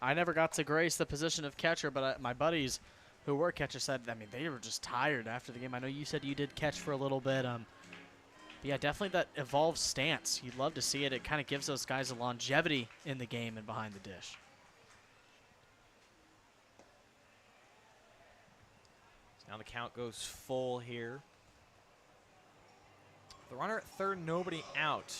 I never got to grace the position of catcher, but my buddies who were catchers said, I mean, they were just tired after the game. I know you said you did catch for a little bit. But yeah, definitely that evolved stance. You'd love to see it. It kind of gives those guys a longevity in the game and behind the dish.
Now the count goes full here. The runner at third, nobody out.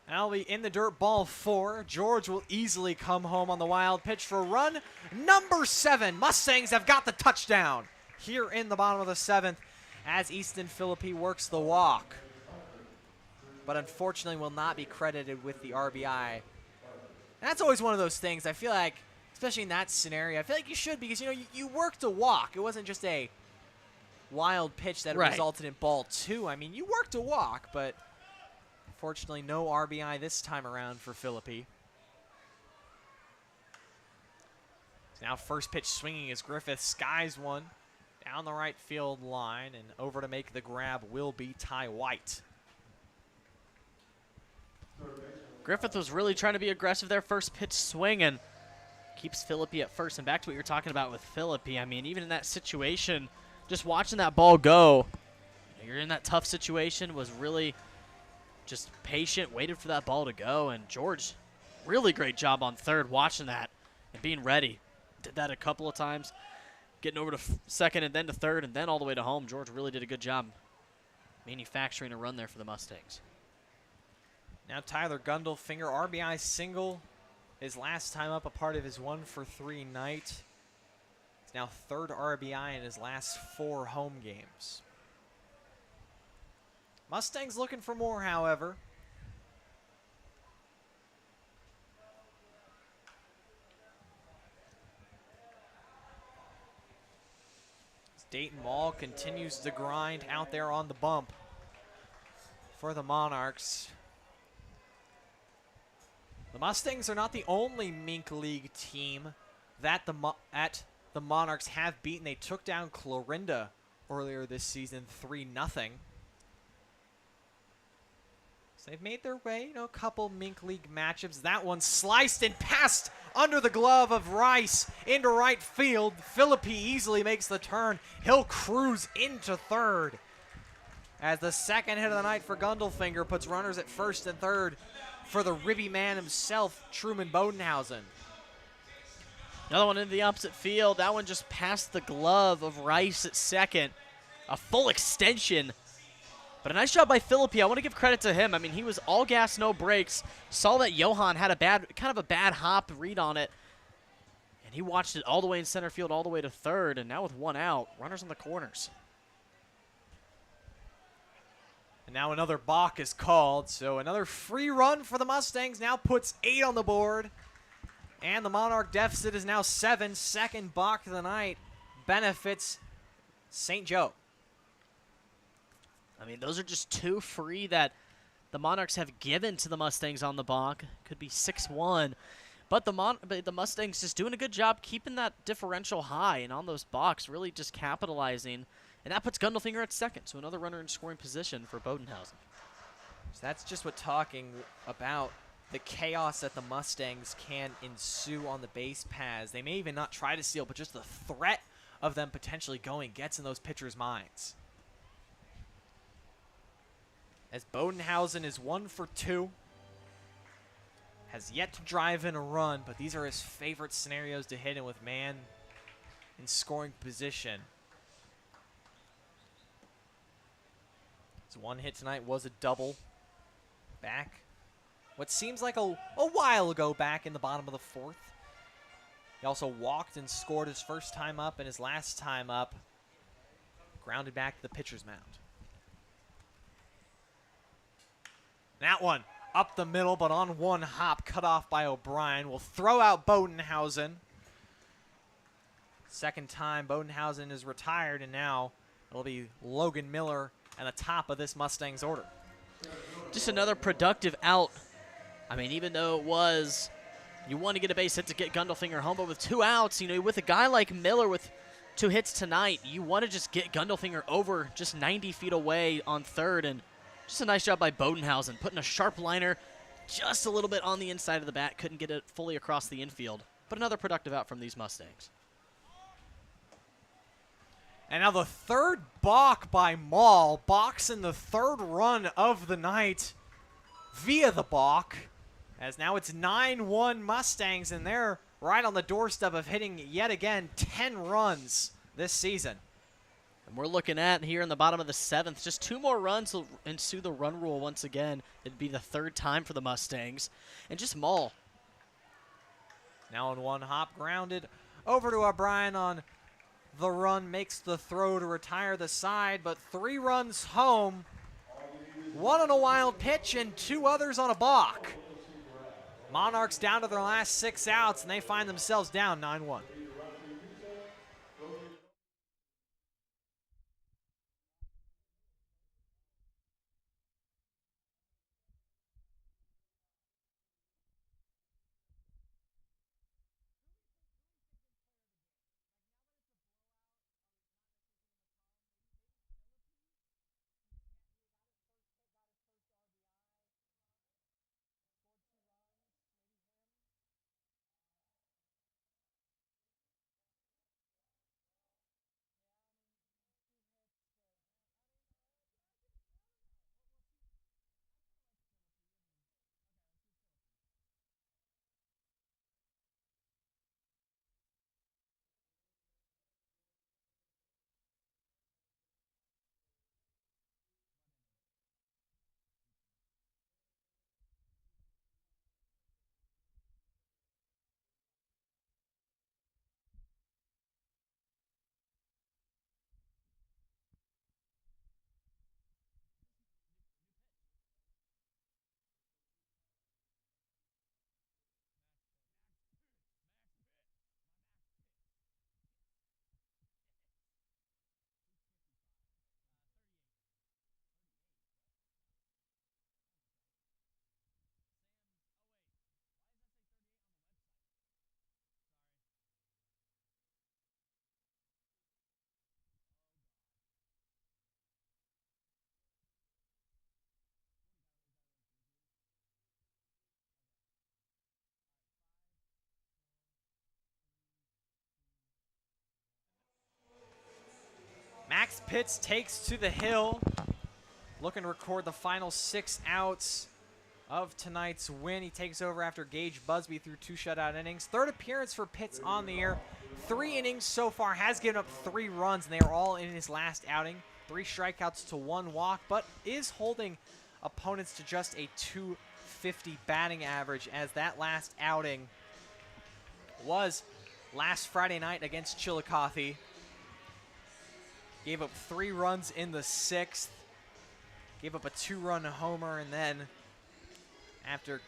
Now we in the dirt, ball 4. George will easily come home on the wild pitch for run number 7. Mustangs have got the touchdown here in the bottom of the 7th. As Easton Philippi works the walk, but unfortunately will not be credited with the RBI. And that's always one of those things. I feel like, especially in that scenario, I feel like you should, because you worked a walk. It wasn't just a wild pitch that resulted in ball 2. I mean, you worked a walk, but unfortunately no RBI this time around for Philippi. So now first pitch swinging as Griffith skies one down the right field line, and over to make the grab will be Ty White.
Griffith was really trying to be aggressive there. First pitch swinging. Keeps Philippi at first. And back to what you're talking about with Philippi. I mean, even in that situation, just watching that ball go, you're in that tough situation, was really just patient, waited for that ball to go. And George, really great job on third, watching that and being ready. Did that a couple of times. Getting over to second and then to third and then all the way to home. George really did a good job manufacturing a run there for the Mustangs.
Now Tyler Gundelfinger, RBI single. His last time up, a part of his 1-for-3 night. It's now third RBI in his last 4 home games. Mustangs looking for more, however. Dayton Mall continues to grind out there on the bump for the Monarchs. The Mustangs are not the only MINK League team that the Monarchs have beaten. They took down Clarinda earlier this season 3-0. So they've made their way, a couple MINK League matchups. That one sliced and passed under the glove of Rice into right field. Philippi easily makes the turn. He'll cruise into third as the second hit of the night for Gundelfinger puts runners at first and third for the ribby man himself, Truman Bodenhausen.
Another one into the opposite field. That one just passed the glove of Rice at second. A full extension. But a nice job by Philippi. I want to give credit to him. I mean, he was all gas, no brakes. Saw that Johan had a bad hop read on it. And he watched it all the way in center field, all the way to third. And now with one out, runners on the corners.
And now another balk is called. So another free run for the Mustangs now puts 8 on the board. And the Monarch deficit is now 7. Second balk of the night benefits St. Joe.
I mean, those are just 2 free that the Monarchs have given to the Mustangs on the balk. Could be 6-1. But the Mustangs just doing a good job keeping that differential high and on those balks, really just capitalizing. And that puts Gundelfinger at second, so another runner in scoring position for Bodenhausen.
So that's just what talking about the chaos that the Mustangs can ensue on the base paths. They may even not try to steal, but just the threat of them potentially going gets in those pitchers' minds. As Bodenhausen is 1 for 2. Has yet to drive in a run, but these are his favorite scenarios to hit in with man in scoring position. His one hit tonight was a double back. What seems like a while ago back in the bottom of the 4th. He also walked and scored his first time up, and his last time up grounded back to the pitcher's mound. That one up the middle, but on one hop, cut off by O'Brien. Will throw out Bodenhausen. Second time Bodenhausen is retired, and now it'll be Logan Miller at the top of this Mustangs order.
Just another productive out. I mean, even though it was, you want to get a base hit to get Gundelfinger home, but with 2 outs, you know, with a guy like Miller with 2 hits tonight, you want to just get Gundelfinger over just 90 feet away on third, and just a nice job by Bodenhausen, putting a sharp liner just a little bit on the inside of the bat. Couldn't get it fully across the infield, but another productive out from these Mustangs.
And now the third balk by Maul, balks in the 3rd run of the night via the balk. As now it's 9-1 Mustangs, and they're right on the doorstep of hitting yet again 10 runs this season.
And we're looking at here in the bottom of the 7th, just 2 more runs will ensue the run rule once again. It'd be the 3rd time for the Mustangs. And just Maul.
Now on one hop, grounded over to O'Brien on the run, makes the throw to retire the side, but 3 runs home. 1 on a wild pitch and 2 others on a balk. Monarchs down to their last 6 outs, and they find themselves down 9-1. Max Pitts takes to the hill, looking to record the final 6 outs of tonight's win. He takes over after Gage Busby threw 2 shutout innings. 3rd appearance for Pitts on the year. 3 innings so far, has given up 3 runs, and they are all in his last outing. 3 strikeouts to 1 walk, but is holding opponents to just a .250 batting average, as that last outing was last Friday night against Chillicothe. Gave up 3 runs in the 6th. Gave up a 2-run homer, and then after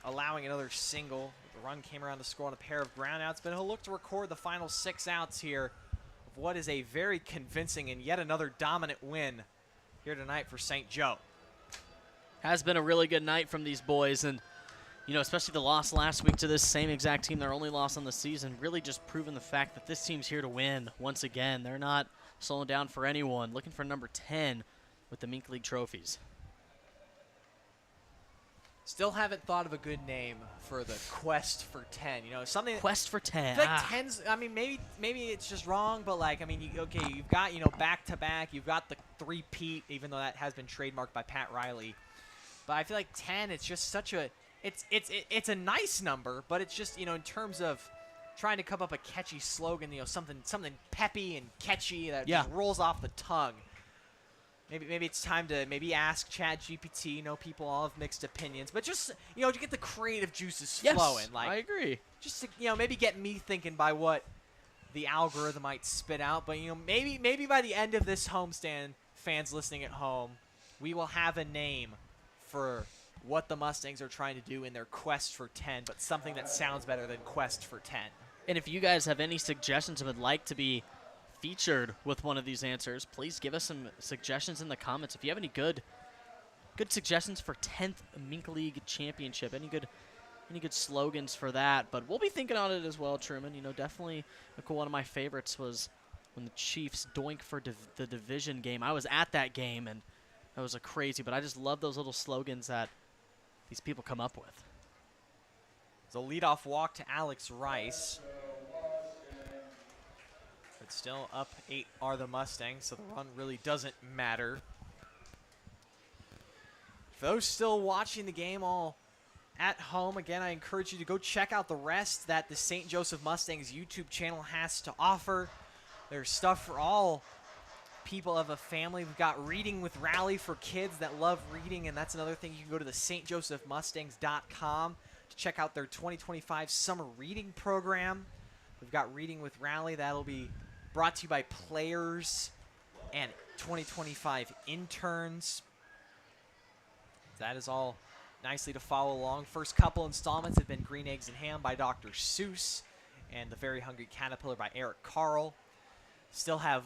allowing another single, the run came around to score on a pair of groundouts, but he'll look to record the final 6 outs here of what is a very convincing and yet another dominant win here tonight for St. Joe.
Has been a really good night from these boys, and you know, especially the loss last week to this same exact team, their only loss on the season, really just proving the fact that this team's here to win once again. They're not slowing down for anyone, looking for number 10 with the MINK League trophies.
Still haven't thought of a good name for the quest for 10. You know, something.
Quest for 10.
I feel like 10's. I mean, maybe it's just wrong, but like, I mean, you've got back to back. You've got the three-peat, even though that has been trademarked by Pat Riley. But I feel like 10. It's just such a. It's a nice number, but it's just in terms of trying to come up a catchy slogan. Something peppy and catchy that just rolls off the tongue. Maybe it's time to ask ChatGPT. People all have mixed opinions, but just to get the creative juices flowing. Like,
I agree.
Just to maybe get me thinking by what the algorithm might spit out. But maybe by the end of this homestand, fans listening at home, we will have a name for what the Mustangs are trying to do in their quest for 10, but something that sounds better than quest for 10.
And if you guys have any suggestions and would like to be featured with one of these answers, please give us some suggestions in the comments. If you have any good suggestions for 10th Mink League Championship, any good slogans for that, but we'll be thinking on it as well, Truman. Definitely a cool one of my favorites was when the Chiefs doink for the division game. I was at that game, and that was crazy, but I just love those little slogans that these people come up with.
So leadoff walk to Alex Rice. But still up 8 are the Mustangs, so the run really doesn't matter. For those still watching the game all at home, again, I encourage you to go check out the rest that the St. Joseph Mustangs YouTube channel has to offer. There's stuff for all people of a family. We've got Reading with Rally for kids that love reading, and that's another thing. You can go to the StJosephMustangs.com to check out their 2025 summer reading program. We've got Reading with Rally. That'll be brought to you by players and 2025 interns. That is all nicely to follow along. First couple installments have been Green Eggs and Ham by Dr. Seuss and The Very Hungry Caterpillar by Eric Carle. Still have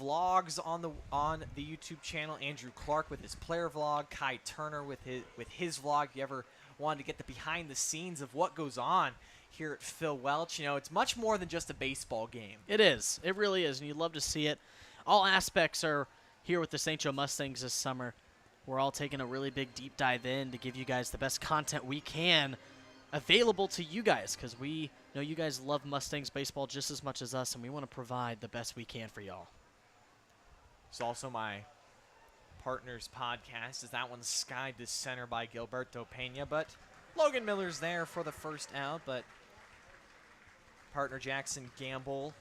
vlogs on the YouTube channel. Andrew Clark with his player vlog, Kai Turner with his vlog. If you ever wanted to get the behind the scenes of what goes on here at Phil Welch, it's much more than just a baseball game.
It is. It really is, and you'd love to see it. All aspects are here with the St. Joe Mustangs this summer. We're all taking a really big deep dive in to give you guys the best content we can available to you guys, because we know you guys love Mustangs baseball just as much as us, and we want to provide the best we can for y'all.
It's also my partner's podcast. Is that one's skied to center by Gilberto Pena, but Logan Miller's there for the first out, but partner Jackson Gamble.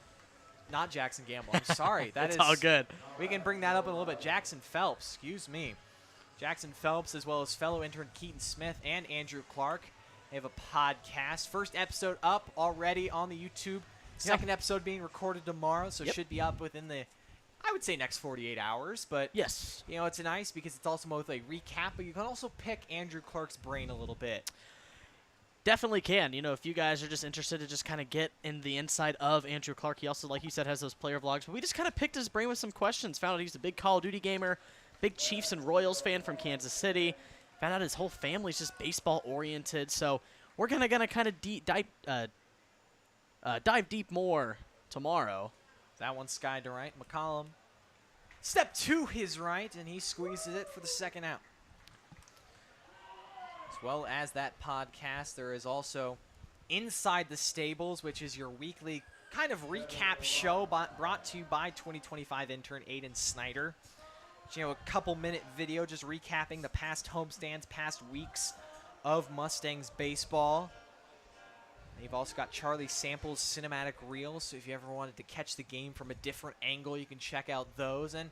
Not Jackson Gamble, I'm sorry.
That's all good.
We can bring that up in a little bit. Jackson Phelps, excuse me. Jackson Phelps, as well as fellow intern Keaton Smith and Andrew Clark. They have a podcast. First episode up already on the YouTube. Second episode being recorded tomorrow, so it should be up within the, I would say, next 48 hours. But,
yes,
it's nice because it's also both a recap, but you can also pick Andrew Clark's brain a little bit.
Definitely can. If you guys are just interested to just kind of get in the inside of Andrew Clark, he also, like you said, has those player vlogs. But we just kind of picked his brain with some questions. Found out he's a big Call of Duty gamer, big Chiefs and Royals fan from Kansas City. Found out his whole family's just baseball oriented. So we're gonna kind of dive deep more tomorrow.
That one's skied to right. McCollum. Step to his right, and he squeezes it for the second out. As well as that podcast, there is also Inside the Stables, which is your weekly kind of recap show brought to you by 2025 intern Aiden Snyder. A couple-minute video just recapping the past homestands, past weeks of Mustangs baseball. They've also got Charlie Sample's cinematic reels, so if you ever wanted to catch the game from a different angle, you can check out those. And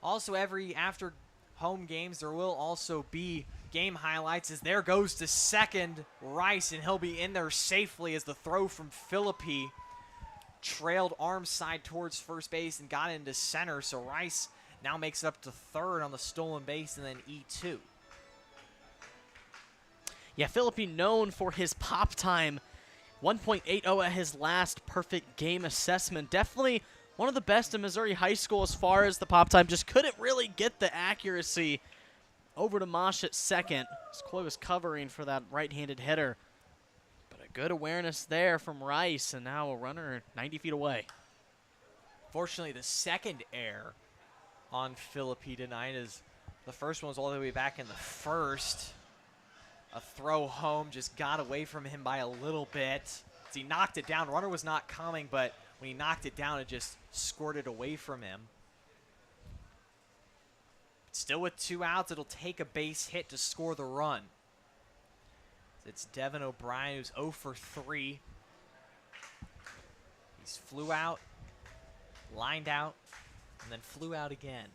also after home games, there will also be game highlights, as there goes to second Rice, and he'll be in there safely as the throw from Philippi trailed arm side towards first base and got into center, so Rice now makes it up to third on the stolen base, and then E2.
Yeah, Philippi known for his pop time. 1.80 at his last perfect game assessment. Definitely one of the best in Missouri high school as far as the pop time. Just couldn't really get the accuracy over to Mosh at second, as Coy was covering for that right-handed hitter. But a good awareness there from Rice, and now a runner 90 feet away.
Fortunately, the second error on Philippi tonight, is the first one was all the way back in the first. A throw home just got away from him by a little bit. As he knocked it down, runner was not coming, but when he knocked it down, it just squirted away from him. Still with 2 outs, it'll take a base hit to score the run. It's Devin O'Brien, who's 0 for 3. He's flew out, lined out, and then flew out again.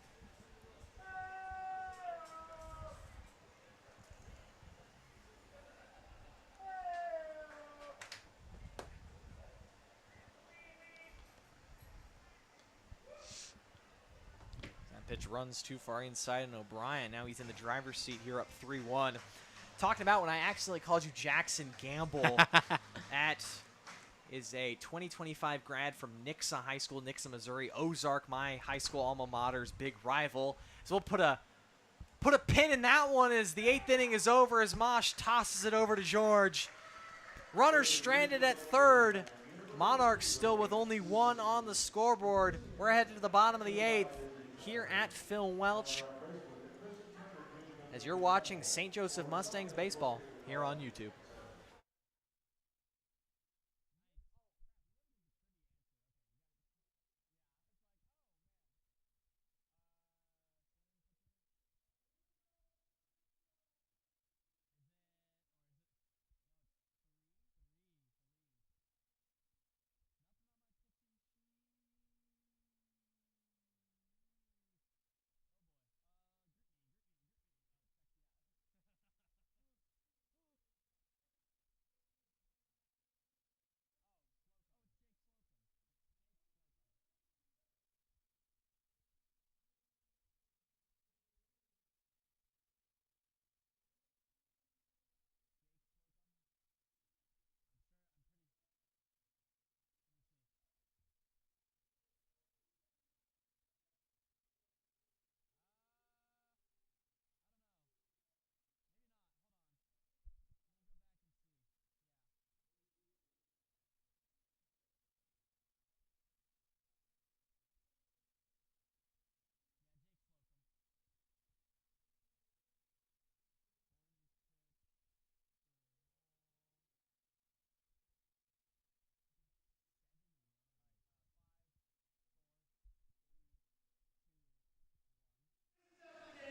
Pitch runs too far inside, and O'Brien, now he's in the driver's seat here, up 3-1. Talking about when I accidentally called you Jackson Gamble. That is a 2025 grad from Nixa High School, Nixa, Missouri. Ozark, my high school alma mater's big rival. So we'll put a pin in that one as the 8th inning is over, as Mosh tosses it over to George. Runner stranded at third. Monarchs still with only 1 on the scoreboard. We're headed to the bottom of the 8th. Here at Phil Welch, as you're watching St. Joseph Mustangs baseball here on YouTube.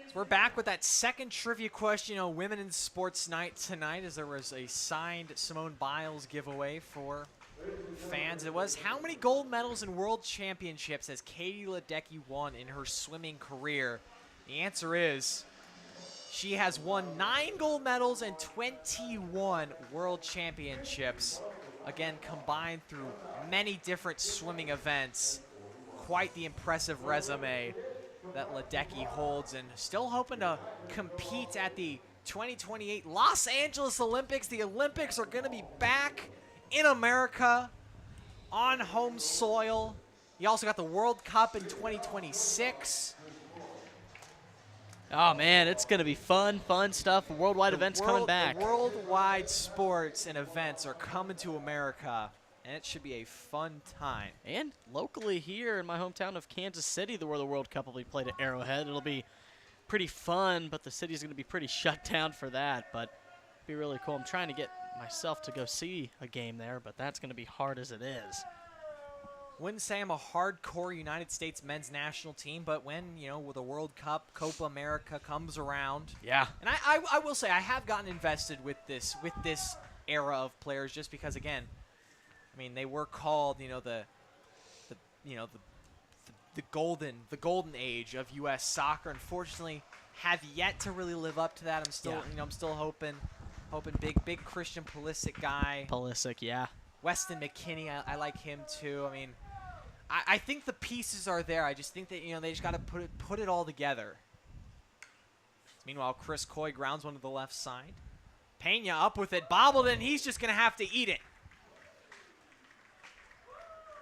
So we're back with that second trivia question on Women in Sports Night tonight, as there was a signed Simone Biles giveaway for fans. It was, how many gold medals in world championships has Katie Ledecky won in her swimming career? The answer is she has won 9 gold medals and 21 world championships. Again, combined through many different swimming events. Quite the impressive resume that Ledecky holds, and still hoping to compete at the 2028 Los Angeles Olympics. The Olympics are going to be back in America on home soil. You also got the World Cup in 2026.
Oh, man, it's going to be fun stuff. Worldwide events coming back.
The worldwide sports and events are coming to America, and it should be a fun time.
And locally here in my hometown of Kansas City, where the World Cup will be played at Arrowhead, it'll be pretty fun, but the city's going to be pretty shut down for that. But it'll be really cool. I'm trying to get myself to go see a game there, but that's going to be hard as it is.
Wouldn't say I'm a hardcore United States men's national team, but when, with the World Cup, Copa America comes around.
Yeah.
And I will say I have gotten invested with this era of players, just because, again, I mean, they were called, the golden age of U.S. soccer. Unfortunately, have yet to really live up to that. I'm still, I'm still hoping big Christian Pulisic guy.
Pulisic, yeah.
Weston McKinney, I like him too. I mean, I think the pieces are there. I just think that they just got to put it all together. Meanwhile, Chris Coy grounds one to the left side. Pena up with it, bobbled it, and he's just gonna have to eat it.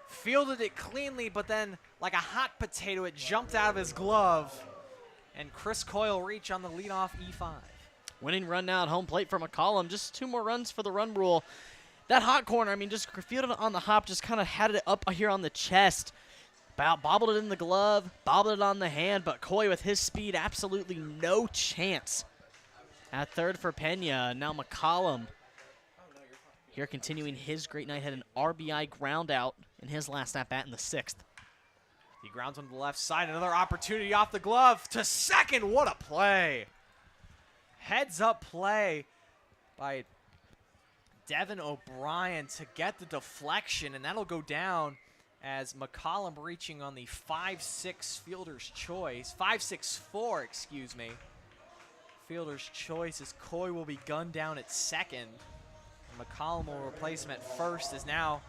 Fielded it cleanly, but then like a hot potato, it jumped out of his glove, and Chris Coy will reach on the leadoff E5.
Winning run now at home plate for McCollum. Just 2 more runs for the run rule. That hot corner, I mean, just fielded it on the hop, just kind of had it up here on the chest. Bobbled it in the glove, bobbled it on the hand, but Coy with his speed, absolutely no chance At third for Pena. Now McCollum here continuing his great night. Had an RBI ground out in his last at-bat in the 6th.
He grounds on the left side. Another opportunity off the glove to second. What a play. Heads up play by Devin O'Brien to get the deflection, and that'll go down as McCollum reaching on the 5-6 fielder's choice. 5-6-4, excuse me. Fielder's choice as Coy will be gunned down at second. And McCollum will replace him at first as now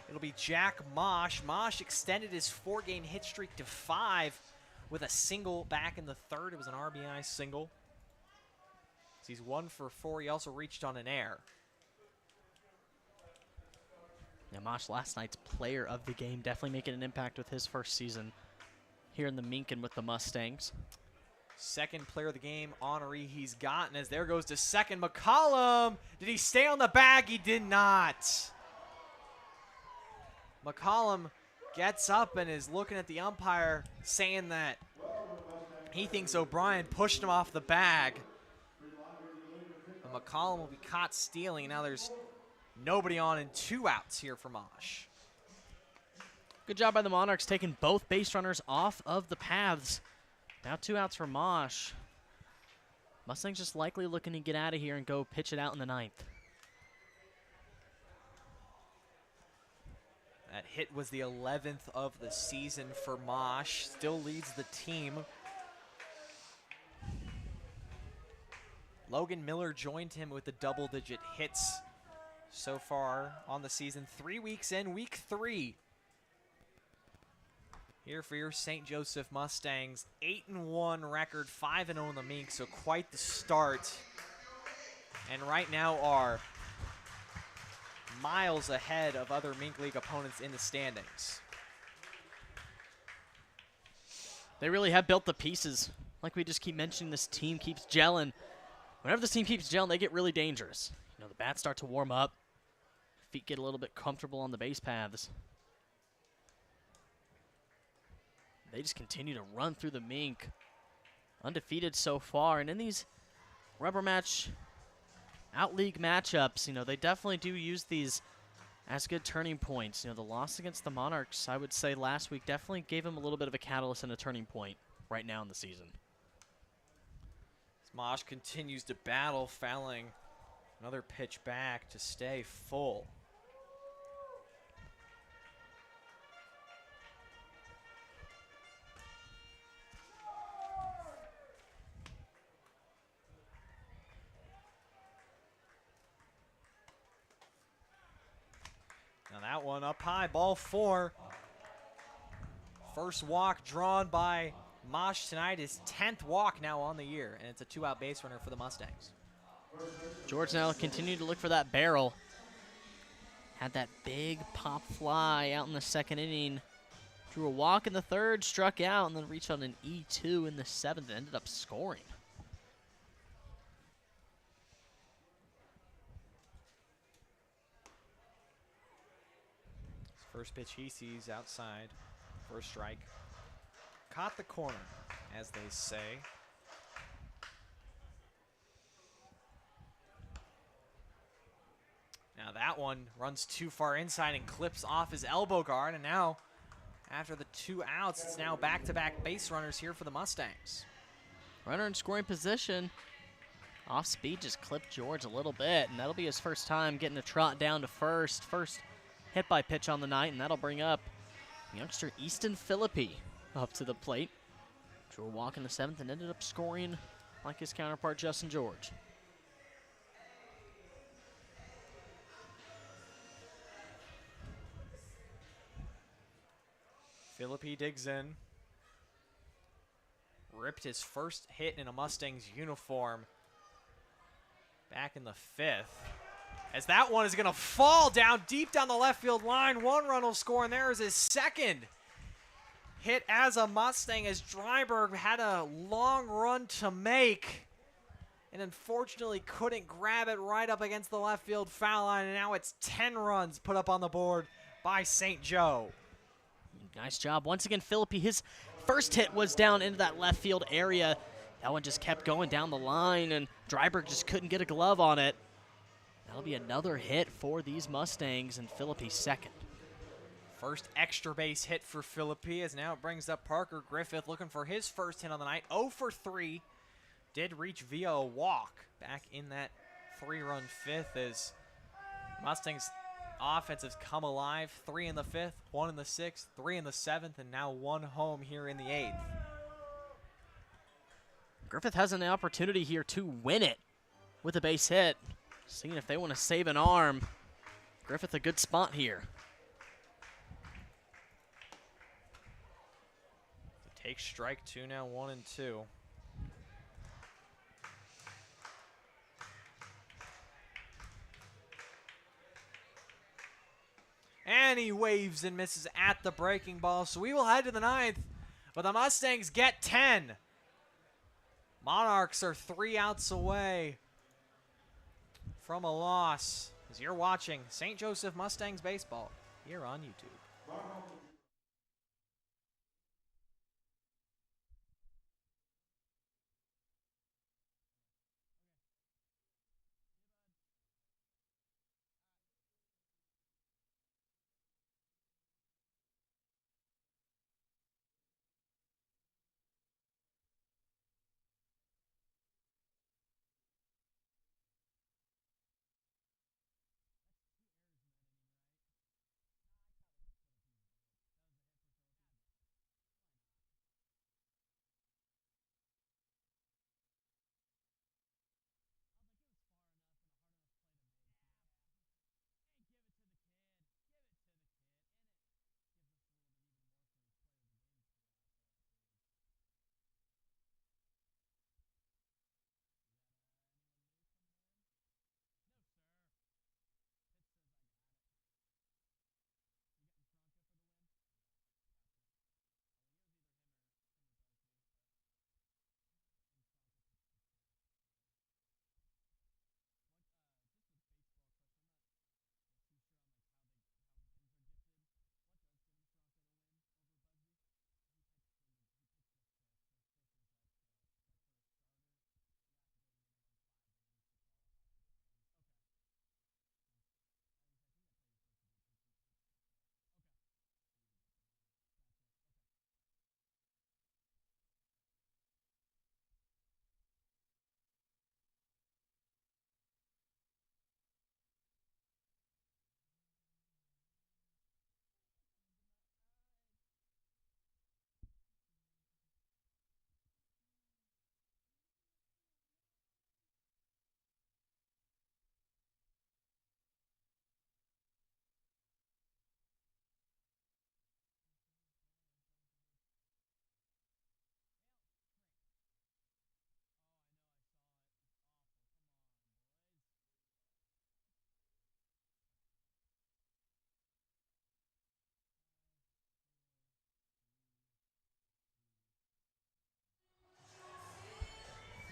it'll be Jack Mosh. Mosh extended his 4-game hit streak to 5 with a single back in the 3rd. It was an RBI single. He's 1 for 4. He also reached on an error.
Yeah, Mosh, last night's player of the game, definitely making an impact with his first season here in the MINK and with the Mustangs.
Second player of the game honoree he's gotten as there goes to second. McCollum, did he stay on the bag? He did not. McCollum gets up and is looking at the umpire saying that he thinks O'Brien pushed him off the bag. And McCollum will be caught stealing. Now there's nobody on and 2 outs here for Mosh.
Good job by the Monarchs taking both base runners off of the paths. Now 2 outs for Mosh. Mustangs just likely looking to get out of here and go pitch it out in the 9th.
That hit was the 11th of the season for Mosh. Still leads the team. Logan Miller joined him with the double-digit hits so far on the season. 3 weeks in, week 3. Here for your St. Joseph Mustangs, 8-1 record, 5-0 in the MINK, so quite the start. And right now are miles ahead of other MINK League opponents in the standings.
They really have built the pieces. Like we just keep mentioning, this team keeps gelling. Whenever this team keeps gelling, they get really dangerous. You know, the bats start to warm up. Feet get a little bit comfortable on the base paths. They just continue to run through the MINK. Undefeated so far. And in these rubber match out-league matchups, you know, they definitely do use these as good turning points. You know, the loss against the Monarchs, I would say last week, definitely gave them a little bit of a catalyst and a turning point right now in the season.
Mosh continues to battle, fouling another pitch back to stay full. Now that one up high, ball 4. First walk drawn by Mosh tonight, his 10th walk now on the year, and it's a 2-out base runner for the Mustangs.
George now continuing to look for that barrel. Had that big pop fly out in the 2nd inning. Drew a walk in the 3rd, struck out, and then reached on an E2 in the 7th and ended up scoring.
First pitch he sees outside for a strike. Caught the corner, as they say. Now that one runs too far inside and clips off his elbow guard. And now, after the 2 outs, it's now back-to-back base runners here for the Mustangs.
Runner in scoring position. Off speed just clipped George a little bit, and that'll be his first time getting a trot down to first. First hit by pitch on the night, and that'll bring up youngster Easton Philippi up to the plate. Drew a walk in the 7th and ended up scoring like his counterpart, Justin George.
Philippi digs in. Ripped his first hit in a Mustangs uniform back in the 5th. As that one is going to fall down deep down the left field line. 1 run will score, and there is his 2nd hit as a Mustang, as Dryberg had a long run to make and unfortunately couldn't grab it right up against the left field foul line, and now it's 10 runs put up on the board by St. Joe.
Nice job. Once again, Philippi, his first hit was down into that left field area. That one just kept going down the line, and Dryberg just couldn't get a glove on it. That'll be another hit for these Mustangs, and Philippi's second.
First extra base hit for Philippi, as now it brings up Parker Griffith looking for his first hit on the night. 0 for 3. Did reach via a walk back in that 3-run fifth, as Mustangs offense has come alive. 3 in the 5th, 1 in the 6th, 3 in the 7th, and now 1 home here in the 8th.
Griffith has an opportunity here to win it with a base hit. Seeing if they want to save an arm. Griffith a good spot here.
Take strike 2 now, 1 and 2. And he waves and misses at the breaking ball. So we will head to the 9th, but the Mustangs get 10. Monarchs are 3 outs away from a loss. As you're watching St. Joseph Mustangs baseball here on YouTube.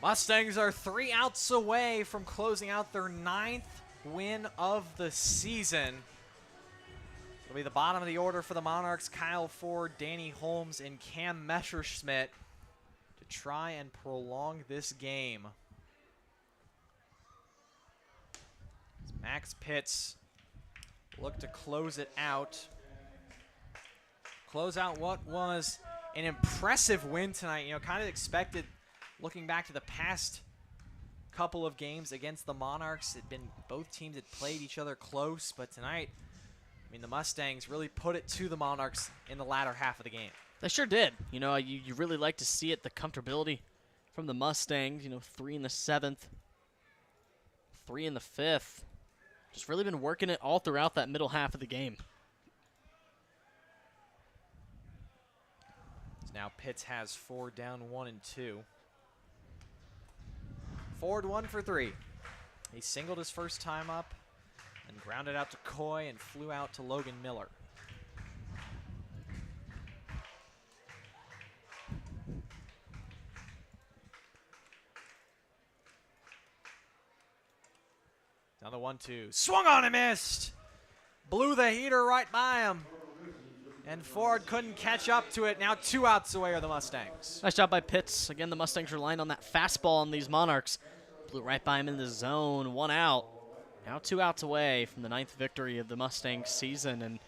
Mustangs are 3 outs away from closing out their 9th win of the season. It'll be the bottom of the order for the Monarchs: Kyle Ford, Danny Holmes, and Cam Messerschmidt to try and prolong this game. Max Pitts look to close it out. Close out what was an impressive win tonight. You know, kind of expected, looking back to the past couple of games against the Monarchs, both teams had played each other close, but tonight, I mean, the Mustangs really put it to the Monarchs in the latter half of the game.
They sure did. You know, you really like to see it, the comfortability from the Mustangs. You know, 3 in the 7th, 3 in the 5th. Just really been working it all throughout that middle half of the game.
So now Pitts has Ford down 1 and 2. Ford 1 for 3. He singled his first time up and grounded out to Coy and flew out to Logan Miller. Down the 1-2. Swung on and missed. Blew the heater right by him. And Ford couldn't catch up to it. Now 2 outs away are the Mustangs.
Nice job by Pitts. Again, the Mustangs relying on that fastball on these Monarchs. Blew right by him in the zone. 1 out. Now 2 outs away from the 9th victory of the Mustangs season. And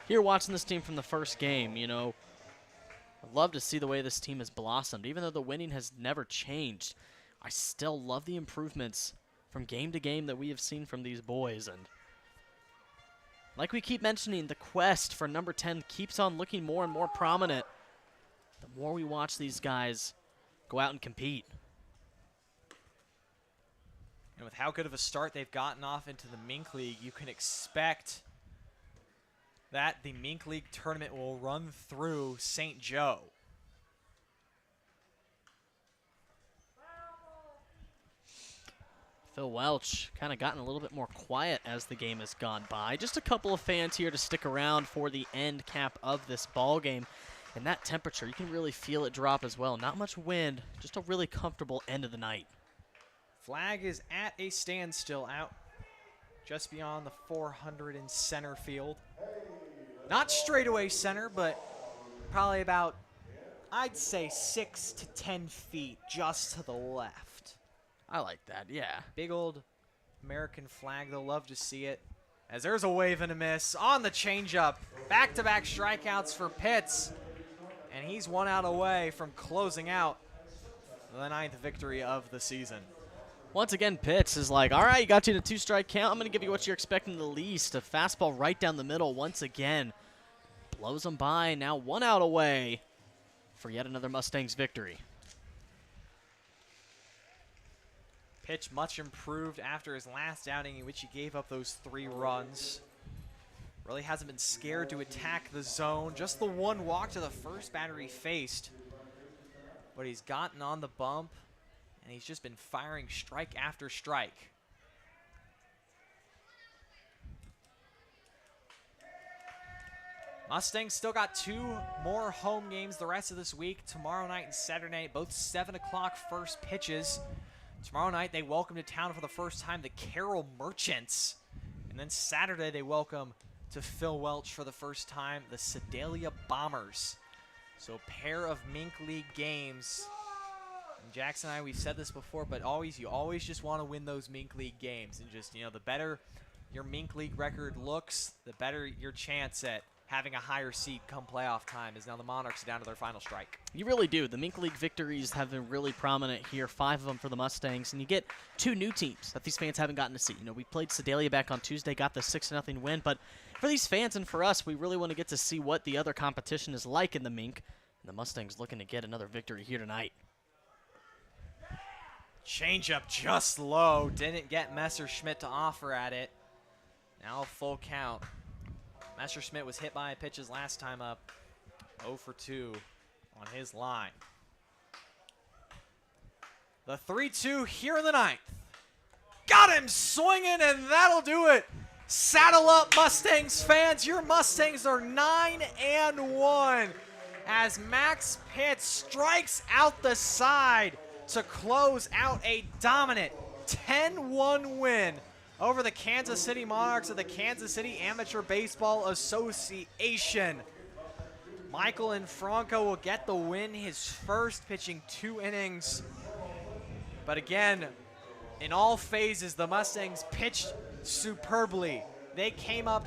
here watching this team from the first game, you know, I'd love to see the way this team has blossomed. Even though the winning has never changed, I still love the improvements from game to game that we have seen from these boys. And like we keep mentioning, the quest for number 10 keeps on looking more and more prominent the more we watch these guys go out and compete.
And with how good of a start they've gotten off into the MINK League, you can expect that the MINK League tournament will run through St. Joe.
Phil Welch kind of gotten a little bit more quiet as the game has gone by. Just a couple of fans here to stick around for the end cap of this ball game. And that temperature, you can really feel it drop as well. Not much wind, just a really comfortable end of the night.
Flag is at a standstill out just beyond the 400 in center field. Not straightaway center, but probably about, I'd say 6 to 10 feet just to the left.
I like that, yeah.
Big old American flag. They'll love to see it. As there's a wave and a miss on the changeup. Back-to-back strikeouts for Pitts. And he's 1 out away from closing out the 9th victory of the season.
Once again, Pitts is like, all right, you got you to 2-strike count. I'm going to give you what you're expecting the least. A fastball right down the middle once again. Blows him by. Now 1 out away for yet another Mustangs victory.
Pitch much improved after his last outing in which he gave up those 3 runs. Really hasn't been scared to attack the zone. Just the 1 walk to the first batter he faced. But he's gotten on the bump, and he's just been firing strike after strike. Mustangs still got 2 more home games the rest of this week. Tomorrow night and Saturday night, both 7 o'clock first pitches. Tomorrow night, they welcome to town for the first time the Carroll Merchants. And then Saturday, they welcome to Phil Welch for the first time the Sedalia Bombers. So a pair of MINK League games. And Jackson and I, we've said this before, but you always just want to win those MINK League games. And just, you know, the better your MINK League record looks, the better your chance at having a higher seed come playoff time, as now the Monarchs are down to their final strike.
You really do. The MINK League victories have been really prominent here, 5 of them for the Mustangs, and you get 2 new teams that these fans haven't gotten to see. You know, we played Sedalia back on Tuesday, got the 6-0 win, but for these fans and for us, we really want to get to see what the other competition is like in the MINK, and the Mustangs looking to get another victory here tonight.
Changeup just low. Didn't get Messerschmidt to offer at it. Now a full count. Messerschmidt was hit by pitches last time up. 0 for 2 on his line. The 3-2 here in the 9th. Got him swinging, and that'll do it. Saddle up, Mustangs fans. Your Mustangs are 9-1 as Max Pitts strikes out the side to close out a dominant 10-1 win over the Kansas City Monarchs of the Kansas City Amateur Baseball Association. Michael Infranco will get the win, his first, pitching 2 innings. But again, in all phases, the Mustangs pitched superbly. They came up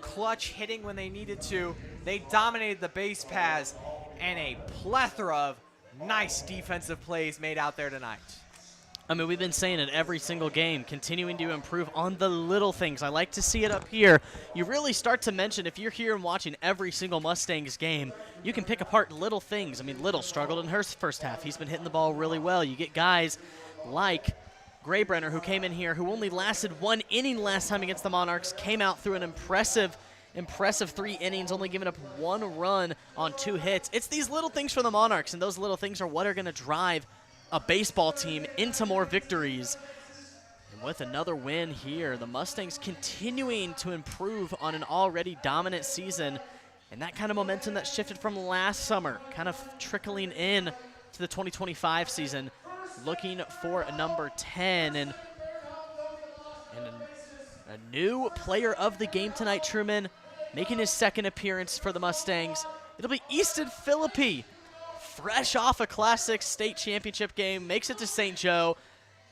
clutch hitting when they needed to. They dominated the base paths, and a plethora of nice defensive plays made out there tonight.
I mean, we've been saying it every single game, continuing to improve on the little things. I like to see it up here. You really start to mention, if you're here and watching every single Mustangs game, you can pick apart little things. I mean, Little struggled in her first half. He's been hitting the ball really well. You get guys like Graybrenner, who came in here, who only lasted 1 inning last time against the Monarchs, came out through an impressive 3 innings, only giving up 1 run on 2 hits. It's these little things for the Monarchs, and those little things are what are going to drive a baseball team into more victories. And with another win here, the Mustangs continuing to improve on an already dominant season, and that kind of momentum that shifted from last summer kind of trickling in to the 2025 season, looking for a number 10 and a new player of the game tonight, Truman. making his second appearance for the Mustangs, it'll be Easton Philippi, fresh off a Class 6 state championship game, makes it to St. Joe.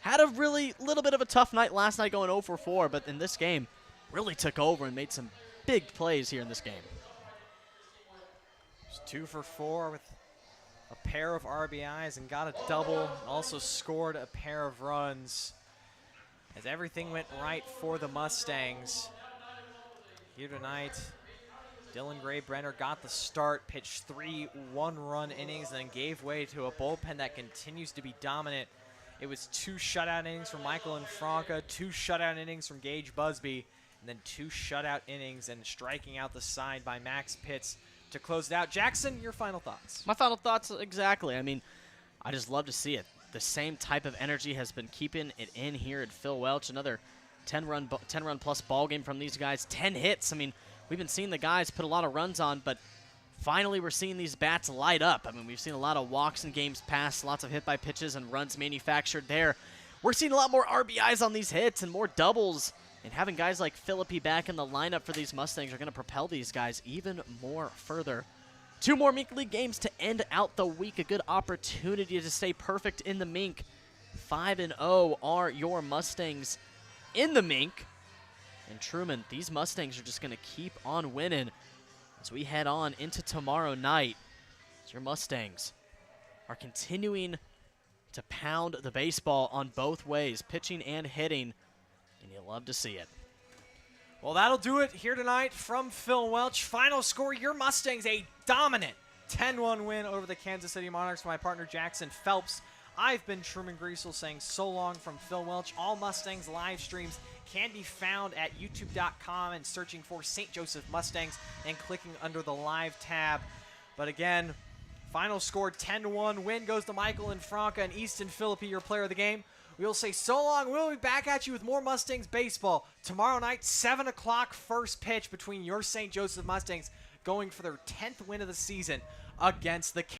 Had a really little bit of a tough night last night going 0 for 4, but in this game, really took over and made some big plays here in this game.
Just 2 for 4 with a pair of RBIs and got a double. Also scored a pair of runs as everything went right for the Mustangs. Here tonight, Dylan Gray-Brenner got the start, pitched 3 one-run innings, and then gave way to a bullpen that continues to be dominant. It was 2 shutout innings from Michael and Franca, 2 shutout innings from Gage Busby, and then 2 shutout innings and striking out the side by Max Pitts to close it out. Jackson, your final thoughts?
My final thoughts, exactly. I mean, I just love to see it. The same type of energy has been keeping it in here at Phil Welch. Another 10-run plus ball game from these guys. 10 hits. I mean, we've been seeing the guys put a lot of runs on, but finally we're seeing these bats light up. I mean, we've seen a lot of walks in games past, lots of hit by pitches and runs manufactured there. We're seeing a lot more RBIs on these hits and more doubles. And having guys like Philippi back in the lineup for these Mustangs are going to propel these guys even more further. 2 more MINK League games to end out the week. A good opportunity to stay perfect in the MINK. 5-0 are your Mustangs in the MINK. And Truman, these Mustangs are just going to keep on winning as we head on into tomorrow night. As your Mustangs are continuing to pound the baseball on both ways, pitching and hitting. And you'll love to see it.
Well, that'll do it here tonight from Phil Welch. Final score, your Mustangs, a dominant 10-1 win over the Kansas City Monarchs. For my partner, Jackson Phelps, I've been Truman Griesel saying so long from Phil Welch. All Mustangs live streams can be found at youtube.com and searching for St. Joseph Mustangs and clicking under the live tab. But again, final score 10-1. Win goes to Michael and Franca and Easton Philippi, your player of the game. We'll say so long. We'll be back at you with more Mustangs baseball tomorrow night, 7 o'clock first pitch between your St. Joseph Mustangs going for their 10th win of the season against the